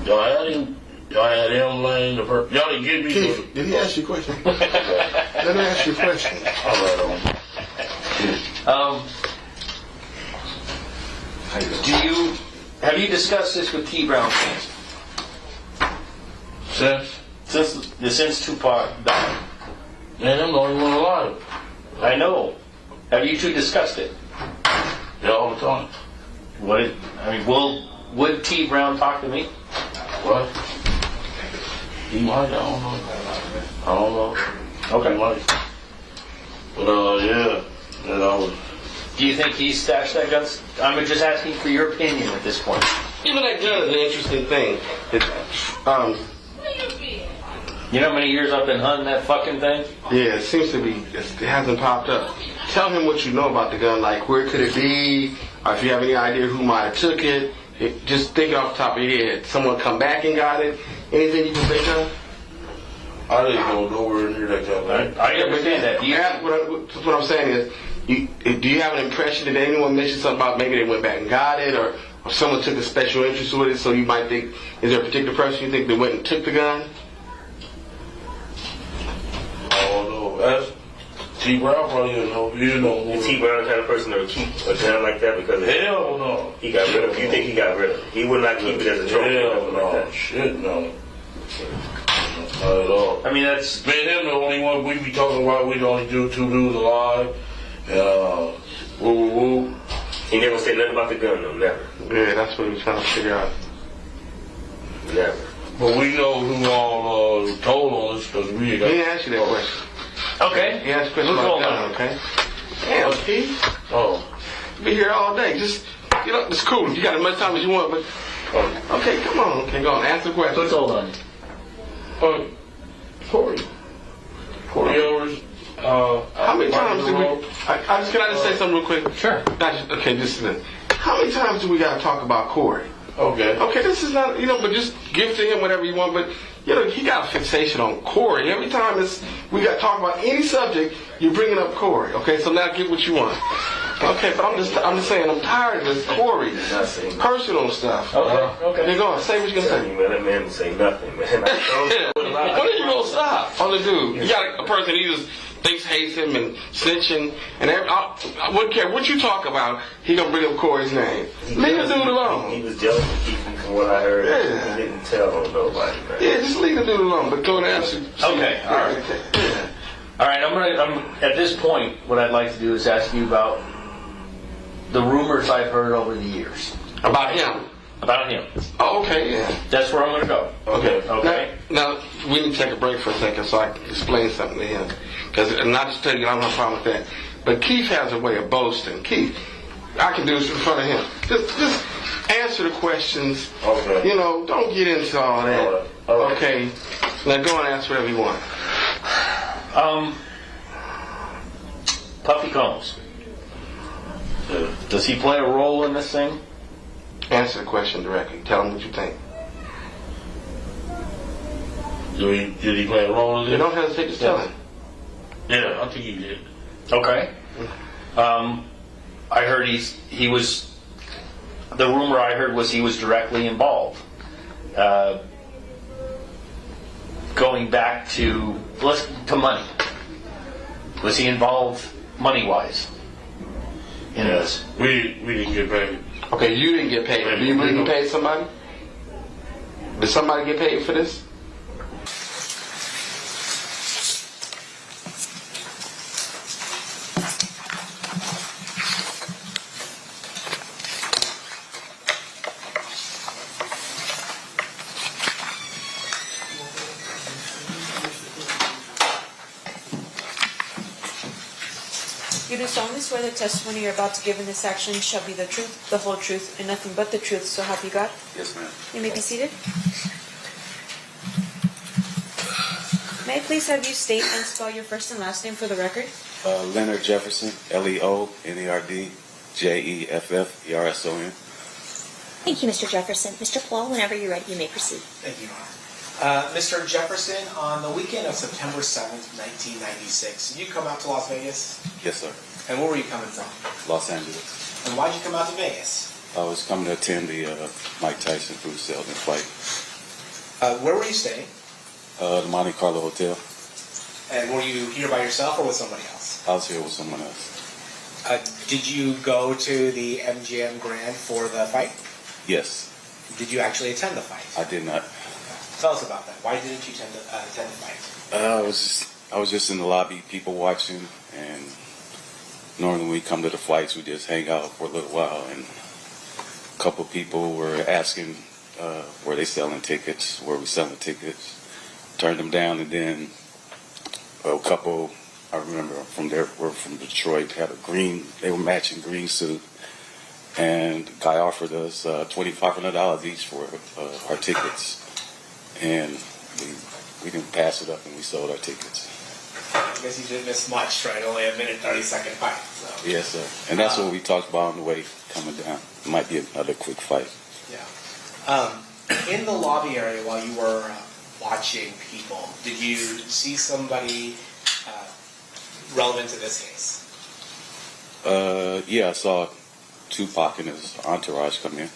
Y'all had him laying the first. Y'all didn't give me Keith, did he ask you a question? Let me ask you a question. All right, Have you discussed this with T. Brown since Tupac died? Man, I'm the only one alive. I know. Have you two discussed it? Yeah, all the time. Would T. Brown talk to me? What? He might, I don't know. Okay. He might. But, yeah. And I was... Do you think he stashed that gun? I'm just asking for your opinion at this point. Even that gun is an interesting thing. You know how many years I've been hunting that fucking thing? Yeah, it seems to be, it hasn't popped up. Tell him what you know about the gun, like where could it be, or if you have any idea who might have took it. Just think off the top of your head. Someone come back and got it? Anything you can think of? I didn't go nowhere near that guy. I understand that. What I'm saying is, do you have an impression that anyone mentioned something about maybe they went back and got it, or someone took a special interest with it, so you might think, is there a particular person you think that went and took the gun? I don't know. That's T. Brown probably didn't know. You didn't know. Is T. Brown the kind of person that would keep a gun like that because Hell no. He got rid of it? You think he got rid of it? He would not keep it as a trophy. Hell no. Shit no. Not at all. I mean, that's... Me and him the only one we be talking about. We'd only do 2 dudes alive. Woo. He never said nothing about the gun though, never. Yeah, that's what he was trying to figure out. Never. But we know who all told on us because we got... He didn't ask you that question. Okay. He asked a question about the gun, okay? Damn, Keith. Oh. Be here all day. Just, it's cool. You got as much time as you want, but... Okay, come on. Okay, go on. Answer the question. What's hold on? Corey hours. How many times do we... Can I just say something real quick? Sure. Okay, just a minute. How many times do we got to talk about Corey? Okay. Okay, this is not, but just give to him whatever you want, but, he got a fixation on Corey. Every time we got to talk about any subject, you're bringing up Corey. Okay, so now get what you want. Okay, but I'm just saying, I'm tired of this Corey personal stuff. Okay. You're going, say what you're going to say. Man, that man didn't say nothing, man. When are you going to stop on the dude? You got a person, he just thinks, hates him, and snitching, and I wouldn't care what you talk about, he going to bring up Corey's name. Leave the dude alone. He was jealous of Keith from what I heard. Yeah. He didn't tell on nobody, man. Yeah, just leave the dude alone, but go and answer. Okay, all right. Yeah. All right, I'm at this point, what I'd like to do is ask you about the rumors I've heard over the years. About him? About him. Oh, okay, yeah. That's where I'm going to go. Okay. Okay. Now, we need to take a break for a second so I can explain something to him. Because, not just tell you, I don't have a problem with that. But Keith has a way of boasting. Keith, I can do this in front of him. Just answer the questions. Okay. You know, don't get into all that. All right. Okay. Now go and answer whatever you want. Puffy Combs. Does he play a role in this thing? Answer the question directly. Tell him what you think. Did he play a role in You this? don't hesitate to tell him. Yeah, I think he did. Okay. I heard he was. The rumor I heard was he was directly involved. Going back to money. Was he involved money-wise in this? We didn't get paid. Okay, you didn't get paid. Do you believe you paid somebody? Did somebody get paid for this? You do solemnly swear the testimony you're about to give in this action shall be the truth, the whole truth, and nothing but the truth, so help you God? Yes, ma'am. You may be seated. May I please have you state and spell your first and last name for the record? Leonard Jefferson, Leonerd Jefferson. Thank you, Mr. Jefferson. Mr. Paul, whenever you're ready, you may proceed. Thank you, Your Honor. Mr. Jefferson, on the weekend of September 7th, 1996, did you come out to Las Vegas? Yes, sir. And where were you coming from? Los Angeles. And why'd you come out to Vegas? I was coming to attend the Mike Tyson Bruce Seldon fight. Where were you staying? The Monte Carlo Hotel. And were you here by yourself or with somebody else? I was here with someone else. Did you go to the MGM Grand for the fight? Yes. Did you actually attend the fight? I did not. Tell us about that. Why didn't you attend the fight? I was just in the lobby, people watching, and normally when we come to the fights, we just hang out for a little while. And a couple people were asking, were they selling tickets? Were we selling tickets? Turned them down, and then a couple, I remember were from Detroit, had they were matching green suit, and the guy offered us $2,500 each for our tickets. And we didn't pass it up, and we sold our tickets. I guess you didn't miss much, right? Only a minute, 30-second fight. So. Yes, sir. And that's what we talked about on the way coming down. It might be another quick fight. Yeah. In the lobby area while you were watching people, did you see somebody relevant to this case? Yeah, I saw Tupac and his entourage come in.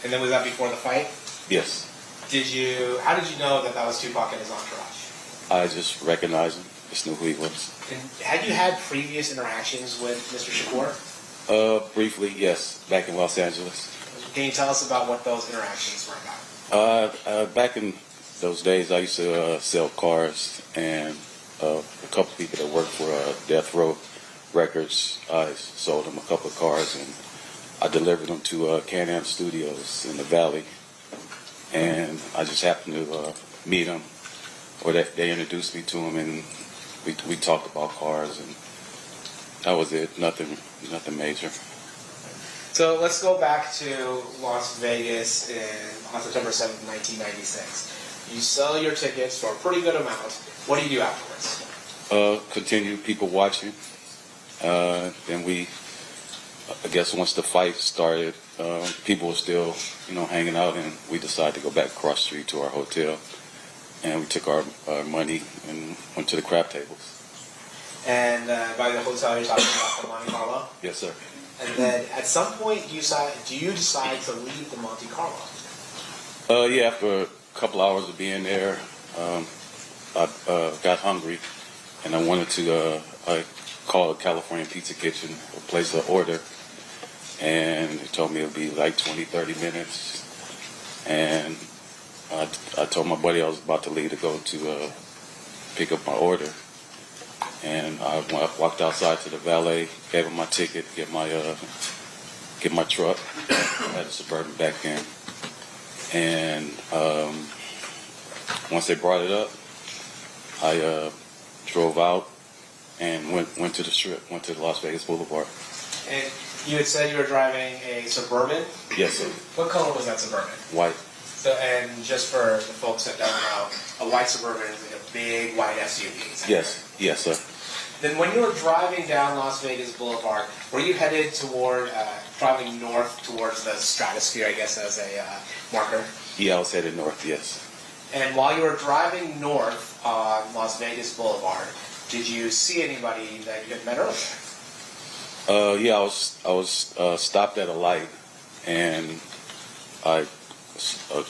And then was that before the fight? Yes. How did you know that was Tupac and his entourage? I just recognized him. Just knew who he was. And had you had previous interactions with Mr. Shakur? Briefly, yes. Back in Los Angeles. Can you tell us about what those interactions were about? Back in those days, I used to sell cars, and a couple people that worked for Death Row Records, I sold them a couple of cars, and I delivered them to Can-Am Studios in the Valley. And I just happened to meet him, or they introduced me to him, and we talked about cars, and that was it. Nothing major. So let's go back to Las Vegas on September 7th, 1996. You sell your tickets for a pretty good amount. What do you do afterwards? Continue people watching. Then I guess once the fight started, people were still, hanging out, and we decided to go back across the street to our hotel, and we took our money and went to the crap tables. And by the hotel, you're talking about the Monte Carlo? Yes, sir. And then at some point, do you decide to leave the Monte Carlo? Yeah, after a couple hours of being there, I got hungry, and I wanted to, I called California Pizza Kitchen, place an order, and they told me it would be like 20, 30 minutes. And I told my buddy I was about to leave to go to pick up my order. And I walked outside to the valet, gave him my ticket, get my truck, had a Suburban back in. And once they brought it up, I drove out and went to the strip, went to the Las Vegas Boulevard. And you had said you were driving a Suburban. Yes, sir. What color was that Suburban? White. So, and just for the folks that don't know, a white Suburban is like a big white SUV. Is that Yes, correct? yes, sir. Then when you were driving down Las Vegas Boulevard, were you headed toward, driving north towards the stratosphere, I guess, as a marker? Yeah, I was headed north, yes. And while you were driving north on Las Vegas Boulevard, did you see anybody that you had met earlier? Yeah, I was stopped at a light, and a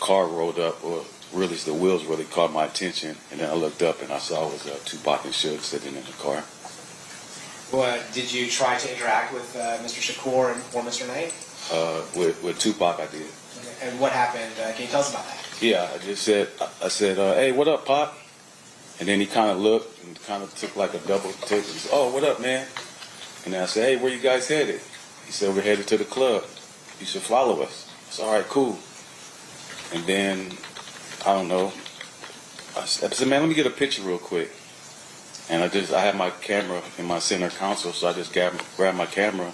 car rolled up. Well, really, the wheels really caught my attention, and then I looked up and I saw it was Tupac and Suge sitting in the car. Well, did you try to interact with Mr. Shakur or Mr. Knight? With Tupac, I did. And what happened? Can you tell us about that? Yeah, I said, hey, what up, Pop? And then he kind of looked and kind of took like a double take. He said, oh, what up, man? And then I said, hey, where you guys headed? He said, we're headed to the club. You should follow us. I said, all right, cool. And then, I don't know, I said, man, let me get a picture real quick. And I had my camera in my center console, so I just grabbed my camera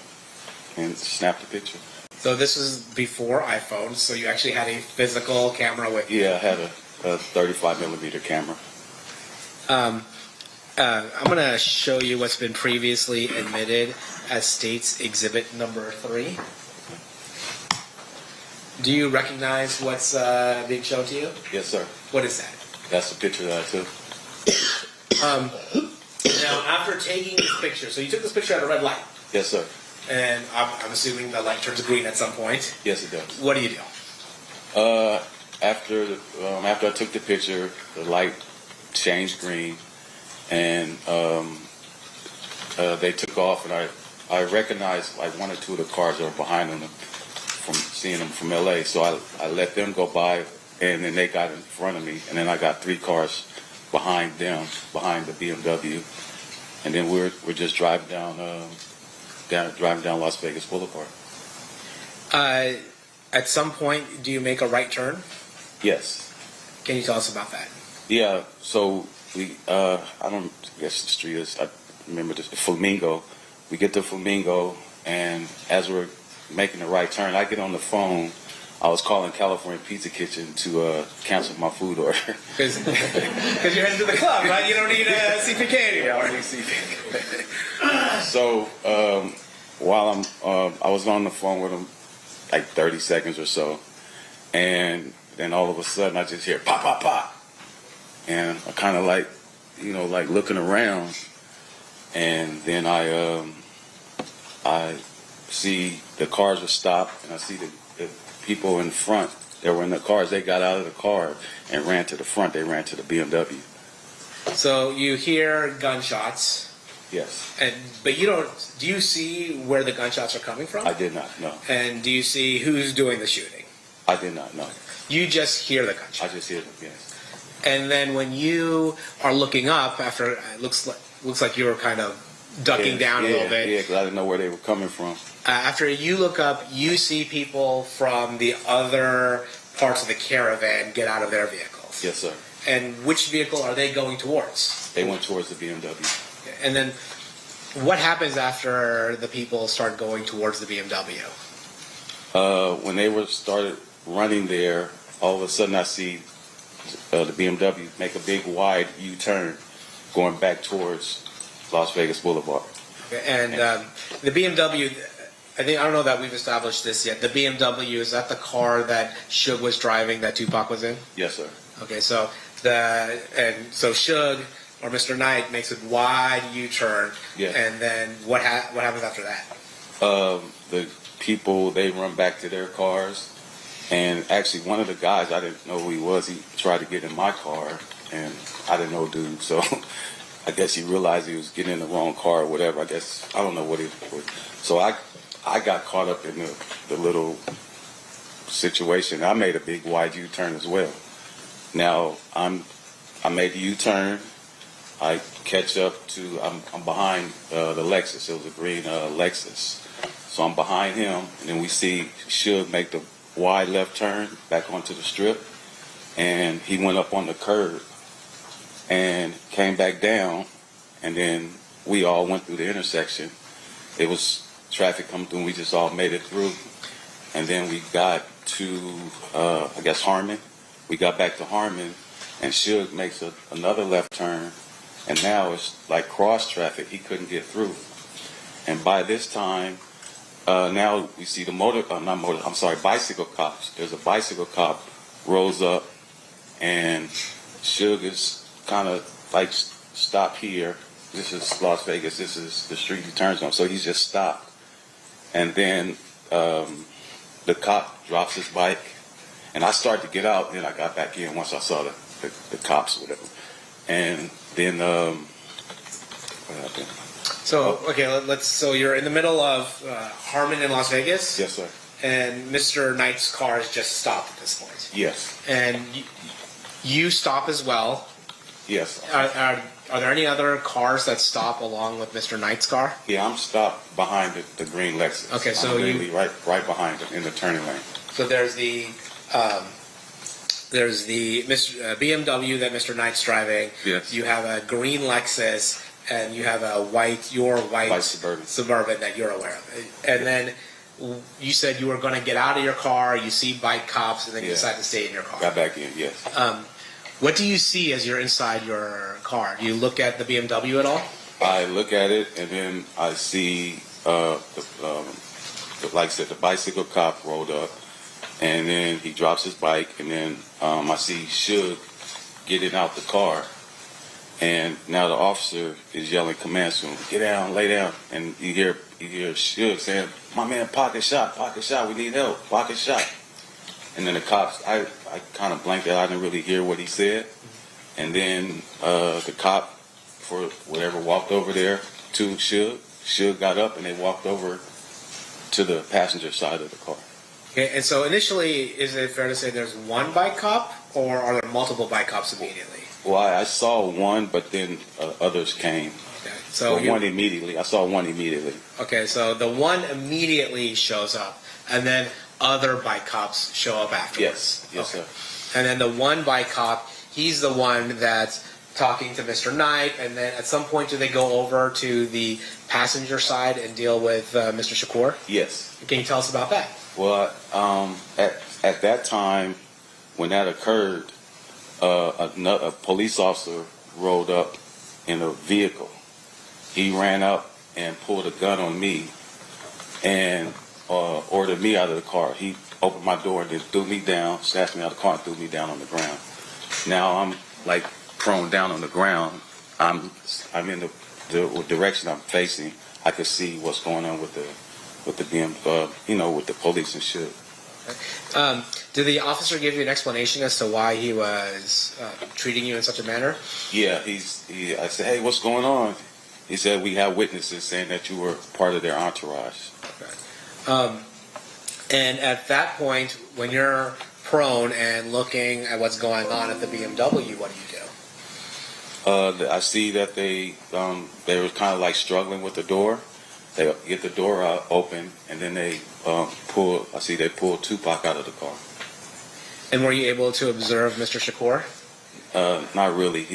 and snapped the picture. So this is before iPhones, so you actually had a physical camera with you? Yeah, I had a 35 millimeter camera. I'm going to show you what's been previously admitted as State's Exhibit Number 3. Do you recognize what's being shown to you? Yes, sir. What is that? That's the picture that I took. Now, after taking this picture, so you took this picture at a red light, Yes, sir. and I'm assuming the light turns green at some point. Yes, it does. What do you do? After I took the picture, the light changed green, and they took off, and I recognized like one or two of the cars that were behind them from seeing them from LA. So I let them go by, and then they got in front of me, and then I got 3 cars behind them, behind the BMW, and then we're just driving down Las Vegas Boulevard. At some point, do you make a right turn? Yes. Can you tell us about that? Yeah. So we I guess the street is, I remember this, Flamingo. We get to Flamingo, and as we're making the right turn, I get on the phone. I was calling California Pizza Kitchen to cancel my food order. Because you're heading to the club, right? You don't need a CPK anymore. Yeah, I don't need CPK. So while I was on the phone with him like 30 seconds or so, and then all of a sudden I just hear pop, pop, pop, and I kind of like looking around, and then I see the cars were stopped, and I see the people in front that were in the cars. They got out of the car and ran to the front. They ran to the BMW. So you hear gunshots. Yes. But you don't. Do you see where the gunshots are coming from? I did not know. And do you see who's doing the shooting? I did not know. You just hear the gunshots. I just hear them. Yes. And then when you are looking up, after it looks like you were kind of ducking down a little bit. Yeah, because I didn't know where they were coming from. After you look up, you see people from the other parts of the caravan get out of their vehicles. Yes, sir. And which vehicle are they going towards? They went towards the BMW. And then what happens after the people start going towards the BMW? When they started running there, all of a sudden I see the BMW make a big wide U-turn going back towards Las Vegas Boulevard. And the BMW, I don't know that we've established this yet. The BMW, is that the car that Suge was driving that Tupac was in? Yes, sir. Okay, so Suge or Mr. Knight makes a wide U-turn. Yeah. And then what happens after that? The people, they run back to their cars, and actually one of the guys, I didn't know who he was. He tried to get in my car, and I didn't know dude, so I guess he realized he was getting in the wrong car or whatever. I don't know what he was. So I got caught up in the little situation. I made a big wide U-turn as well. Now I made the U-turn. I catch up to, I'm behind the Lexus. It was a green Lexus. So I'm behind him, and then we see Suge make the wide left turn back onto the strip, and he went up on the curb and came back down, and then we all went through the intersection. It was traffic coming through, and we just all made it through. And then we got to, I guess, Harmon. We got back to Harmon, and Suge makes another left turn, and now it's like cross traffic. He couldn't get through. And by this time, now we see the bicycle cops. There's a bicycle cop rolls up, and Suge is kind of like, stop here. This is Las Vegas. This is the street he turns on. So he's just stopped. And then the cop drops his bike, and I started to get out, and I got back in once I saw the cops or whatever. And then what happened? So, okay, so you're in the middle of Harmon in Las Vegas? Yes, sir. And Mr. Knight's car has just stopped at this point. Yes. And you stop as well. Yes. Are there any other cars that stop along with Mr. Knight's car? Yeah, I'm stopped behind the green Lexus. Okay, so I'm literally right behind him in the turning lane. So there's the BMW that Mr. Knight's driving. Yes. You have a green Lexus, and you have a white Suburban that you're aware of. And then you said you were going to get out of your car. You see bike cops, and then you decide to stay in your car. Got back in. Yes. What do you see as you're inside your car? Do you look at the BMW at all? I look at it, and then I see, like I said, the bicycle cop rolled up, and then he drops his bike, and then I see Suge getting out the car, and now the officer is yelling commands to him, get down, lay down, and you hear Suge saying, my man, pocket shot, we need help, pocket shot. And then the cops, I kind of blanked out. I didn't really hear what he said. And then the cop, for whatever, walked over there to Suge. Suge got up, and they walked over to the passenger side of the car. Okay, and so initially, is it fair to say there's one bike cop, or are there multiple bike cops immediately? Well, I saw one, but then others came. Okay, so one immediately. I saw one immediately. Okay, so the one immediately shows up, and then other bike cops show up afterwards. Yes, okay. sir. And then the one bike cop, he's the one that's talking to Mr. Knight, and then at some point do they go over to the passenger side and deal with Mr. Shakur? Yes. Can you tell us about that? Well, at that time, when that occurred, a police officer rolled up in a vehicle. He ran up and pulled a gun on me, and ordered me out of the car. He opened my door and then threw me down, snatched me out of the car and threw me down on the ground. Now I'm like prone down on the ground. I'm in the direction I'm facing. I can see what's going on with the police and shit. Did the officer give you an explanation as to why he was treating you in such a manner? Yeah, I said, hey, what's going on? He said, we have witnesses saying that you were part of their entourage. Okay. And at that point, when you're prone and looking at what's going on at the BMW, what do you do? I see that they were kind of like struggling with the door. They get the door open, and then they pull Tupac out of the car. And were you able to observe Mr. Shakur? Not really.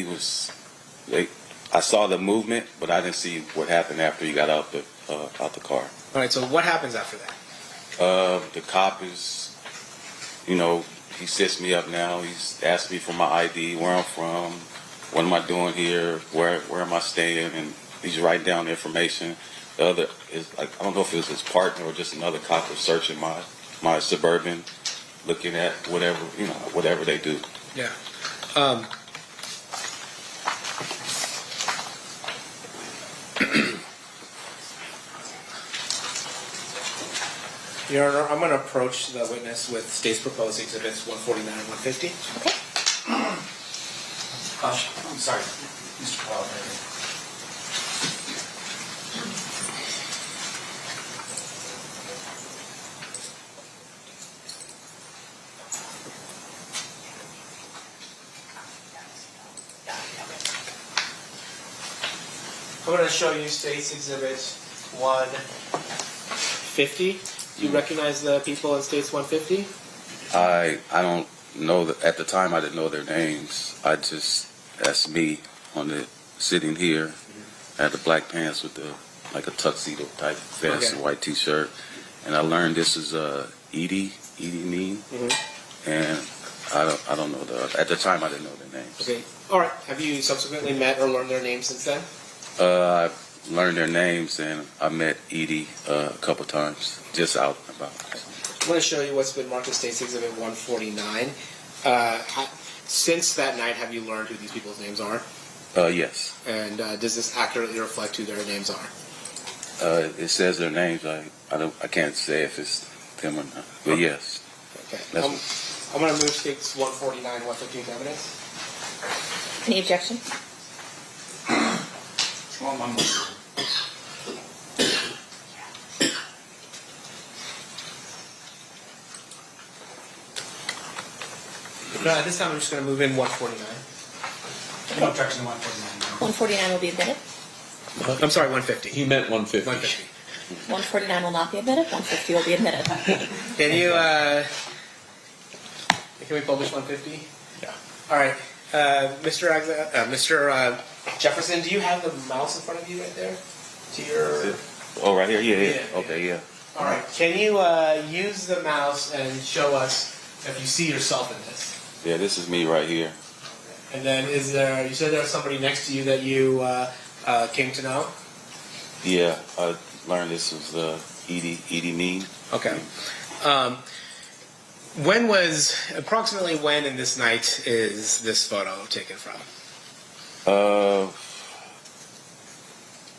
I saw the movement, but I didn't see what happened after he got out the car. All right, so what happens after that? The cop is, he sits me up now. He's asked me for my ID, where I'm from, what am I doing here, where am I staying, and he's writing down the information. The other is, I don't know if it was his partner or just another cop was searching my Suburban, looking at whatever they do. Yeah. Your Honor, I'm going to approach the witness with state's proposed exhibits 149 and 150. Okay. I'm sorry, Mr. Powell. I'm going to show you state's exhibit 150. Do you recognize the people in states 150? I don't know that at the time I didn't know their names. That's me sitting here. I had the black pants with like a tuxedo type vest, and white t-shirt, and I learned this is Edie Mean, and I don't know at the time I didn't know their names. Okay. All right. Have you subsequently met or learned their names since then? I learned their names, and I met Edie a couple times, just out and about. I'm going to show you what's been marked as State's Exhibit 149. Since that night, have you learned who these people's names are? Yes. And does this accurately reflect who their names are? It says their names. I can't say if it's them or not, but yes. Okay. I'm going to move States 149, 115 to evidence. Any objection? At this time, I'm just going to move in 149. No objection to 149. 149 will be admitted. I'm sorry, 150. He meant 150. 149 will not be admitted. 150 will be admitted. Can you, can we publish 150? Yeah. All right. Mr. Jefferson, do you have the mouse in front of you right there? To your... Oh, right here? Yeah. Okay, yeah. All right. Can you use the mouse and show us if you see yourself in this? Yeah, this is me right here. And then you said there was somebody next to you that you came to know? Yeah, I learned this was Edie Mean. Okay. Approximately when in this night is this photo taken from?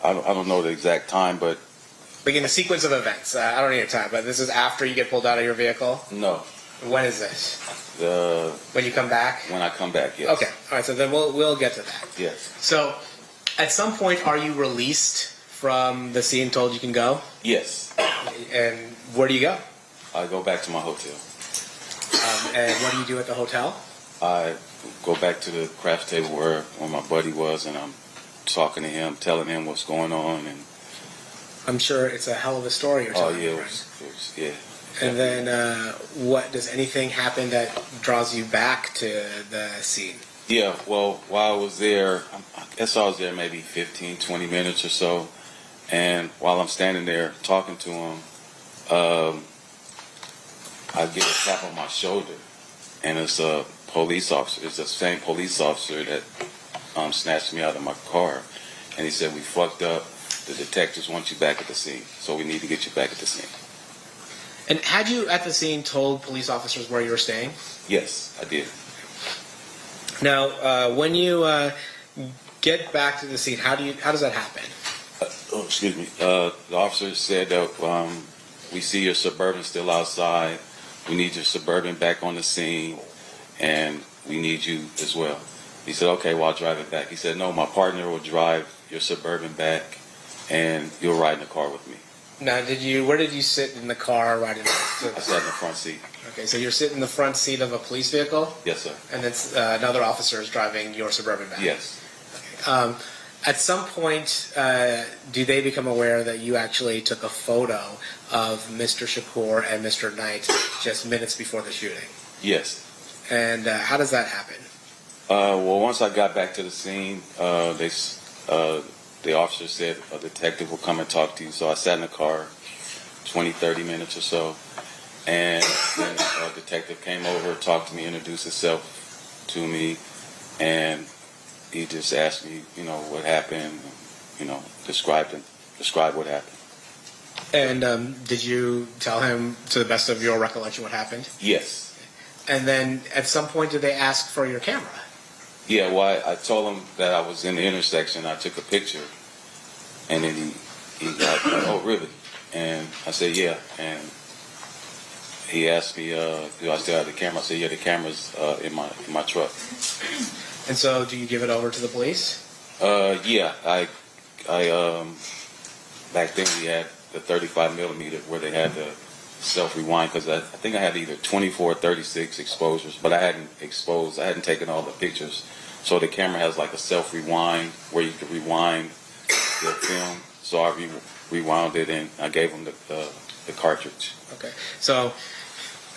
I don't know the exact time, but... Like in the sequence of events. I don't need a time, but this is after you get pulled out of your vehicle? No. When is this? When you come back? When I come back, yes. Okay. All right, so then we'll get to that. Yes. So, at some point, are you released from the scene, told you can go? Yes. And where do you go? I go back to my hotel. And what do you do at the hotel? I go back to the craft table where my buddy was, and I'm talking to him, telling him what's going on. And I'm sure it's a hell of a story you're telling me, it right? was, yeah. And then, does anything happen that draws you back to the scene? Yeah, well, while I was there, I guess I was there maybe 15, 20 minutes or so. And while I'm standing there talking to him, I get a tap on my shoulder. And it's a police officer. It's the same police officer that snatched me out of my car. And he said, "We fucked up. The detectives want you back at the scene. So we need to get you back at the scene." And had you at the scene told police officers where you were staying? Yes, I did. Now, when you get back to the scene, how does that happen? Excuse me. The officer said that we see your Suburban still outside. We need your Suburban back on the scene, and we need you as well. He said, "Okay, well, I'll drive it back." He said, "No, my partner will drive your Suburban back, and you'll ride in the car with me." Now, where did you sit in the car riding? I sat in the front seat. Okay, so you're sitting in the front seat of a police vehicle? Yes, sir. And then another officer is driving your Suburban back? Yes. Okay. At some point, do they become aware that you actually took a photo of Mr. Shakur and Mr. Knight just minutes before the shooting? Yes. And how does that happen? Well, once I got back to the scene, the officer said a detective will come and talk to you. So I sat in the car 20, 30 minutes or so. And then a detective came over, talked to me, introduced himself to me. And he just asked me, what happened, describe what happened. And did you tell him, to the best of your recollection, what happened? Yes. And then at some point, did they ask for your camera? Yeah, well, I told him that I was in the intersection. I took a picture, and then he got, "Oh, really?" And I said, "Yeah." And he asked me, "Do I still have the camera?" I said, "Yeah, the camera's in my truck." And so, do you give it over to the police? Yeah, I back then we had the 35 millimeter where they had the self-rewind, because I think I had either 24 or 36 exposures, but I hadn't taken all the pictures. So the camera has like a self-rewind where you can rewind the film. So I rewound it, and I gave them the cartridge. Okay. So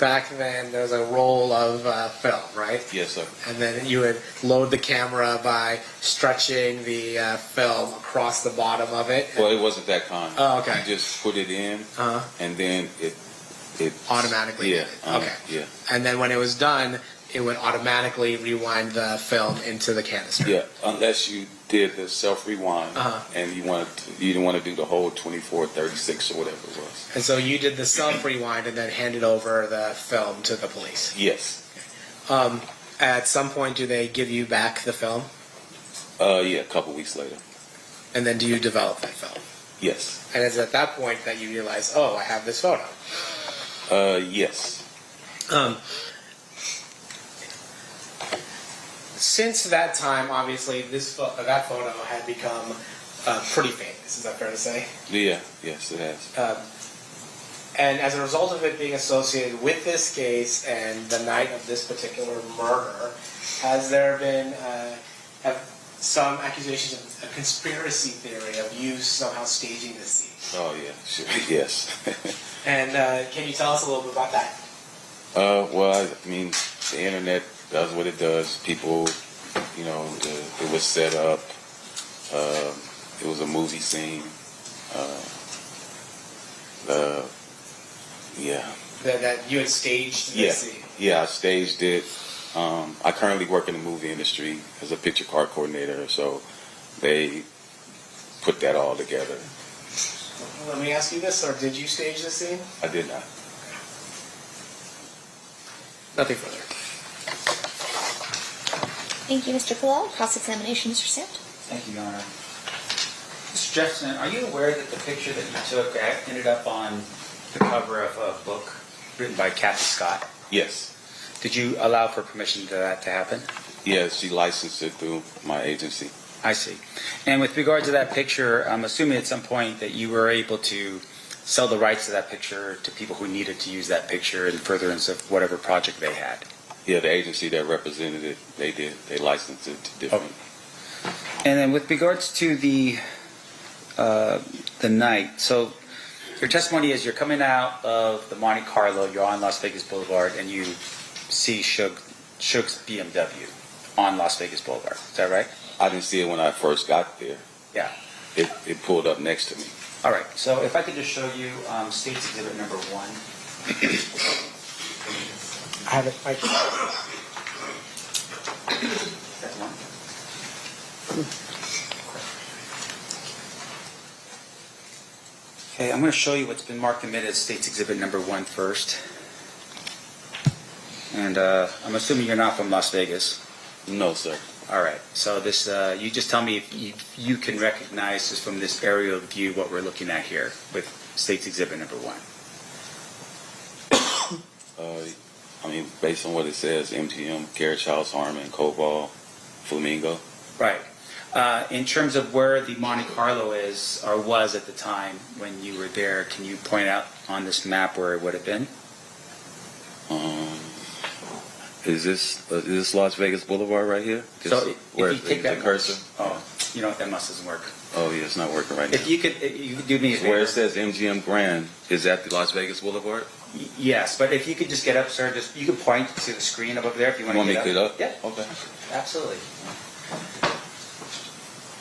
back then there was a roll of film, right? Yes, sir. And then you would load the camera by stretching the film across the bottom of it. Well, it wasn't that kind. Oh, okay. You just put it in, and then it Automatically. Yeah. Okay. Yeah. And then when it was done, it would automatically rewind the film into the canister. Yeah, unless you did the self rewind and you didn't want to do the whole 24, 36 or whatever it was. And so you did the self rewind and then handed over the film to the police. Yes. At some point, do they give you back the film? Yeah, a couple weeks later. And then do you develop that film? Yes. And it's at that point that you realize, oh, I have this photo. Yes. Since that time, obviously, that photo had become pretty famous. Is that fair to say? Yeah. Yes, it has. And as a result of it being associated with this case and the night of this particular murder, has there been some accusations of a conspiracy theory of you somehow staging the scene? Oh yeah, sure. Yes. And can you tell us a little bit about that? Well, I mean, the internet does what it does. People, it was set up. It was a movie scene. Yeah. That you had staged the scene? Yeah, I staged it. I currently work in the movie industry as a picture card coordinator, so they put that all together. Let me ask you this, or did you stage the scene? I did not. Nothing further. Thank you, Mr. Colal. Cross-examination, Mr. Sanft. Thank you, Your Honor. Mr. Jefferson, are you aware that the picture that you took ended up on the cover of a book written by Kathy Scott? Yes. Did you allow for permission for that to happen? Yes, she licensed it through my agency. I see. And with regard to that picture, I'm assuming at some point that you were able to sell the rights to that picture to people who needed to use that picture in furtherance of whatever project they had. Yeah, the agency that represented it, they did. They licensed it to different. Okay. And then with regards to the night, so your testimony is you're coming out of the Monte Carlo, you're on Las Vegas Boulevard, and you see Suge's BMW on Las Vegas Boulevard. Is that right? I didn't see it when I first got there. Yeah. It pulled up next to me. All right. So if I could just show you State's Exhibit number 1. I have it right here. That's one. Okay, I'm going to show you what's been marked in minutes, State's Exhibit number 1 first. And I'm assuming you're not from Las Vegas. No, sir. All right. So this, you just tell me if you can recognize just from this aerial view what we're looking at here with State's Exhibit number 1. I mean, based on what it says, MGM, Carriage House, Harmon, Cobalt, Flamingo. Right. In terms of where the Monte Carlo is or was at the time when you were there, can you point out on this map where it would have been? Is this Las Vegas Boulevard right here? So if you take that cursor. Oh, you know what? That must doesn't work. Oh yeah, it's not working right now. If you could do me a favor. Where it says MGM Grand, is that the Las Vegas Boulevard? Yes, but if you could just get up, sir, you could point to the screen above there if you want to get up. Yeah. Okay. Absolutely.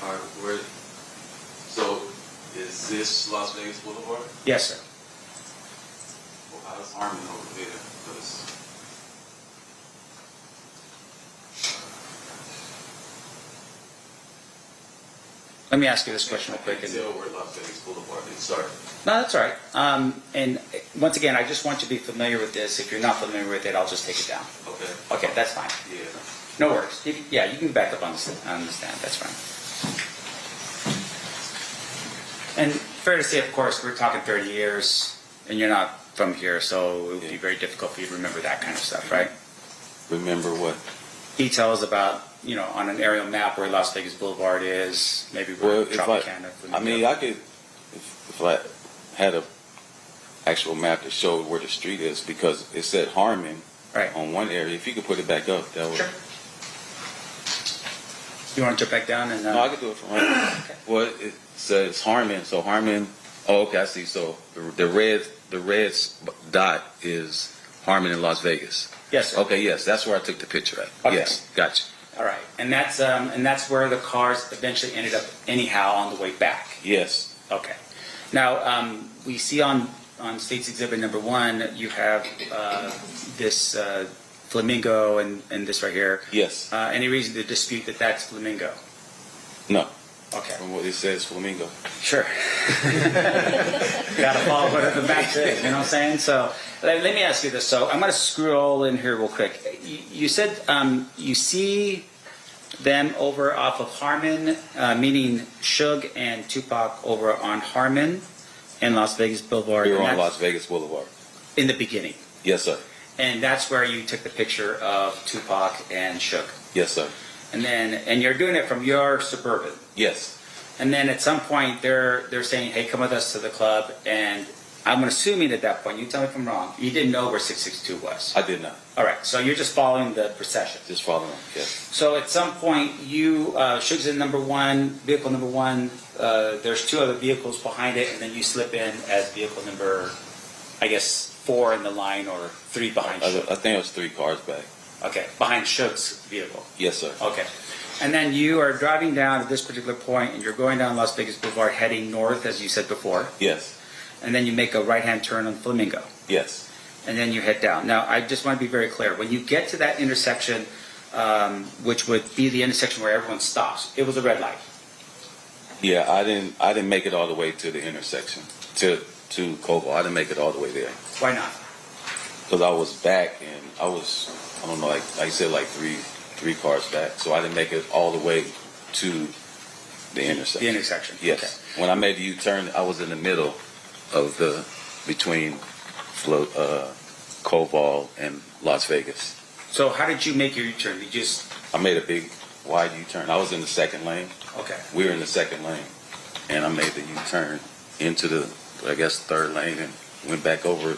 All right. So, is this Las Vegas Boulevard? Yes, sir. Well, how's Harmon over there? Because let me ask you this question real quick. I can't tell where Las Vegas Boulevard is. Sorry. No, that's all right. And once again, I just want you to be familiar with this. If you're not familiar with it, I'll just take it down. Okay. Okay, that's fine. Yeah. No worries. You can back up on the stand. That's fine. And fair to say, of course, we're talking 30 years, and you're not from here, so it would be very difficult for you to remember that kind of stuff, right? Remember what? Details about, on an aerial map where Las Vegas Boulevard is, maybe where Tropicana. I could, if I had a actual map that showed where the street is, because it said Harmon on one area. If you could put it back up, that would. Sure. You want to jump back down and? No, I could do it from right now. Okay. Well, it says Harmon. So Harmon. Oh, okay, I see. So the red dot is Harmon in Las Vegas. Yes, sir. Okay, yes, that's where I took the picture at. Okay. Yes, gotcha. All right, and that's where the cars eventually ended up anyhow on the way back. Yes. Okay. Now we see on State's Exhibit Number 1, you have this flamingo and this right here. Yes. Any reason to dispute that that's flamingo? No. Okay. From what it says, flamingo. Sure. Got to follow what the map says, you know what I'm saying? So let me ask you this. So I'm going to scroll in here real quick. You said you see them over off of Harmon, meaning Suge and Tupac over on Harmon and Las Vegas Boulevard. We were on Las Vegas Boulevard. In the beginning. Yes, sir. And that's where you took the picture of Tupac and Suge. Yes, sir. And you're doing it from your Suburban. Yes. And then at some point they're saying, "Hey, come with us to the club." And I'm assuming at that point, you tell me if I'm wrong, you didn't know where 662 was. I did not. All right, so you're just following the procession. Just following, yes. So at some point, Suge's in vehicle number one. There's 2 other vehicles behind it, and then you slip in as vehicle number, I guess, 4 in the line or 3 behind Suge. I think it was 3 cars back. Okay, behind Suge's vehicle. Yes, sir. Okay. And then you are driving down at this particular point, and you're going down Las Vegas Boulevard, heading north, as you said before. Yes. And then you make a right-hand turn on Flamingo. Yes. And then you head down. Now, I just want to be very clear. When you get to that intersection, which would be the intersection where everyone stops, it was a red light. Yeah, I didn't make it all the way to the intersection, to Koval. I didn't make it all the way there. Why not? Because I was back, and I don't know, like you said, like three cars back. So I didn't make it all the way to the intersection. The intersection. Yes. Okay. When I made the U-turn, I was in the middle of between Koval and Las Vegas. So how did you make your U-turn? I made a big wide U-turn. I was in the second lane. Okay. We were in the second lane, and I made the U-turn into the, I guess, third lane and went back over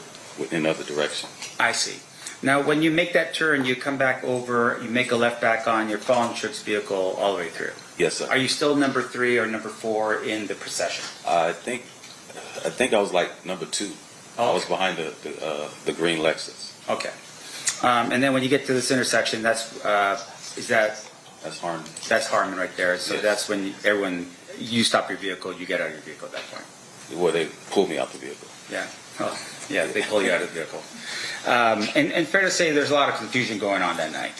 in other direction. I see. Now, when you make that turn, you come back over, you make a left back on, you're following Suge's vehicle all the way through. Yes, sir. Are you still number 3 or number 4 in the procession? I think I was like number 2. Oh, I was behind the green Lexus. Okay. And then when you get to this intersection, that's Harmon. That's Harmon right there. So Yes. that's when you stop your vehicle, you get out of your vehicle at that point. Where they pulled me out the vehicle. Yeah. Oh, yeah, they pull you out of the vehicle. And fair to say there's a lot of confusion going on that night.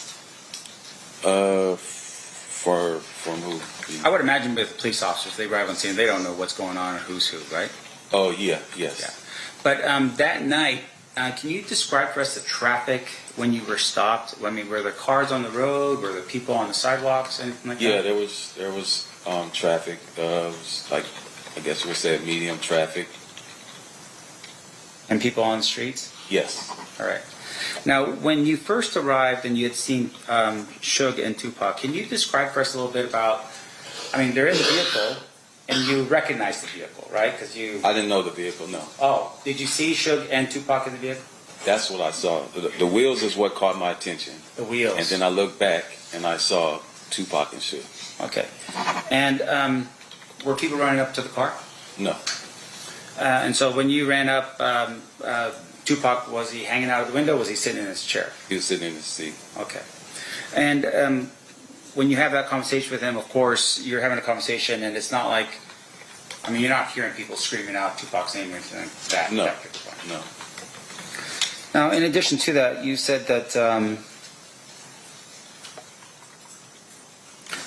For who? I would imagine with police officers, they arrive on scene, they don't know what's going on or who's who, right? Oh, yeah, yes. Yeah. But that night, can you describe for us the traffic when you were stopped? I mean, were there cars on the road? Were there people on the sidewalks? Anything like that? Yeah, there was traffic. It was like, I guess you would say medium traffic. And people on the streets? Yes. All right. Now, when you first arrived and you had seen Suge and Tupac, can you describe for us a little bit about, I mean, they're in the vehicle, and you recognize the vehicle, right? Because I didn't know the vehicle, no. Oh, did you see Suge and Tupac in the vehicle? That's what I saw. The wheels is what caught my attention. The wheels. And then I looked back, and I saw Tupac and Suge. Okay. And were people running up to the car? No. And so when you ran up, Tupac, was he hanging out of the window? Was he sitting in his chair? He was sitting in his seat. Okay. And when you have that conversation with him, of course, you're having a conversation, and it's not like, I mean, you're not hearing people screaming out Tupac's name or anything like that. No. That particular point. No. Now, in addition to that, you said that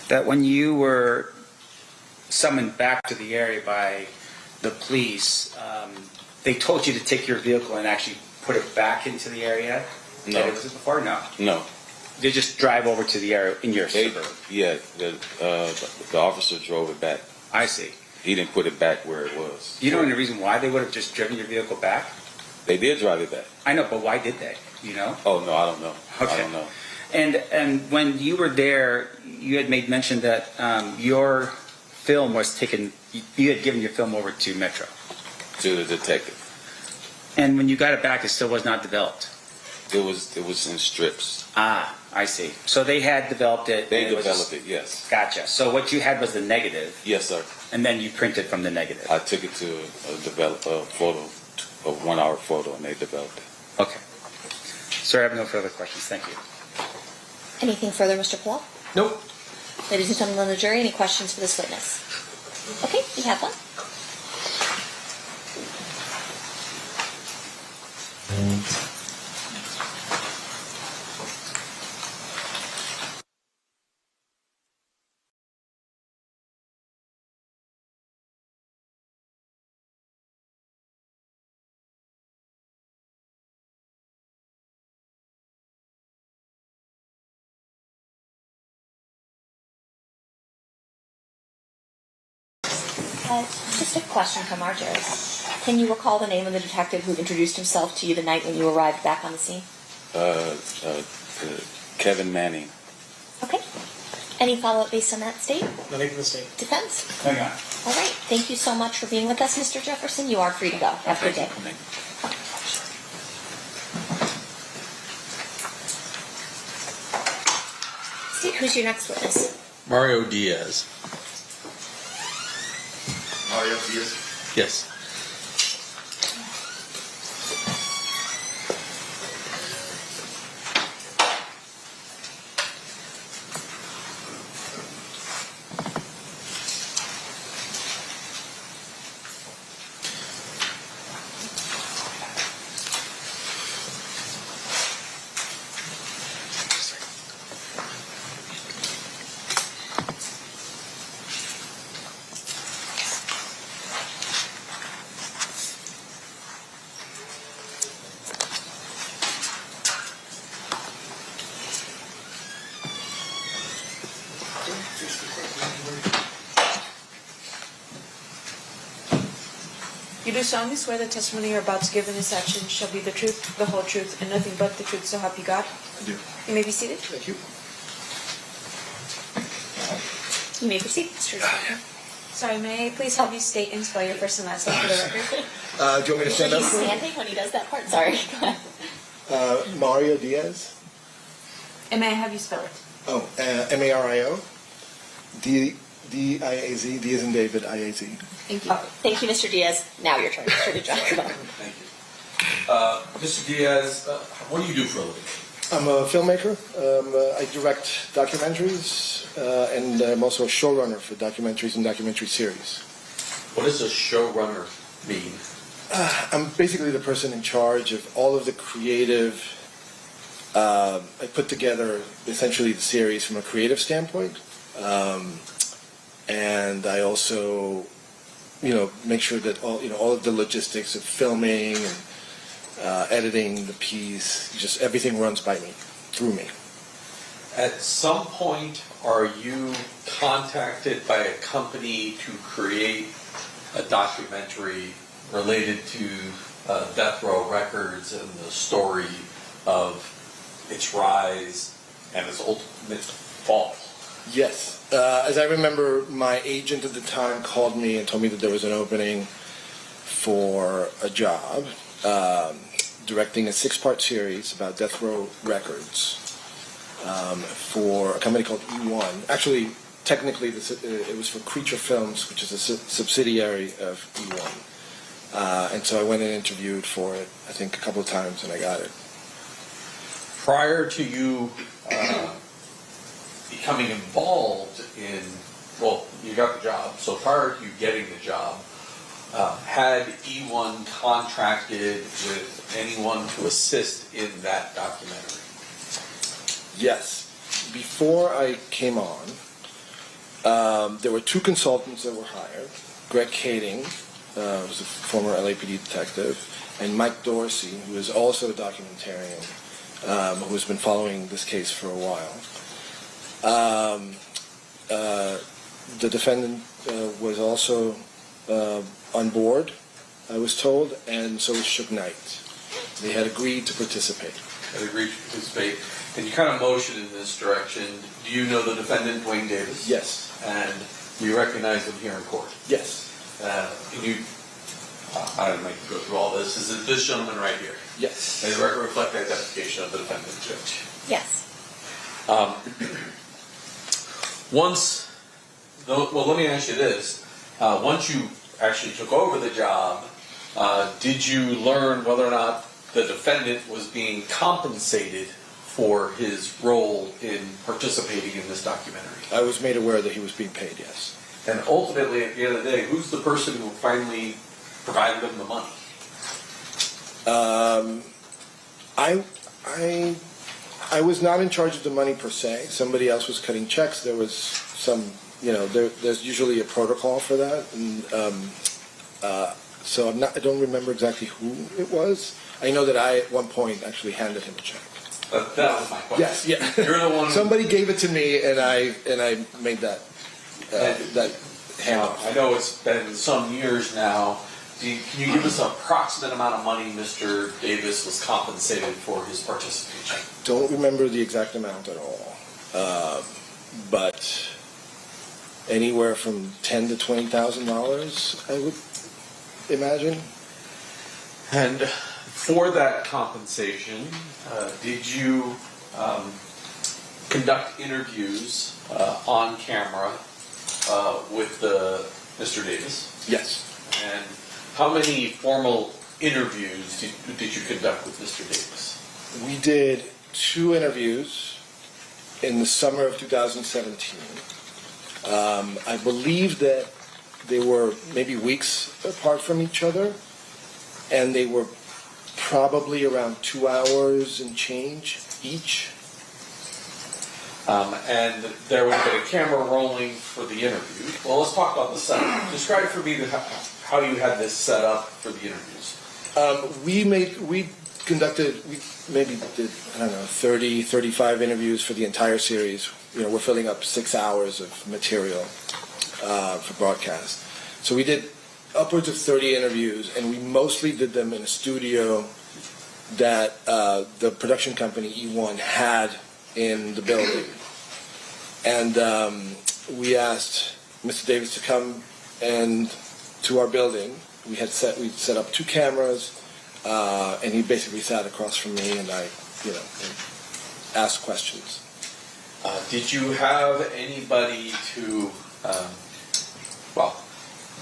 that when you were summoned back to the area by the police, they told you to take your vehicle and actually put it back into the area No. that it was before? No. No. They just drive over to the area in your suburb. Yeah, the officer drove it back. I see. He didn't put it back where it was. You know any reason why they would have just driven your vehicle back? They did drive it back. I know, but why did they? You know? Oh, no, I don't know. Okay. I don't know. And when you were there, you had made mention that your film was taken. You had given your film over to Metro. To the detective. And when you got it back, it still was not developed. It was in strips. Ah, I see. So they had developed it. They and it was developed it, yes. Gotcha. So what you had was the negative. Yes, sir. And then you printed from the negative. I took it to a 1 hour photo, and they developed it. Okay. Sir, I have no further questions. Thank you. Anything further, Mr. Paul? Nope. Ladies and gentlemen of the jury, any questions for this witness? Okay, we have one. Just a question from our jurors. Can you recall the name of the detective who introduced himself to you the night when you arrived back on the scene? Kevin Manning. Okay. Any follow-up based on that state? Nothing from the state. Defense? Hang on. All right. Thank you so much for being with us, Mr. Jefferson. You are free to go. Have a good day. Steve, who's your next witness? Mario Diaz. Mario Diaz? Yes. You do solemnly swear the testimony you're about to give in this action shall be the truth, the whole truth, and nothing but the truth, so help you God? I do. You may be seated. Thank you. You may proceed, Mr. Jefferson. Sorry, may I please have you state and spell your first and last name for the record? Do you want me to stand up? He's standing when he does that part. Sorry. Go ahead. Mario Diaz. And may I have you spell it? Oh, Mario. D-I-A-Z. D as in David, I-A-Z. Thank you. Thank you, Mr. Diaz. Now your turn, Mr. DeJohn. Thank you. Mr. Diaz, what do you do for a living? I'm a filmmaker. I direct documentaries, and I'm also a showrunner for documentaries and documentary series. What does a showrunner mean? I'm basically the person in charge of all of the creative. I put together essentially the series from a creative standpoint, and I also, make sure that all of the logistics of filming and editing the piece, just everything runs by me, through me. At some point, are you contacted by a company to create a documentary related to Death Row Records and the story of its rise and its ultimate fall? Yes. As I remember, my agent at the time called me and told me that there was an opening for a job directing a 6-part series about Death Row Records for a company called E1. Actually, technically, it was for Creature Films, which is a subsidiary of E1. And so I went and interviewed for it, I think, a couple of times, and I got it. Prior to you becoming involved in, well, you got the job, so prior to you getting the job, had E1 contracted with anyone to assist in that documentary? Yes. Before I came on, there were 2 consultants that were hired. Greg Kading, who's a former LAPD detective, and Mike Dorsey, who is also a documentarian, who has been following this case for a while. The defendant was also on board, I was told, and so was Suge Knight. They had agreed to participate. And you kind of motioned in this direction. Do you know the defendant, Duane Davis? Yes. And do you recognize him here in court? Yes. Can you, I don't make you go through all this. Is it this gentleman right here? Yes. May the record reflect the identification of the defendant, Judge? Yes. Let me ask you this. Once you actually took over the job, did you learn whether or not the defendant was being compensated for his role in participating in this documentary. I was made aware that he was being paid, yes. And ultimately, at the end of the day, who's the person who finally provided him the money? I was not in charge of the money per se. Somebody else was cutting checks. There was some, there's usually a protocol for that. And so I don't remember exactly who it was. I know that I, at one point, actually handed him a check. That was my question. Yes, yeah. You're the one. Somebody gave it to me, and I made that handoff. I know it's been some years now. Can you give us an approximate amount of money Mr. Davis was compensated for his participation? Don't remember the exact amount at all, but anywhere from $10,000 to $20,000, I would imagine. And for that compensation, did you conduct interviews on camera with Mr. Davis? Yes. And how many formal interviews did you conduct with Mr. Davis? We did 2 interviews in the summer of 2017. I believe that they were maybe weeks apart from each other, and they were probably around 2 hours and change each. And there would have been a camera rolling for the interview. Well, let's talk about the setup. Describe for me how you had this set up for the interviews. We maybe did, 30, 35 interviews for the entire series. We're filling up 6 hours of material for broadcast. So we did upwards of 30 interviews, and we mostly did them in a studio that the production company E1 had in the building. And we asked Mr. Davis to come to our building. We set up 2 cameras, and he basically sat across from me, and I, asked questions. Did you have anybody to,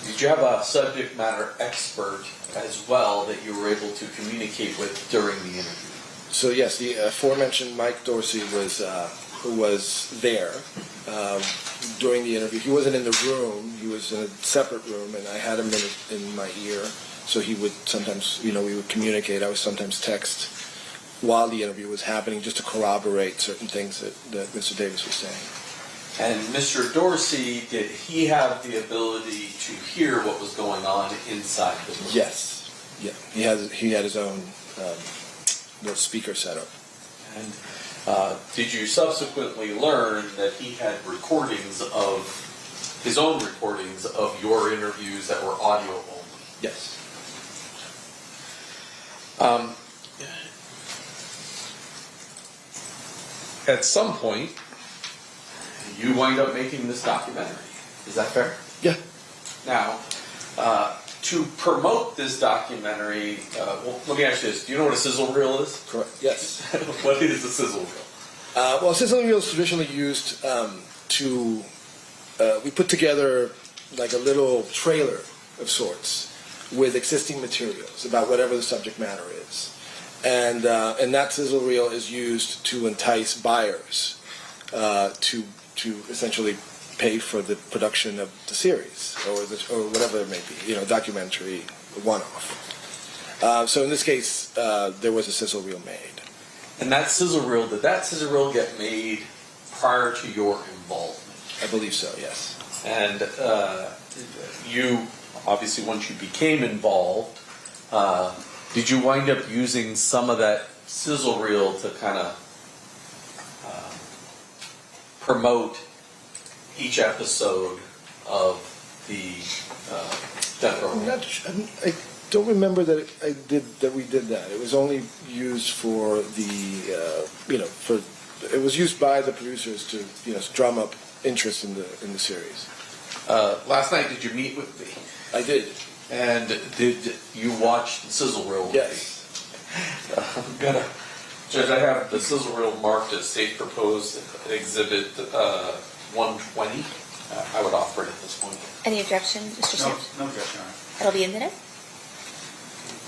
did you have a subject matter expert as well that you were able to communicate with during the interview? So yes, the aforementioned Mike Dorsey who was there during the interview. He wasn't in the room; he was in a separate room, and I had him in my ear. So he would sometimes, we would communicate. I would sometimes text while the interview was happening, just to corroborate certain things that Mr. Davis was saying. And Mr. Dorsey, did he have the ability to hear what was going on inside the room? Yes. Yeah. He had his own little speaker setup. And did you subsequently learn that he had his own recordings of your interviews that were audio only? Yes. At some point, you wind up making this documentary. Is that fair? Yeah. Now, to promote this documentary, let me ask you this. Do you know what a sizzle reel is? Correct. Yes. What is a sizzle reel? A sizzle reel is traditionally used we put together like a little trailer of sorts with existing materials about whatever the subject matter is. And that sizzle reel is used to entice buyers to essentially pay for the production of the series or whatever it may be, documentary, one-off. So in this case, there was a sizzle reel made. And did that sizzle reel get made prior to your involvement? I believe so, yes. And you, obviously, once you became involved, did you wind up using some of that sizzle reel to kind of promote each episode of the Death Row? I don't remember that we did that. It was only used for it was used by the producers to drum up interest in the series. Last night, did you meet with me? I did. And did you watch the sizzle reel? Yes. Judge, I have the sizzle reel marked as State Proposed Exhibit 120. I would offer it at this point. Any objection, Mr. Sanft? No objection, Your Honor. It'll be admitted.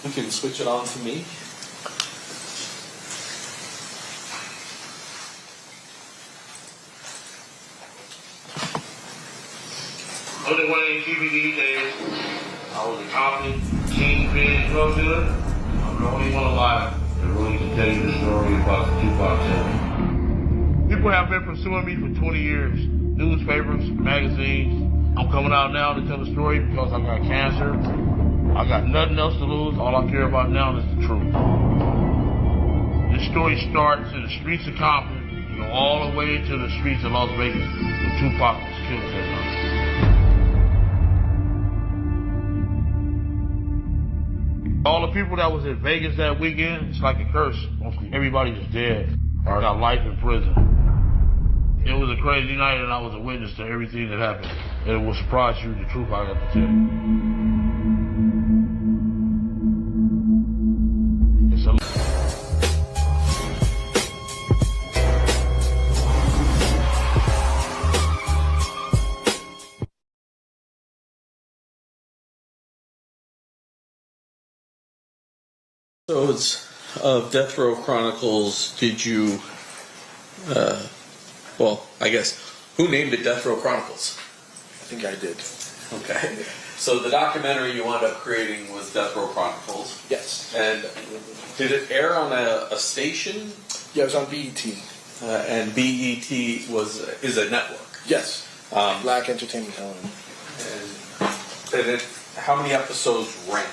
You can switch it on to me. I'm Duane Keefe D Davis. I was a Compton kingpin drug dealer. I'm the only one alive that really can tell you the story about the Tupac Shakur. People have been pursuing me for 20 years. Newspapers, magazines. I'm coming out now to tell the story because I got cancer. I got nothing else to lose. All I care about now is the truth. This story starts in the streets of Compton, you know, all the way to the streets of Las Vegas, where Tupac was killed that night. All the people that was in Vegas that weekend, it's like a curse. Mostly everybody's dead or got life in prison. It was a crazy night, and I was a witness to everything that happened. And it will surprise you, the truth I got to tell you. Episodes of Death Row Chronicles did you, I guess, who named it Death Row Chronicles? I think I did. Okay. So the documentary you wound up creating was Death Row Chronicles. Yes. And did it air on a station? Yeah, it was on BET. And BET is a network. Yes. Black Entertainment Television. And how many episodes ran?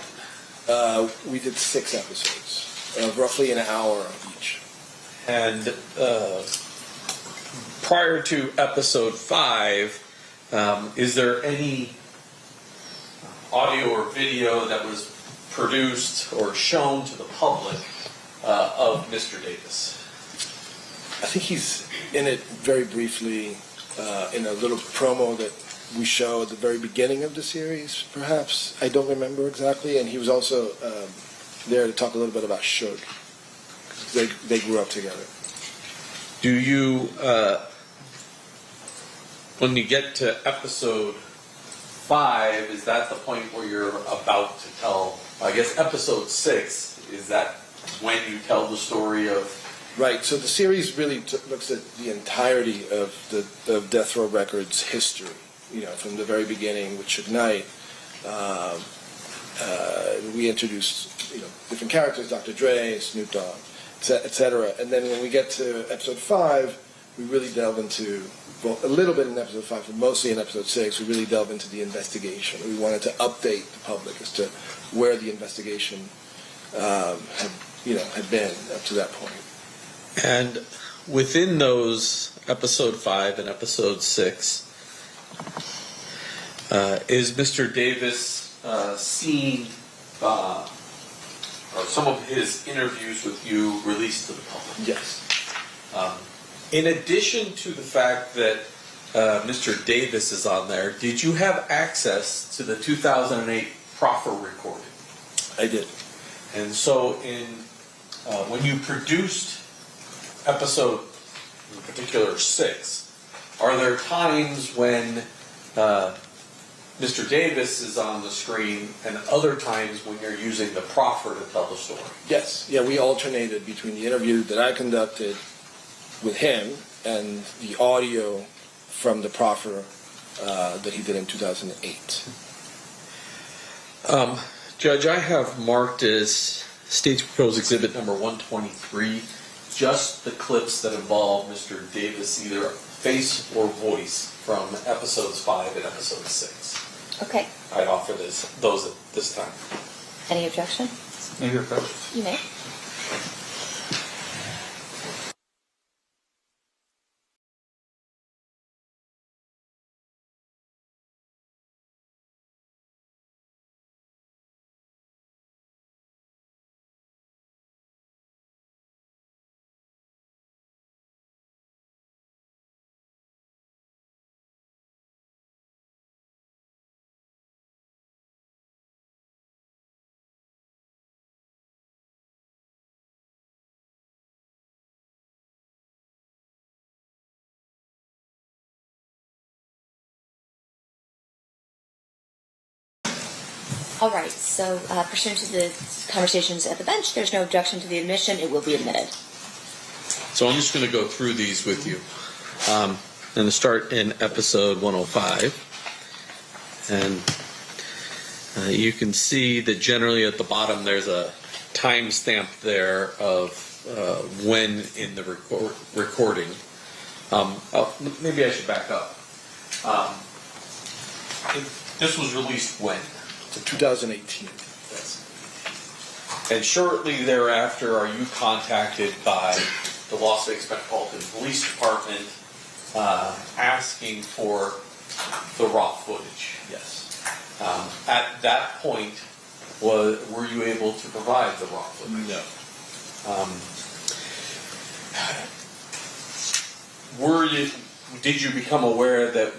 We did 6 episodes, roughly an hour each. And prior to episode 5, is there any audio or video that was produced or shown to the public of Mr. Davis? I think he's in it very briefly in a little promo that we show at the very beginning of the series, perhaps. I don't remember exactly. And he was also there to talk a little bit about Suge. They grew up together. Do you, when you get to episode 5, is that the point where you're about to tell, I guess episode 6, is that when you tell the story of... Right, so the series really looks at the entirety of Death Row Records' history. You know, from the very beginning with Suge Knight, we introduced, different characters, Dr. Dre, Snoop Dogg, etc. And then when we get to episode 5, we really delve into, a little bit in episode 5, but mostly in episode 6, we really delve into the investigation. We wanted to update the public as to where the investigation had been up to that point. And within those episode 5 and episode 6, is Mr. Davis seen, or some of his interviews with you released to the public? Yes. In addition to the fact that Mr. Davis is on there, did you have access to the 2008 proffer recording? I did. And so when you produced episode, in particular 6, are there times when Mr. Davis is on the screen and other times when you're using the proffer to tell the story? Yes. Yeah, we alternated between the interview that I conducted with him and the audio from the proffer that he did in 2008. Judge, I have marked as State's Proposed Exhibit number 123 just the clips that involve Mr. Davis, either face or voice, from episodes 5 and episode 6. Okay. I'd offer those at this time. Any objection? Any objection? You may. All right, so pursuant to the conversations at the bench, there's no objection to the admission. It will be admitted. So I'm just going to go through these with you. I'm going to start in episode 105. And you can see that generally at the bottom there's a timestamp there of when in the recording. Maybe I should back up. This was released when? 2018. And shortly thereafter, are you contacted by the Las Vegas Metropolitan Police Department asking for the raw footage? Yes. At that point, were you able to provide the raw footage? No. Did you become aware that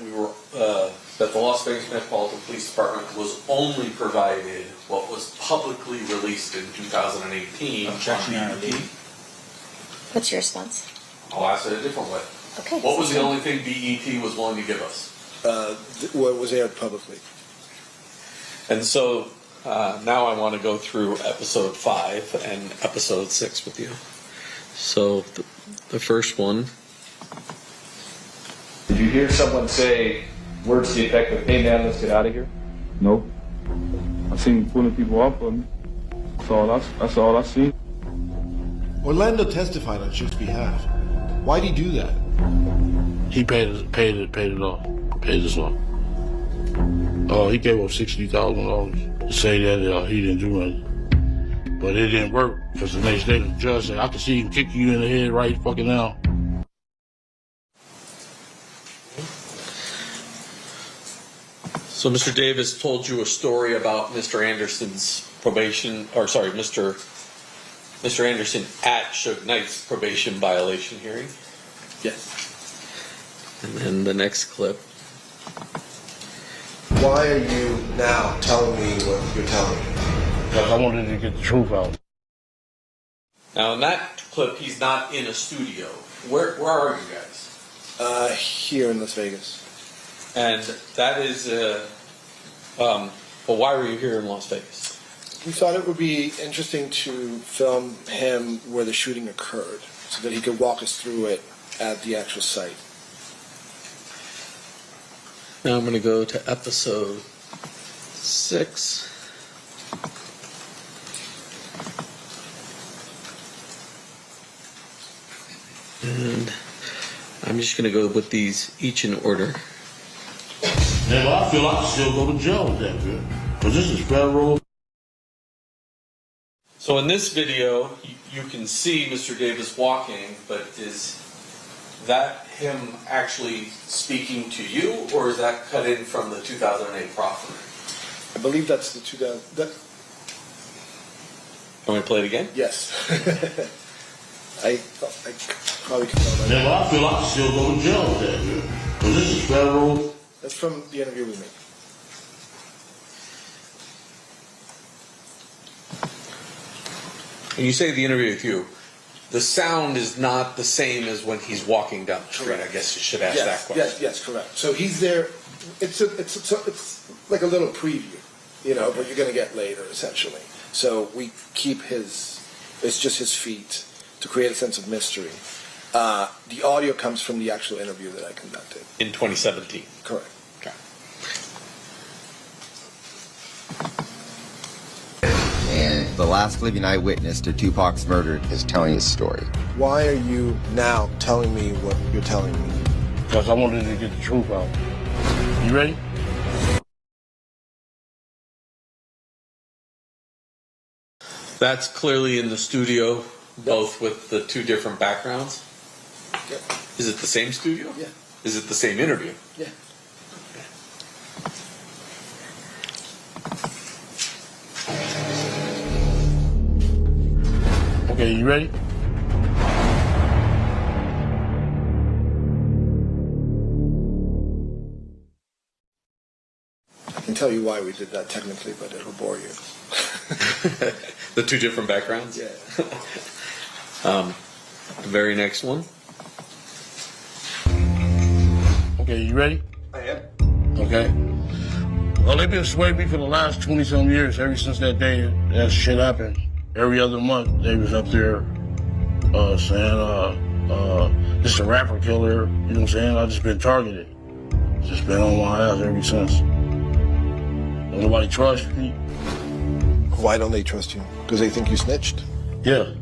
that the Las Vegas Metropolitan Police Department was only provided what was publicly released in 2018 on BET? What's your response? I'll ask it a different way. Okay. What was the only thing BET was willing to give us? What was aired publicly. And so now I want to go through episode 5 and episode 6 with you. So the first one. Did you hear someone say words to the effect of, "Hey man, let's get out of here"? Nope. I seen pulling people off of me. That's all I seen. Orlando testified on Suge's behalf. Why'd he do that? He paid it off. Paid us off. He gave up $60,000 to say that he didn't do nothing. But it didn't work, because the next day the judge said, "I can see him kick you in the head right fucking now." So Mr. Davis told you a story about Mr. Anderson's probation, Mr. Anderson at Suge Knight's probation violation hearing. Yes. And then the next clip. Why are you now telling me what you're telling me? Because I wanted to get the truth out. Now in that clip, he's not in a studio. Where are you guys? Here in Las Vegas. And that is, well, why were you here in Las Vegas? We thought it would be interesting to film him where the shooting occurred, so that he could walk us through it at the actual site. Now I'm going to go to episode 6. And I'm just going to go with these each in order. Yeah, but I feel I can still go to jail with that, man. Because this is federal. So in this video, you can see Mr. Davis walking, but is that him actually speaking to you, or is that cut in from the 2008 proffer? I believe that's the 2000. Want me to play it again? Yes. I probably can tell that. Yeah, but I feel I can still go to jail with that, man. Because this is federal. That's from the interview with me. When you say the interview with you, the sound is not the same as when he's walking down the street. Correct. I guess you should ask that question. Yes, correct. So he's there. It's like a little preview, what you're going to get later, essentially. So we keep it's just his feet to create a sense of mystery. The audio comes from the actual interview that I conducted. In 2017. Correct. Okay. And the last living eyewitness to Tupac's murder is telling his story. Why are you now telling me what you're telling me? Because I wanted to get the truth out. You ready? That's clearly in the studio, both with the two different backgrounds. Yep. Is it the same studio? Yeah. Is it the same interview? Yeah. Okay, you ready? I can tell you why we did that technically, but it'll bore you. The two different backgrounds? Yeah. The very next one. Okay, you ready? I am. Okay. Well, they've been swaying me for the last 20-some years, ever since that day that shit happened. Every other month, they was up there saying, this is a rapper killer, you know what I'm saying? I've just been targeted. Just been on my ass ever since. Nobody trusts me. Why don't they trust you? Because they think you snitched? Yeah.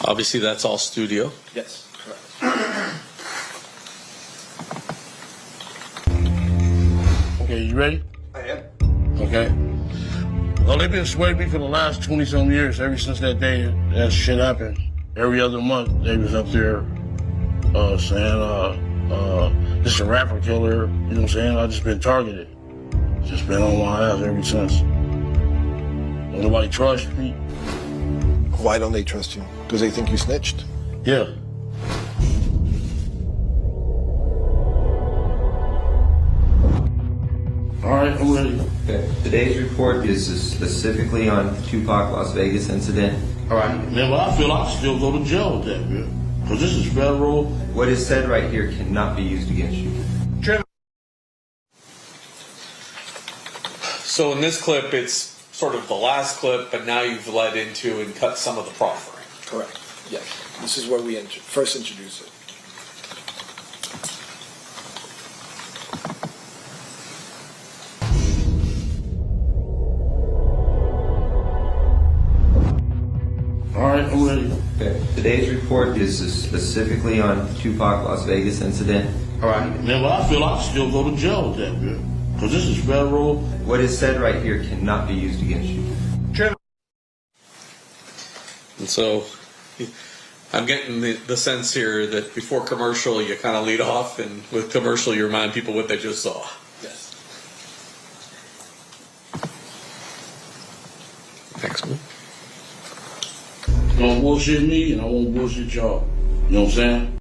Obviously, that's all studio. Yes, correct. Okay, you ready? I am. Okay. Well, they've been sweating me for the last 20-some years, ever since that day that shit happened. Every other month, they was up there saying, this is a rapper killer, you know what I'm saying? I just been targeted. Just been on my ass ever since. Nobody trusts me. Why don't they trust you? Because they think you snitched? Yeah. All right, I'm ready. Okay. Today's report is specifically on the Tupac Las Vegas incident. All right. Man, but I feel I still go to jail with that, man. Because this is federal. What is said right here cannot be used against you. So in this clip, it's sort of the last clip, but now you've led into and cut some of the proffering. Correct. Yes. This is where we first introduce it. All right, I'm ready. Okay. Today's report is specifically on the Tupac Las Vegas incident. All right. Man, but I feel I still go to jail with that, man. Because this is federal. What is said right here cannot be used against you. And so I'm getting the sense here that before commercial, you kind of lead off, and with commercial, you remind people what they just saw. Yes. Next one. Don't bullshit me, and I won't bullshit y'all. You know what I'm saying?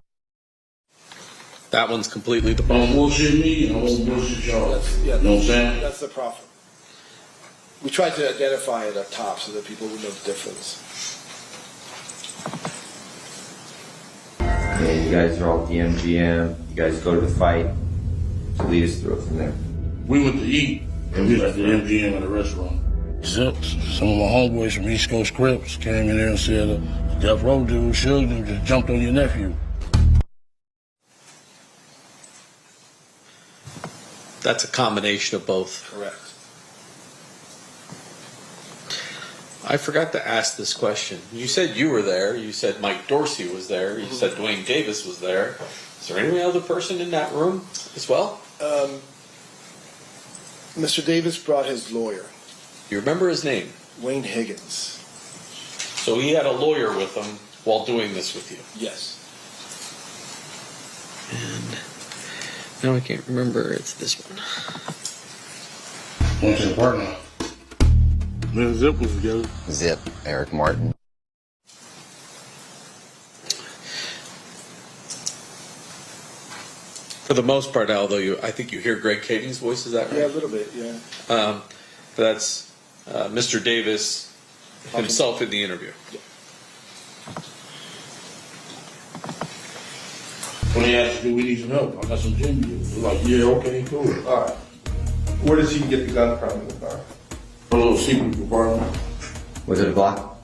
That one's completely the Don't bullshit me, and I won't bullshit y'all. You know what I'm saying? That's the profit. We tried to identify it up top so that people would know the difference. Okay, you guys are all at the MGM. You guys go to the fight. So lead us through it from there. We went to eat, and we was at the MGM at the restaurant. Zips, some of my homeboys from East Coast Crips came in there and said, the Death Row dude, Suge, just jumped on your nephew. That's a combination of both. Correct. I forgot to ask this question. You said you were there. You said Mike Dorsey was there. You said Duane Davis was there. Is there any other person in that room as well? Mr. Davis brought his lawyer. You remember his name? Wayne Higgins. So he had a lawyer with him while doing this with you? Yes. And now I can't remember. It's this one. Went to the partner. Me and Zip was together. Zip, Eric Martin. For the most part, although I think you hear Greg Kading's voice, is that right? Yeah, a little bit, yeah. That's Mr. Davis himself in the interview. Yeah. When they asked, do we need some help? I got some gym deals. They're like, yeah, okay, cool. All right. Where does he get the gun from in the car? A little secret compartment. Was it a Glock?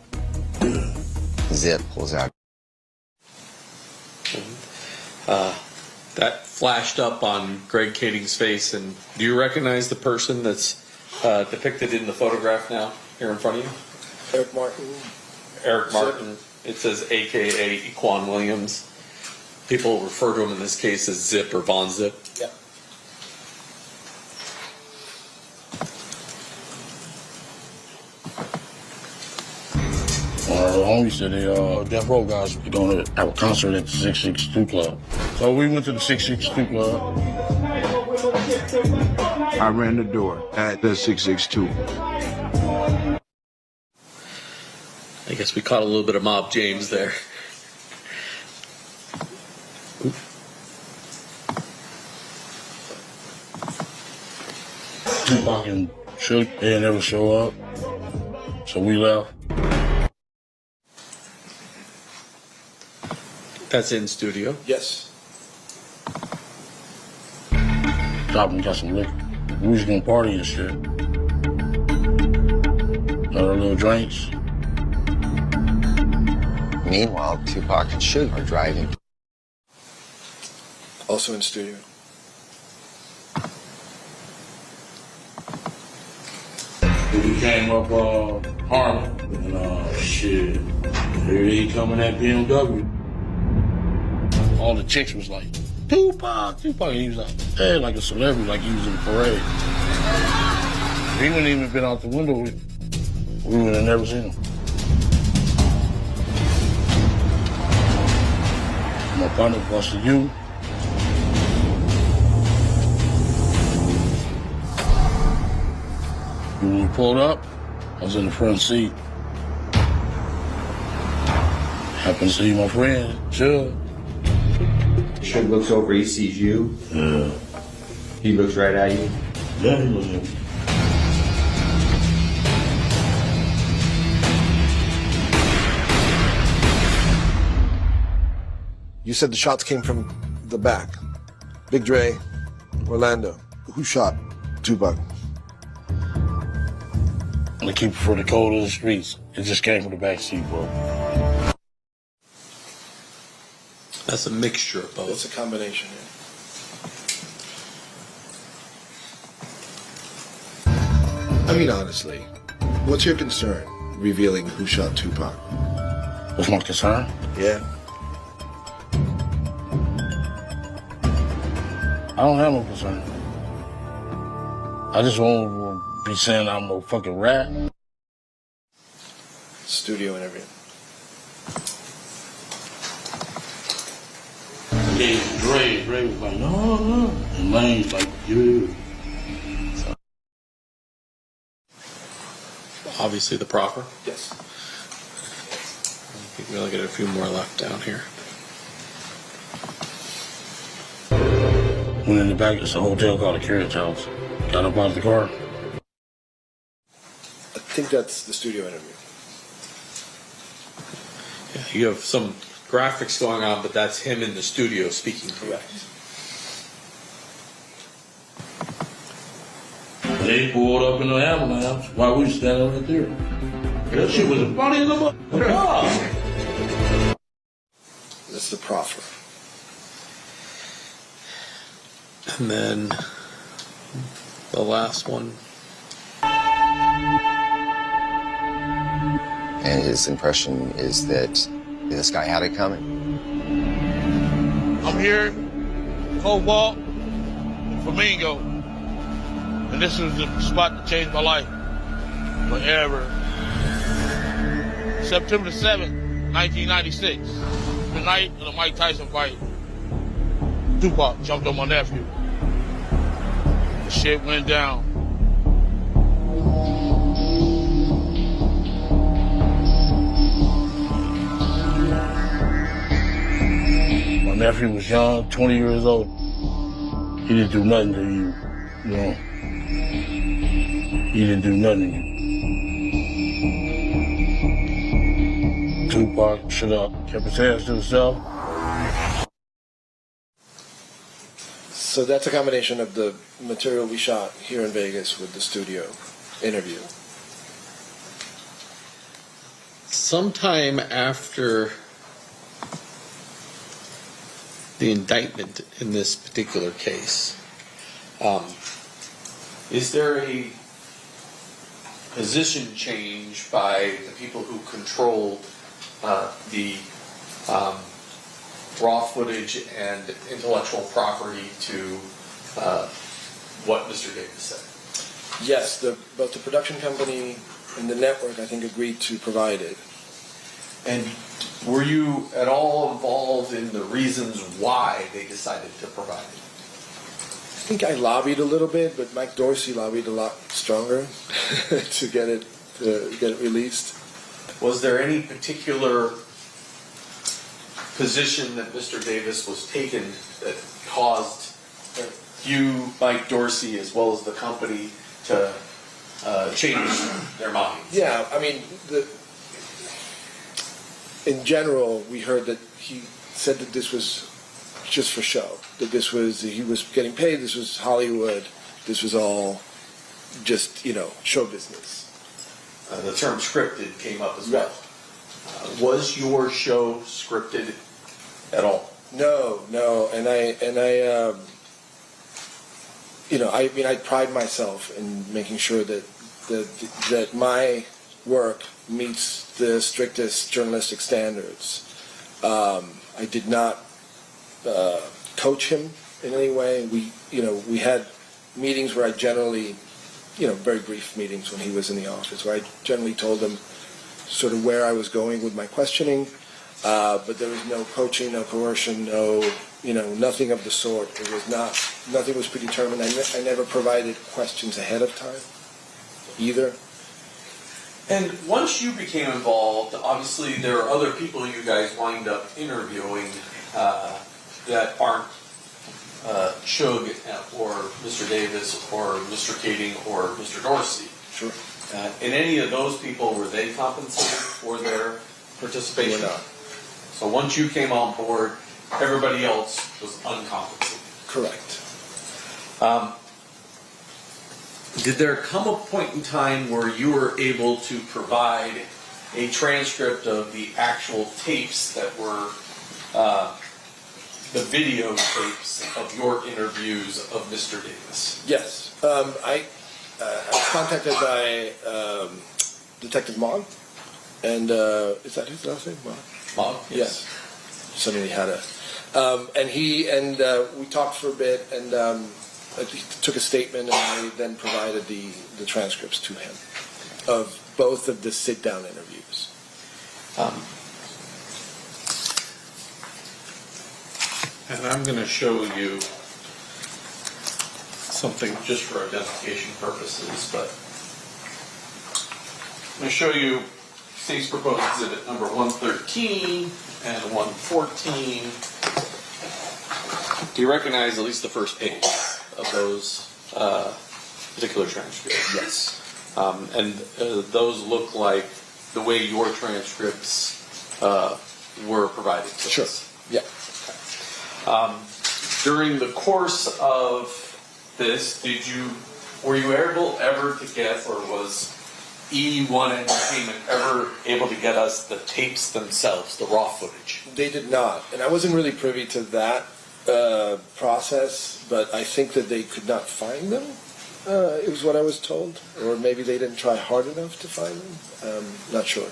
Zip pulls out. That flashed up on Greg Kading's face, and do you recognize the person that's depicted in the photograph now here in front of you? Eric Martin. Eric Martin. It says AKA Equan Williams. People refer to him in this case as Zip or Von Zip. Yeah. The homie said Death Row guys were going to have a concert at the 662 Club. So we went to the 662 Club. I ran the door at the 662. I guess we caught a little bit of Mob James there. Tupac and Suge, they didn't ever show up. So we left. That's in studio. Yes. Stopped and got some liquor. We was gonna party and shit. Another little drinks. Meanwhile, Tupac and Suge are driving. Also in studio. came up Harlem, and shit, here he coming at BMW. All the chicks was like, Tupac. He was like, hey, like a celebrity, like he was in the parade. He wouldn't even been out the window. We would have never seen him. My partner busted you. When we pulled up, I was in the front seat. Happened to see my friend, Suge. Suge looks over, he sees you. Yeah. He looks right at you. Yeah, he looks at me. You said the shots came from the back. Big Dre, Orlando. Who shot Tupac? The keeper for the code of the streets. It just came from the back seat, bro. That's a mixture of both. It's a combination, yeah. I mean, honestly, what's your concern revealing who shot Tupac? What's my concern? Yeah. I don't have no concern. I just won't be saying I'm no fucking rat. Studio interview. Yeah, Dre was like, no. And Lane's like, yeah. Obviously the proffer. Yes. I think we only get a few more left down here. Went in the back, it's a hotel called the Carriage House. Got up out of the car. I think that's the studio interview. Yeah, you have some graphics going on, but that's him in the studio speaking to you. Correct. They pulled up in the ambulance while we was standing right there. That shit was funny as a fuck. That's the proffer. And then the last one. And his impression is that this guy had it coming. I'm here, Cobalt, Flamingo, and this is the spot that changed my life forever. September 7th, 1996, the night of the Mike Tyson fight. Tupac jumped on my nephew. The shit went down. My nephew was young, 20 years old. He didn't do nothing to you, you know. He didn't do nothing to you. Tupac shut up, kept his hands to himself. So that's a combination of the material we shot here in Vegas with the studio interview. Sometime after the indictment in this particular case, is there a position change by the people who controlled the raw footage and intellectual property to what Mr. Davis said? Yes, both the production company and the network, I think, agreed to provide it. And were you at all involved in the reasons why they decided to provide it? I think I lobbied a little bit, but Mike Dorsey lobbied a lot stronger to get it released. Was there any particular position that Mr. Davis was taken that caused you, Mike Dorsey, as well as the company to change their minds? Yeah, I mean, in general, we heard that he said that this was just for show, that he was getting paid, this was Hollywood, this was all just, show business. The term scripted came up as well. Was your show scripted at all? No, and I pride myself in making sure that that my work meets the strictest journalistic standards. I did not coach him in any way. We had meetings where I generally, very brief meetings when he was in the office, where I generally told him sort of where I was going with my questioning, but there was no coaching, no coercion, nothing of the sort. It was nothing was predetermined. I never provided questions ahead of time, either. And once you became involved, obviously there are other people you guys wind up interviewing that aren't Suge or Mr. Davis or Mr. Kading or Mr. Dorsey. Sure. And any of those people, were they compensated for their participation? Were not. So once you came on board, everybody else was uncompensated. Correct. Did there come a point in time where you were able to provide a transcript of the actual tapes that were the videotapes of your interviews of Mr. Davis? Yes. I was contacted by Detective Mogg, and is that his last name? Mogg, yes. Suddenly had a, and we talked for a bit, and he took a statement, and I then provided the transcripts to him of both of the sit-down interviews. And I'm going to show you something just for identification purposes, but I'm going to show you State's Proposed Exhibit number 113 and 114. Do you recognize at least the first page of those particular transcripts? Yes. And those look like the way your transcripts were provided to us. Yeah. During the course of this, were you able ever to get, or was E1 Entertainment ever able to get us the tapes themselves, the raw footage? They did not, and I wasn't really privy to that process, but I think that they could not find them. It was what I was told, or maybe they didn't try hard enough to find them. Not sure.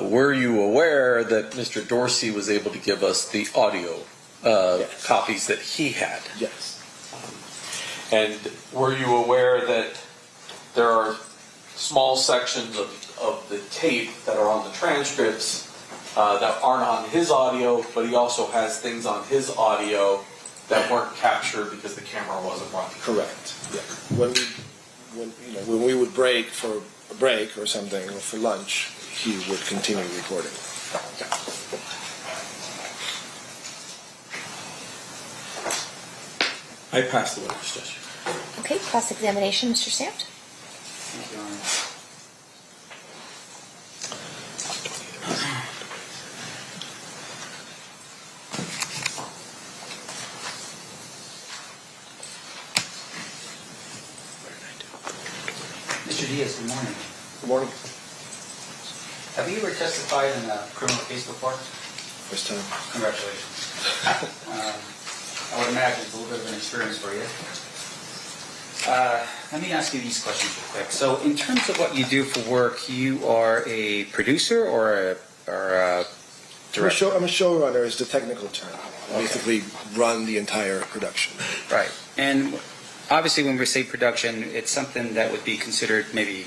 Were you aware that Mr. Dorsey was able to give us the audio Yes. copies that he had? Yes. And were you aware that there are small sections of the tape that are on the transcripts that aren't on his audio, but he also has things on his audio that weren't captured because the camera wasn't running? Correct. Yeah. When we would break for a break or something, or for lunch, he would continue recording. I passed the witness, Judge. Okay, cross-examination, Mr. Sanft. Thank you, Your Honor. Mr. Diaz, good morning. Good morning. Have you ever testified in a criminal case before? First time. Congratulations. I would imagine it's a little bit of an experience for you. Let me ask you these questions real quick. So, in terms of what you do for work, you are a producer or a director? I'm a showrunner, is the technical term. I basically run the entire production. Right. And obviously, when we say production, it's something that would be considered maybe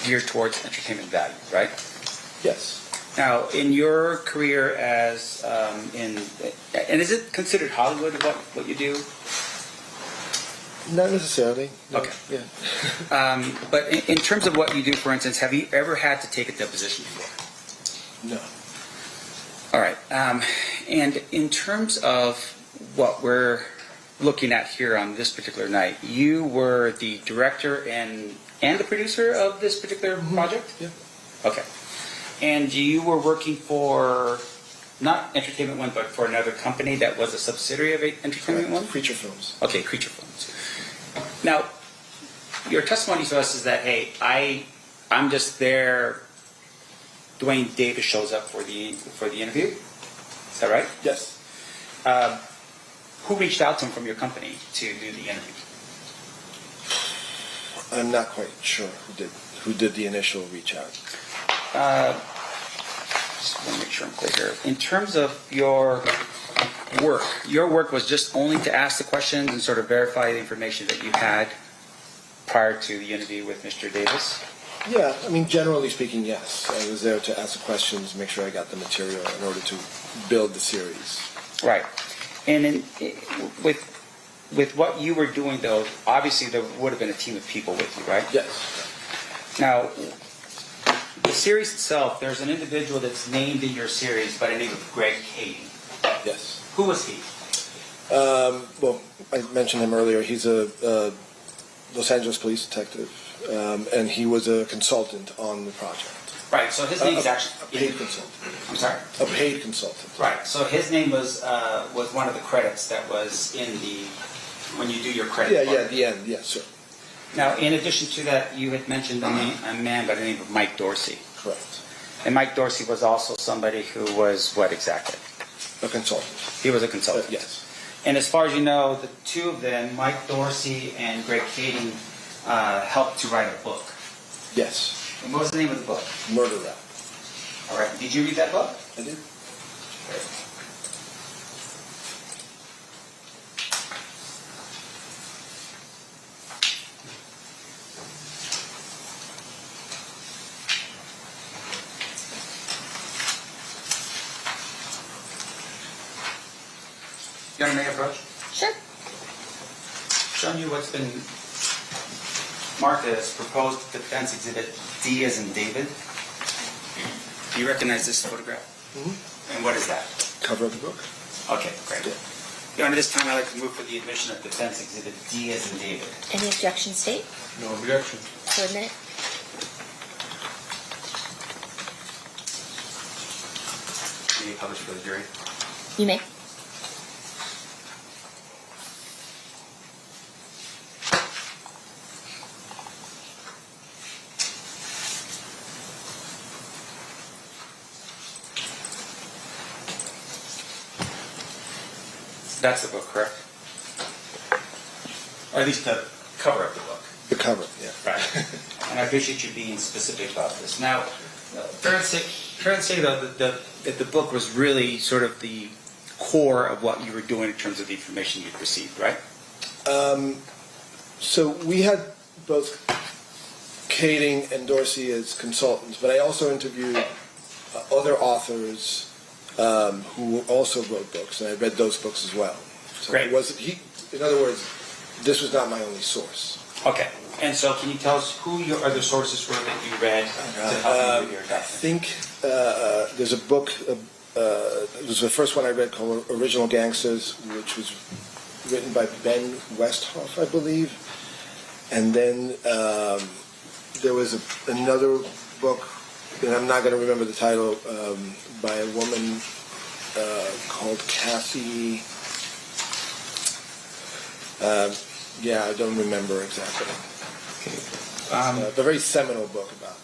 geared towards entertainment value, right? Yes. Now, in your career as and is it considered Hollywood what you do? Not necessarily. No. Okay. Yeah. But in terms of what you do, for instance, have you ever had to take a deposition before? No. All right. And in terms of what we're looking at here on this particular night, you were the director and the producer of this particular project? Yeah. Okay. And you were working for, not Entertainment One, but for another company that was a subsidiary of Entertainment One? Creature Films. Okay, Creature Films. Now, your testimony to us is that, hey, I'm just there. Duane Davis shows up for the interview. Is that right? Yes. Who reached out to him from your company to do the interview? I'm not quite sure who did the initial reach out. Just want to make sure I'm clear here. In terms of your work was just only to ask the questions and sort of verify the information that you had prior to the interview with Mr. Davis? Yeah, I mean, generally speaking, yes. I was there to ask the questions, make sure I got the material in order to build the series. Right. And with what you were doing, though, obviously there would have been a team of people with you, right? Yes. Now, the series itself, there's an individual that's named in your series by the name of Greg Kading. Yes. Who was he? Well, I mentioned him earlier. He's a Los Angeles police detective, and he was a consultant on the project. Right, so his name's actually... A paid consultant. I'm sorry? A paid consultant. Right, so his name was one of the credits that was in when you do your credit Yeah, part. at the end, yes, sir. Now, in addition to that, you had mentioned a man by the name of Mike Dorsey. Correct. And Mike Dorsey was also somebody who was what exactly? A consultant. He was a consultant. Yes. And as far as you know, the two of them, Mike Dorsey and Greg Kading, helped to write a book. Yes. And what was the name of the book? Murder Rap. All right. Did you read that book? I did. You want to make an approach? Sure. Showing you what's been marked as proposed defense exhibit D as in David. Do you recognize this photograph? Mm-hmm. And what is that? Cover of the book. Okay, great. Your Honor, this time I'd like to move for the admission of defense exhibit D as in David. Any objection, State? No objection. So admit it. May you publish for the jury? You may. That's the book, correct? Or at least the cover of the book. The cover, yeah. Right. And I appreciate you being specific about this. Now, fair to say though, that the book was really sort of the core of what you were doing in terms of the information you'd received, right? So we had both Kading and Dorsey as consultants, but I also interviewed other authors who also wrote books, and I read those books as well. So Great. It wasn't, in other words, this was not my only source. Okay. And so can you tell us who your other sources were that you read to help you with your I document? think there's a book, it was the first one I read called Original Gangsters, which was written by Ben Westhoff, I believe. And then there was another book, and I'm not going to remember the title, by a woman called Kathy. Yeah, I don't remember exactly. Okay. A very seminal book about.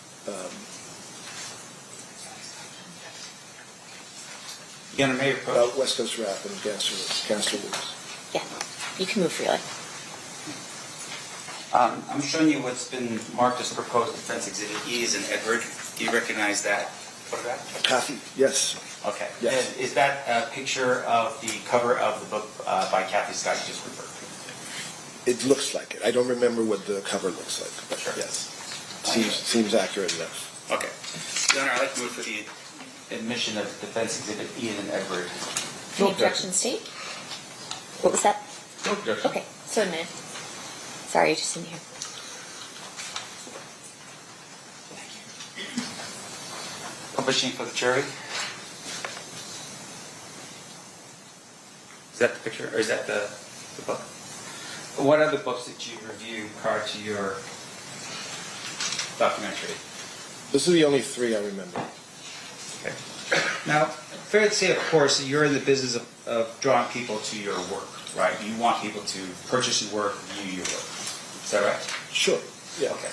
You want to make a About West Coast rap and gangster blues. Yeah. You can move freely. I'm showing you what's been marked as proposed defense exhibit E as in Edward. Do you recognize that photograph? Kathy, yes. Okay. Yes. And is that a picture of the cover of the book by Kathy Scott you just referred to? It looks like it. I don't remember what the cover looks like, but Sure. yes. Seems accurate enough. Okay. Your Honor, I'd like to move for the admission of defense exhibit E as in Edward. Any objection, State? What was that? No objection. Okay. So admit it. Sorry, I just didn't hear. Publishing for the jury. Is that the picture, or is that the book? What other books did you review prior to your documentary? Those are the only three I remember. Okay. Now, fair to say, of course, that you're in the business of drawing people to your work, right? You want people to purchase your work, view your work. Is that right? Sure. Yeah. Okay.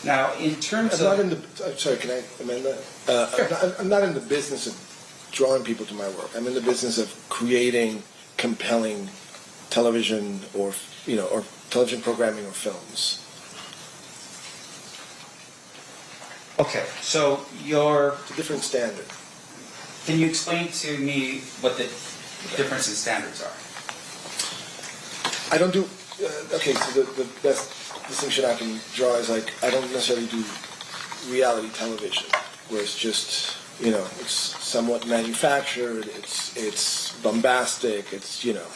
Now, in terms I'm of... not in the. I'm sorry, can I amend that? I'm not in the business of drawing people to my work. I'm in the business of creating compelling television or television programming or films. Okay, so your... It's a different standard. Can you explain to me what the difference in standards are? I don't do... okay, so the best distinction I can draw is like, I don't necessarily do reality television, where it's just, you know, it's somewhat manufactured, it's bombastic, it's, you know,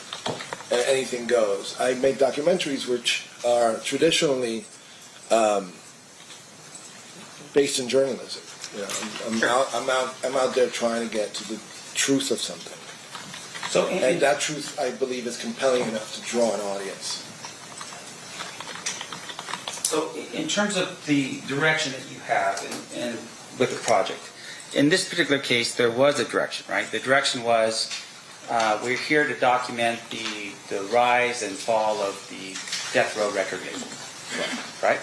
anything goes. I make documentaries which are traditionally based in journalism. You know, I'm out there trying to get to the truth of something. So, and that truth, I believe, is compelling enough to draw an audience. So, in terms of the direction that you have in with the project, in this particular case, there was a direction, right? The direction was we're here to document the rise and fall of the death row record label, right?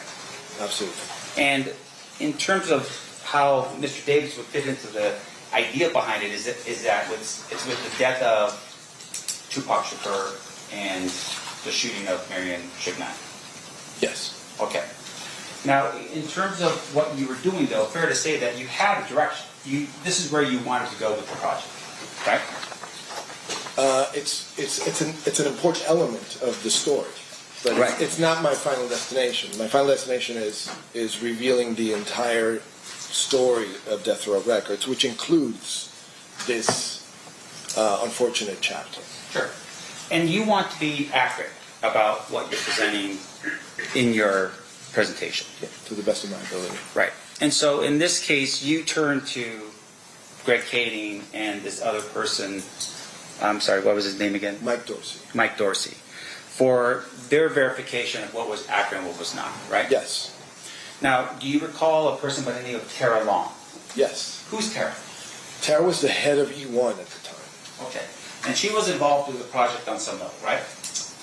Absolutely. And in terms of how Mr. Davis would fit into the idea behind it is that it's with the death of Tupac Shakur and the shooting of Marion. Yes. Okay. Now, in terms of what you were doing, though, fair to say that you had a direction. This is where you wanted to go with the project, right? It's an important element of the story, but right. It's not my final destination. My final destination is revealing the entire story of Death Row Records, which includes this unfortunate chapter. Sure. And you want to be accurate about what you're presenting in your presentation. Yeah, to the best of my ability. Right. And so in this case, you turn to Greg Kading and this other person, I'm sorry, what was his name again? Mike Dorsey. Mike Dorsey, for their verification of what was accurate and what was not, right? Yes. Now, do you recall a person by the name of Tara Long? Yes. Who's Tara? Tara was the head of E1 at the time. Okay. And she was involved with the project on some level, right?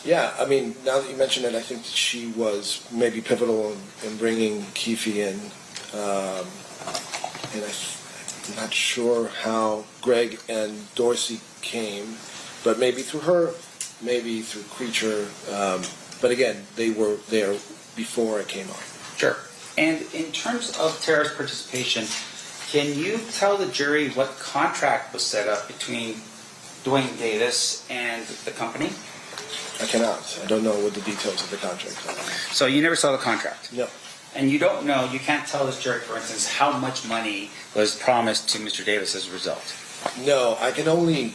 Yeah, I mean, now that you mention it, I think that she was maybe pivotal in bringing Keefe in. And I'm not sure how Greg and Dorsey came, but maybe through her, maybe through Creature. But again, they were there before it came on. Sure. And in terms of Tara's participation, can you tell the jury what contract was set up between Duane Davis and the company? I cannot. I don't know what the details of the contract are. So you never saw the contract? No. And you don't know, you can't tell this jury, for instance, how much money was promised to Mr. Davis as a result? No, I can only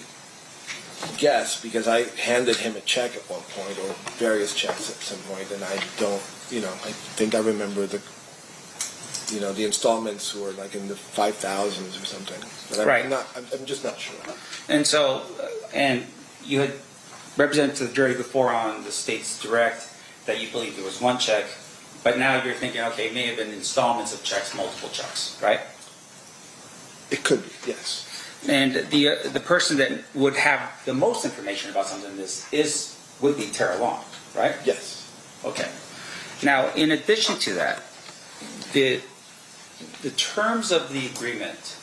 guess because I handed him a check at one point, or various checks at some point, and I don't, you know, I think I remember the installments were like in the 5,000s or something. But right. I'm just not sure. And so, and you had represented to the jury before on the state's direct that you believe there was one check, but now you're thinking, okay, it may have been installments of checks, multiple checks, right? It could be, yes. And the person that would have the most information about something like this would be Tara Long, right? Yes. Okay. Now, in addition to that, the terms of the agreement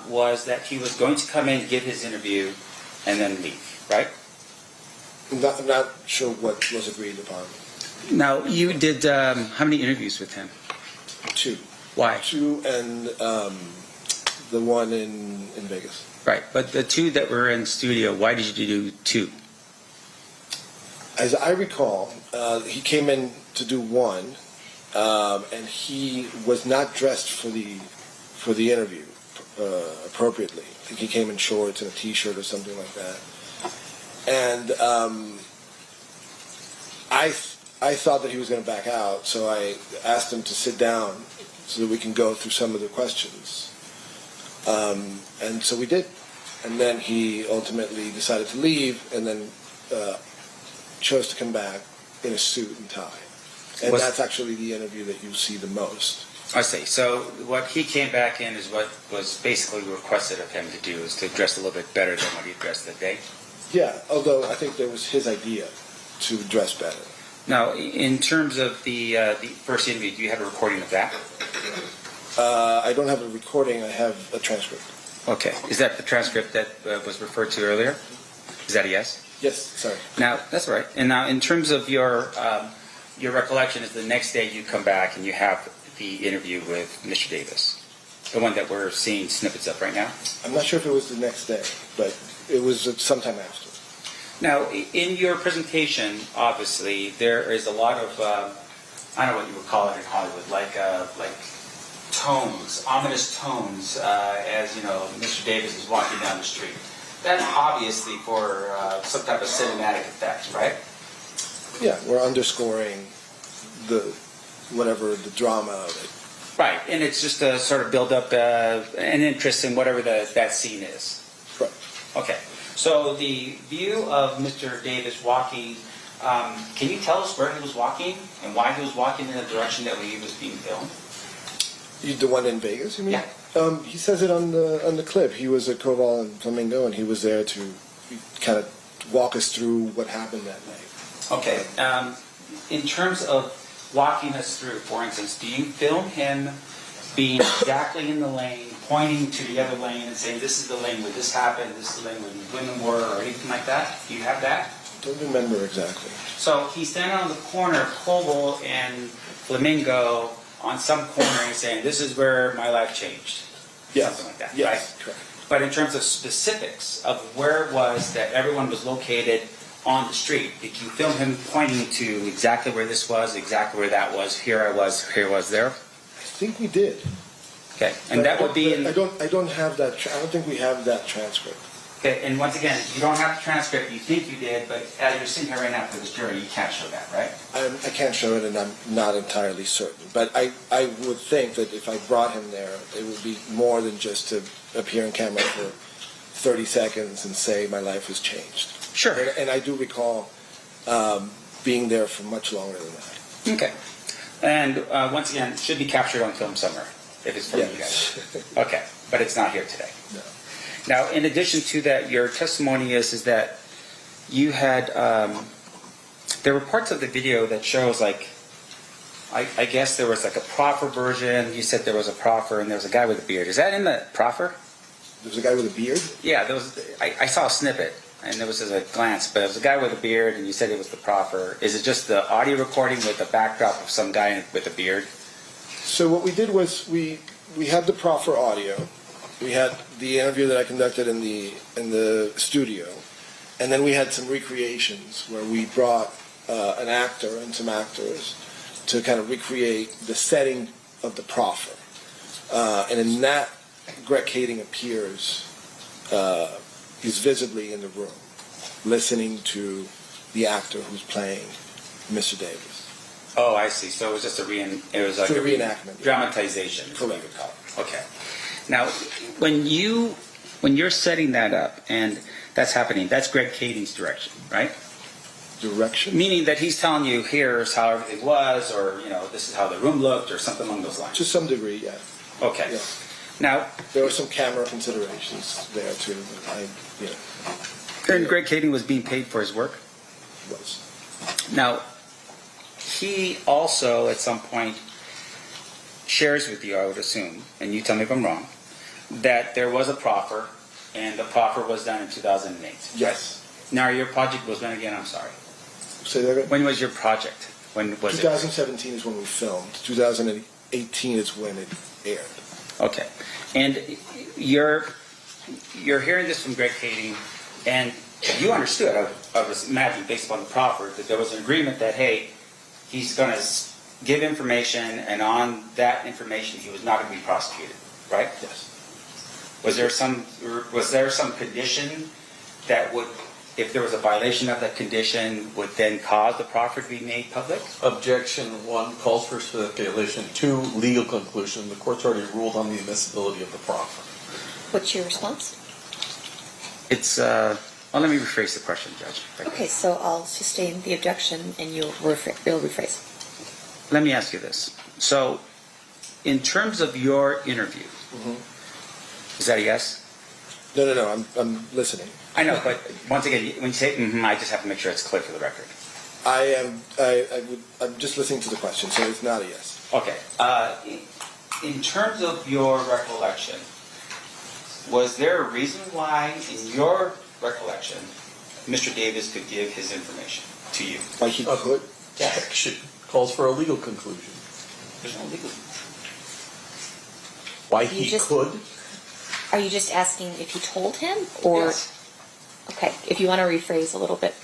was that he was going to come in, give his interview, and then leave, right? I'm not sure what was agreed upon. Now, you did how many interviews with him? 2. Why? 2 and the one in Vegas. Right, but the 2 that were in studio, why did you do 2? As I recall, he came in to do 1, and he was not dressed for the interview appropriately. I think he came in shorts and a T-shirt or something like that. And I thought that he was going to back out, so I asked him to sit down so that we can go through some of the questions. And so we did. And then he ultimately decided to leave, and then chose to come back in a suit and tie. And that's actually the interview that you see the most. I see. So what he came back in is what was basically requested of him to do, is to dress a little bit better than what he dressed that day? Yeah, although I think that was his idea to dress better. Now, in terms of the first interview, do you have a recording of that? I don't have a recording. I have a transcript. Okay. Is that the transcript that was referred to earlier? Is that a yes? Yes, sorry. Now, that's all right. And now, in terms of your recollection, is the next day you come back and you have the interview with Mr. Davis? The one that we're seeing snippets of right now? I'm not sure if it was the next day, but it was sometime after. Now, in your presentation, obviously, there is a lot of, I don't know what you would call it in Hollywood, like tones, ominous tones, as, you know, Mr. Davis is walking down the street. That's obviously for some type of cinematic effect, right? Yeah, we're underscoring the drama of it. Right, and it's just to sort of build up an interest in whatever that scene is. Right. Okay, so the view of Mr. Davis walking, can you tell us where he was walking and why he was walking in the direction that he was being filmed? The one in Vegas, you mean? Yeah. He says it on the clip. He was at Koval and Flamingo, and he was there to kind of walk us through what happened that night. Okay. In terms of walking us through, for instance, do you film him being exactly in the lane, pointing to the other lane and saying, this is the lane where this happened, this is the lane where the women were, or anything like that? Do you have that? Don't remember exactly. So he's standing on the corner of Koval and Flamingo on some corner and saying, this is where my life changed. Yes. Something like that, Yes, right? correct. But in terms of specifics of where it was that everyone was located on the street, did you film him pointing to exactly where this was, exactly where that was, here I was there? I think we did. Okay, and But that would be in... I don't have that. I don't think we have that transcript. Okay, and once again, you don't have the transcript, you think you did, but as you're sitting here right now for this jury, you can't show that, right? I can't show it, and I'm not entirely certain. But I would think that if I brought him there, it would be more than just to appear on camera for 30 seconds and say my life has changed. Sure. And I do recall being there for much longer than that. Okay. And once again, it should be captured on film somewhere, if it's from you guys. Okay, but it's not here today. No. Now, in addition to that, your testimony is that you had, there were parts of the video that shows like, I guess there was like a proffer version. You said there was a proffer and there was a guy with a beard. Is that in the proffer? There was a guy with a beard? Yeah, there was. I saw a snippet and there was just a glance, but it was a guy with a beard and you said it was the proffer. Is it just the audio recording with the backdrop of some guy with a beard? So what we did was we had the proffer audio. We had the interview that I conducted in the studio, and then we had some recreations where we brought an actor and some actors to kind of recreate the setting of the proffer. And in that, Greg Kading appears. He's visibly in the room, listening to the actor who's playing Mr. Davis. Oh, I see. So it was just a reenactment, dramatization. Correct. What you would call it. Okay. Now, when you're setting that up and that's happening, that's Greg Kading's direction, right? Direction? Meaning that he's telling you, here's how everything was, or, you know, this is how the room looked, or something along those lines. To some degree, yeah. Okay. Yeah. Now, there were some camera considerations there too. And Greg Kading was being paid for his work? Was. Now, he also, at some point, shares with you, I would assume, and you tell me if I'm wrong, that there was a proffer, and the proffer was done in 2008. Yes. Now, your project was when again? I'm sorry. Say that again? When was your project? When was 2017 is when we filmed. 2018 is when it aired. Okay. And you're hearing this from Greg Kading, and you understood, I was imagining, based upon the proffer, that there was an agreement that, hey, he's going to give information, and on that information, he was not going to be prosecuted, right? Yes. Was there some condition that would, if there was a violation of that condition, would then cause the proffer to be made public? Objection 1 calls for stipulation. 2, legal conclusion. The court's already ruled on the admissibility of the proffer. What's your response? It's, well, let me rephrase the question, Judge. Okay, so I'll sustain the objection and you'll rephrase. Let me ask you this. So, in terms of your interview, is that a yes? No, I'm listening. I know, but once again, when you say I just have to make sure it's clear for the record. I'm just listening to the question, so it's not a yes. Okay. In terms of your recollection, was there a reason why, in your recollection, Mr. Davis could give his information to you? Why he could? Yes. Objection calls for a legal conclusion. There's no legal. Why You he just- could? Are you just asking if he told him, or Yes. okay? If you want to rephrase a little bit.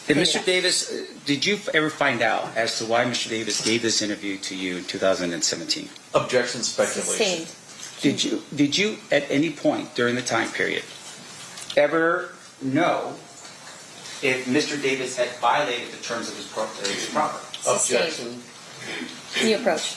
Did Mr. Davis, did you ever find out as to why Mr. Davis gave this interview to you in 2017? Objection, speculation. Sustained. Did you at any point during the time period ever know if Mr. Davis had violated the terms of his property? Sustained. Objection. New approach.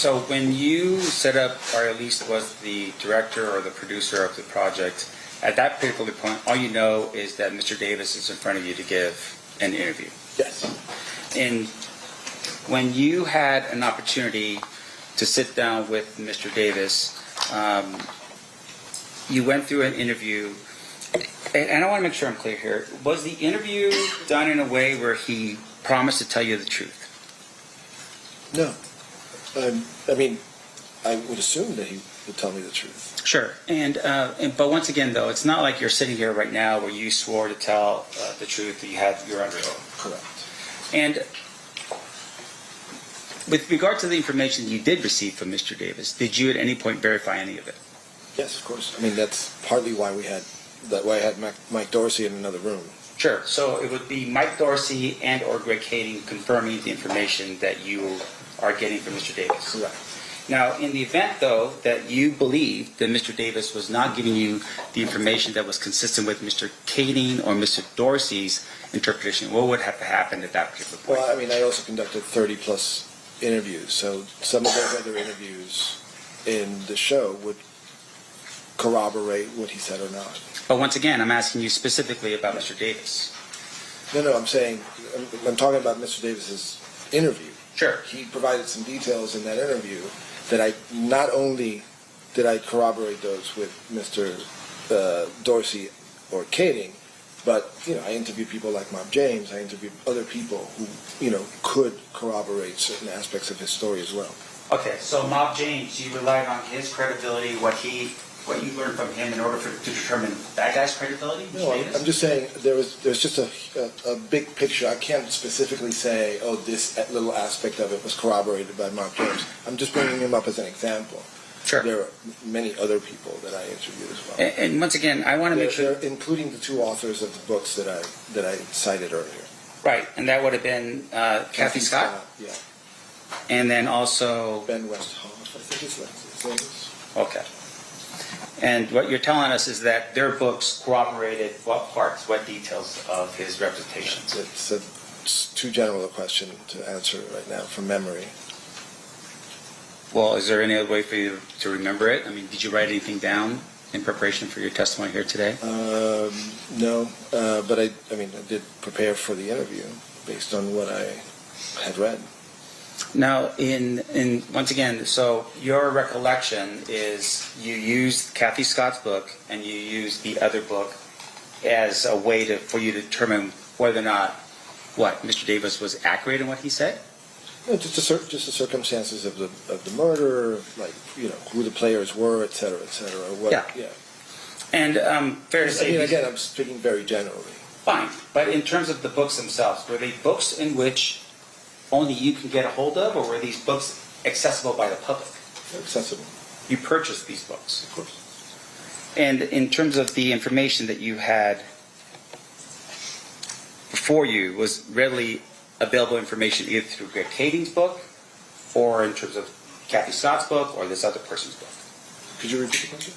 So when you set up, or at least was the director or the producer of the project, at that particular point, all you know is that Mr. Davis is in front of you to give an interview. Yes. And when you had an opportunity to sit down with Mr. Davis, you went through an interview, and I want to make sure I'm clear here. Was the interview done in a way where he promised to tell you the truth? No. I mean, I would assume that he would tell me the truth. Sure. But once again, though, it's not like you're sitting here right now where you swore to tell the truth that you're under oath. Correct. And with regard to the information you did receive from Mr. Davis, did you at any point verify any of it? Yes, of course. I mean, that's partly why I had Mike Dorsey in another room. Sure. So it would be Mike Dorsey and or Greg Kading confirming the information that you are getting from Mr. Davis. Correct. Now, in the event, though, that you believe that Mr. Davis was not giving you the information that was consistent with Mr. Kading or Mr. Dorsey's interpretation, what would have to happen at that particular point? Well, I mean, I also conducted 30-plus interviews, so some of those other interviews in the show would corroborate what he said or not. But once again, I'm asking you specifically about Mr. Davis. No, I'm saying, I'm talking about Mr. Davis's interview. Sure. He provided some details in that interview that I not only did I corroborate those with Mr. Dorsey or Kading, but I interviewed people like Mob James. I interviewed other people who could corroborate certain aspects of his story as well. Okay, so Mob James, you relied on his credibility, what you learned from him in order to determine that guy's credibility? No, I'm just saying there's just a big picture. I can't specifically say, oh, this little aspect of it was corroborated by Mark James. I'm just bringing him up as an example. Sure. There are many other people that I interviewed as well. And once again, I want to make sure, including the two authors of the books that I cited earlier. right, and that would have been Kathy Scott, yeah, and then also Ben Westhoff, I think his name is. Okay. And what you're telling us is that their books corroborated what parts, what details of his representations? It's too general a question to answer right now from memory. Well, is there any other way for you to remember it? I mean, did you write anything down? in preparation for your testimony here today? No, but I did prepare for the interview based on what I had read. Now, in once again, so your recollection is you used Kathy Scott's book and you used the other book as a way for you to determine whether or not Mr. Davis was accurate in what he said? No, just the circumstances of the murder, like who the players were, et cetera, et cetera. Yeah. And fair to say, again, I'm speaking very generally. Fine, but in terms of the books themselves, were they books in which only you can get a hold of, or were these books accessible by the public? Accessible. You purchased these books? Of course. And in terms of the information that you had before you, was readily available information either through Greg Kading's book, or in terms of Kathy Scott's book, or this other person's book? Could you repeat the question?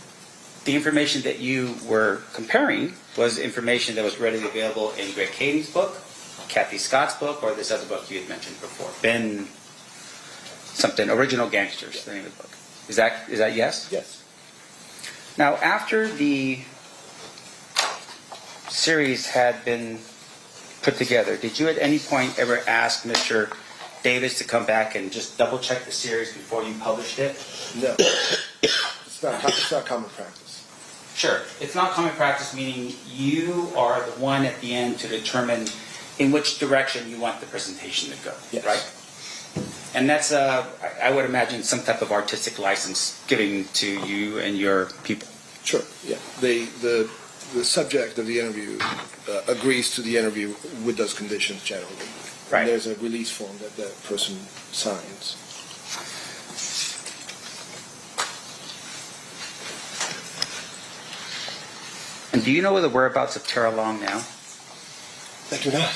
The information that you were comparing was information that was readily available in Greg Kading's book, Kathy Scott's book, or this other book you had mentioned before, Ben something, Original Gangsters, the name of the book. Is that yes? Yes. Now, after the series had been put together, did you at any point ever ask Mr. Davis to come back and just double check the series before you published it? No. It's not common practice. Sure. It's not common practice, meaning you are the one at the end to determine in which direction you want the presentation to go, yes. Right? And that's, I would imagine, some type of artistic license given to you and your people. Sure, yeah. The subject of the interview agrees to the interview with those conditions generally. Right. And there's a release form that that person signs. And do you know the whereabouts of Tara Long now? I do not.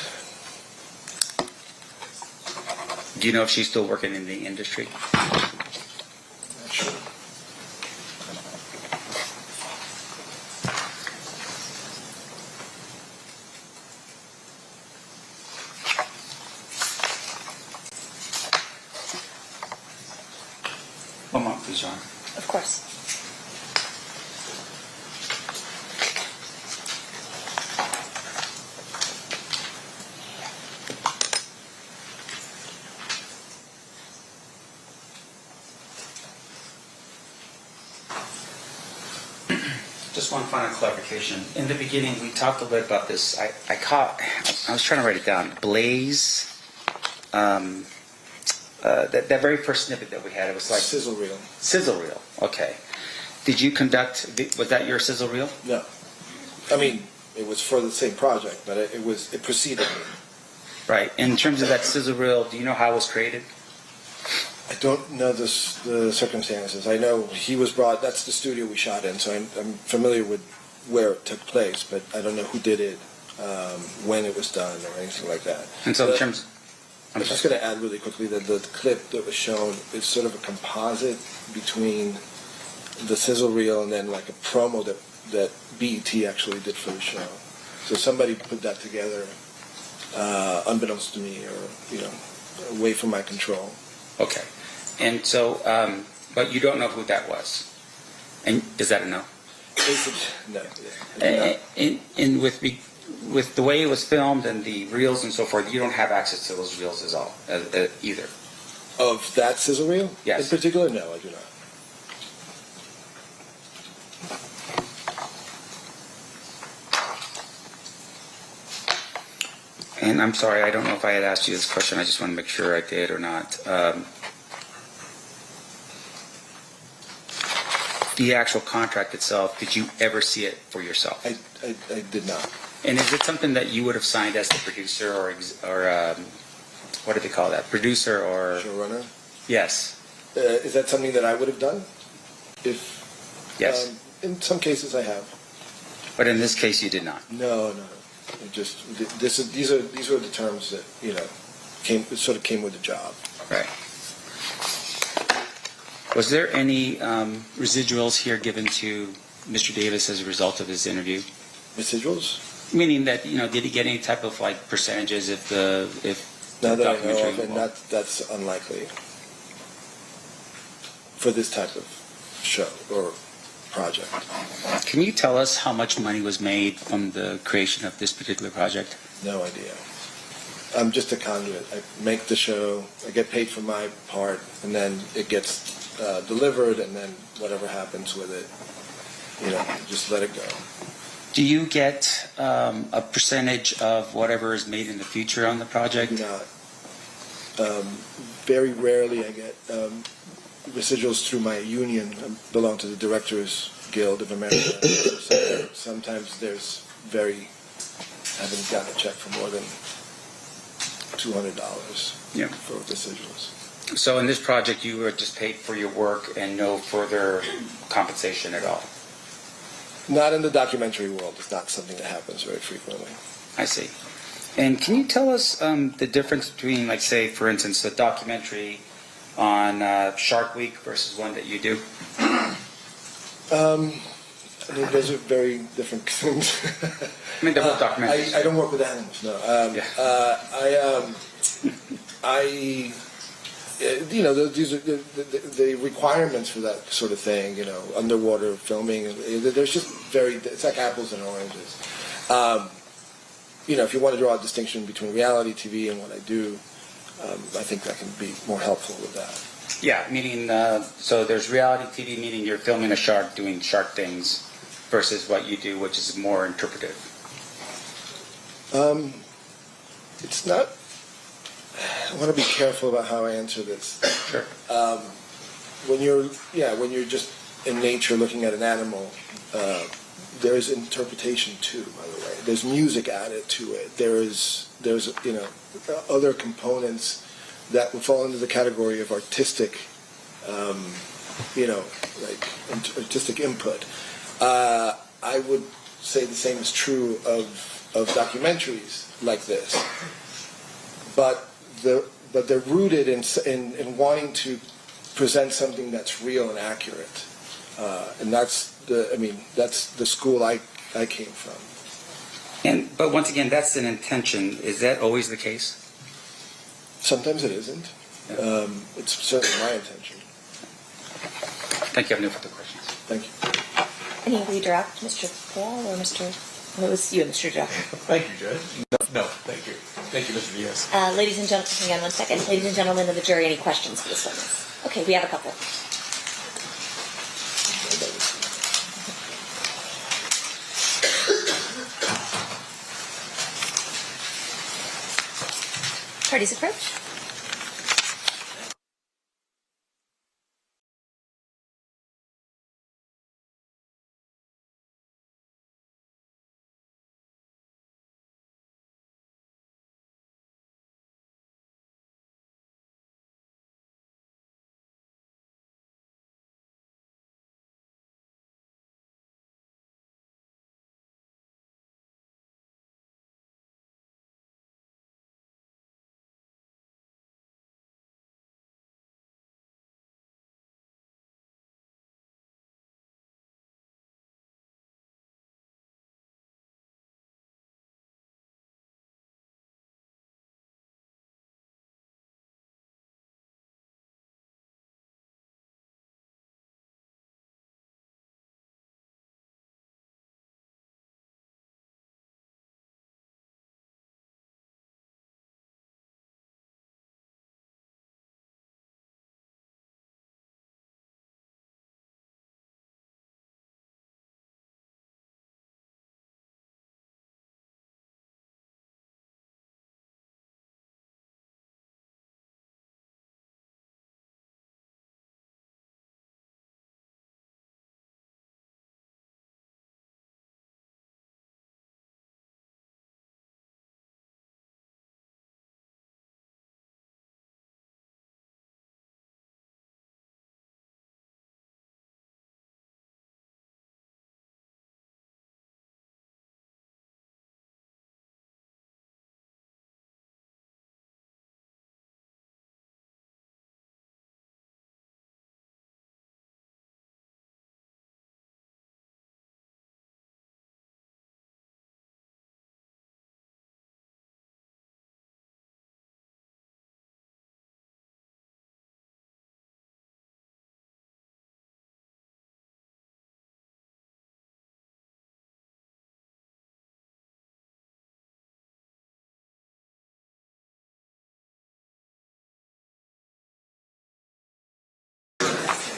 Do you know if she's still working in the industry? Not sure. One moment, please, John. Of course. Just one final clarification. In the beginning, we talked a little bit about this. I was trying to write it down. Blaze, that very first snippet that we had, it was like... Sizzle reel. Sizzle reel, okay. Did you conduct, was that your sizzle reel? No. I mean, it was for the same project, but it preceded me. Right. In terms of that sizzle reel, do you know how it was created? I don't know the circumstances. I know he was brought, that's the studio we shot in, so I'm familiar with where it took place, but I don't know who did it, when it was done, or anything like that. And so in terms... I'm just going to add really quickly that the clip that was shown is sort of a composite between the sizzle reel and then like a promo that BET actually did for the show. So somebody put that together, unbeknownst to me, or away from my control. Okay. And so, but you don't know who that was. And is that a no? No. And with the way it was filmed and the reels and so forth, you don't have access to those reels at all, either. Of that sizzle reel? Yes. In particular, no, I do not. And I'm sorry, I don't know if I had asked you this question. I just want to make sure I did or not. The actual contract itself, did you ever see it for yourself? I did not. And is it something that you would have signed as the producer or what do they call that? Producer or... Showrunner? Yes. Is that something that I would have done? Yes. In some cases I have. But in this case you did not? No. These were the terms that, sort of came with the job. Right. Was there any residuals here given to Mr. Davis as a result of his interview? Residuals? Meaning that, did he get any type of percentages if Not that I know of, and that's unlikely for this type of show or project. Can you tell us how much money was made from the creation of this particular project? No idea. I'm just a conduit. I make the show, I get paid for my part, and then it gets delivered, and then whatever happens with it, just let it go. Do you get a percentage of whatever is made in the future on the project? Not. Very rarely I get residuals through my union. I belong to the Directors Guild of America. So sometimes I haven't gotten a check for more than $200 for residuals. So in this project, you were just paid for your work and no further compensation at all? Not in the documentary world. It's not something that happens very frequently. I see. And can you tell us the difference between, like, say, for instance, a documentary on Shark Week versus one that you do? Those are very different things. They're both documentaries. I don't work with animals, no. These are the requirements for that sort of thing, underwater filming. There's just it's like apples and oranges. If you want to draw a distinction between reality TV and what I do, I think that can be more helpful with that. Yeah, meaning, so there's reality TV, meaning you're filming a shark doing shark things, versus what you do, which is more interpretive. It's not. I want to be careful about how I answer this. Sure. When you're just in nature looking at an animal, there's interpretation too. By the way, there's music added to it. There's other components that would fall into the category of artistic, artistic input. I would say the same is true of documentaries like this, but they're rooted in wanting to present something that's real and accurate, and that's the school I came from. But once again, that's an intention. Is that always the case? Sometimes it isn't. Yeah. It's certainly my intention. Thank you. I have no further questions. Thank you. Any redirect, Mr. Paul or Mr. It was you, Mr. Direct. Thank you, Judge. No, thank you. Thank you, Mr. Diaz. Ladies and gentlemen, hang on one second. Ladies and gentlemen of the jury, any questions for this witness? Okay, we have a couple. Parties approach.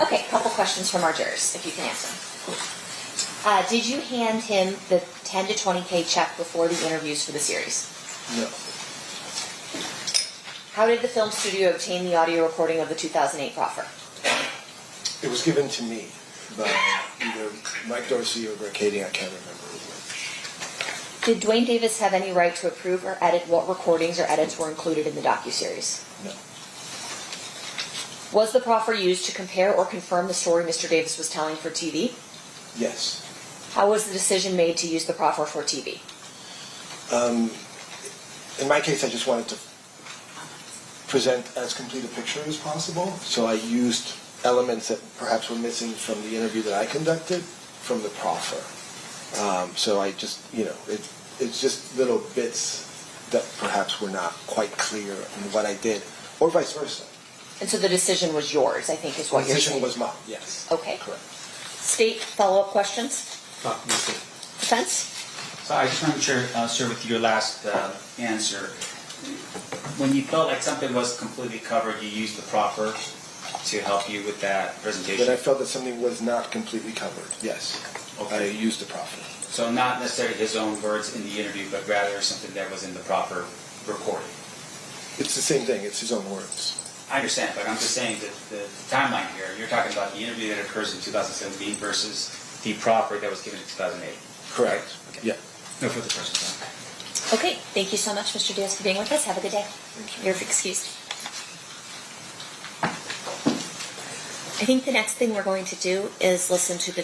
Okay, a couple questions from our jurors, if you can answer them. Did you hand him the 10 to 20K check before the interviews for the series? No. How did the film studio obtain the audio recording of the 2008 proffer? It was given to me by either Mike Dorsey or Kading, I can't remember which. Did Duane Davis have any right to approve or edit what recordings or edits were included in the docuseries? No. Was the proffer used to compare or confirm the story Mr. Davis was telling for TV? Yes. How was the decision made to use the proffer for TV? In my case, I just wanted to present as complete a picture as possible, so I used elements that perhaps were missing from the interview that I conducted from the proffer. So I just, it's just little bits that perhaps were not quite clear in what I did, or vice versa. And so the decision was yours, I think, is what you're saying. The decision was mine, yes. Okay. Correct. State follow-up questions? Defense? So I just want to share with you your last answer. When you felt like something was completely covered, you used the proffer to help you with that presentation? When I felt that something was not completely covered, yes. Okay. I used the proffer. So not necessarily his own words in the interview, but rather something that was in the proffer recording? It's the same thing. It's his own words. I understand, but I'm just saying that the timeline here, you're talking about the interview that occurs in 2017 versus the proffer that was given in 2008. Correct. Okay. Yeah. No further questions. Okay, thank you so much, Mr. Diaz, for being with us. Have a good day. You're excused. I think the next thing we're going to do is listen to the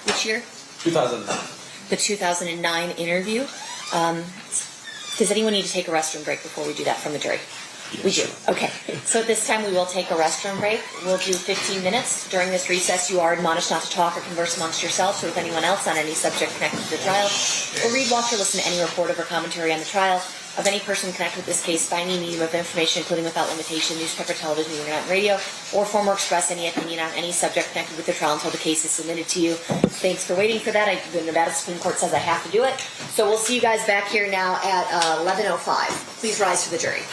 which year? 2009. The 2009 interview. Does anyone need to take a restroom break before we do that from the jury? Yes. We do. Okay. So at this time we will take a restroom break. We'll do 15 minutes. During this recess you are admonished not to talk or converse amongst yourselves or with anyone else on any subject connected to the trial, or read, watch, or listen to any report of or commentary on the trial of any person connected with this case by any medium of information, including without limitation, newspaper, television, internet, and radio, or form or express any opinion on any subject connected with the trial until the case is submitted to you. Thanks for waiting for that. The Nevada Supreme Court says I have to do it. So we'll see you guys back here now at 11:05. Please rise for the jury.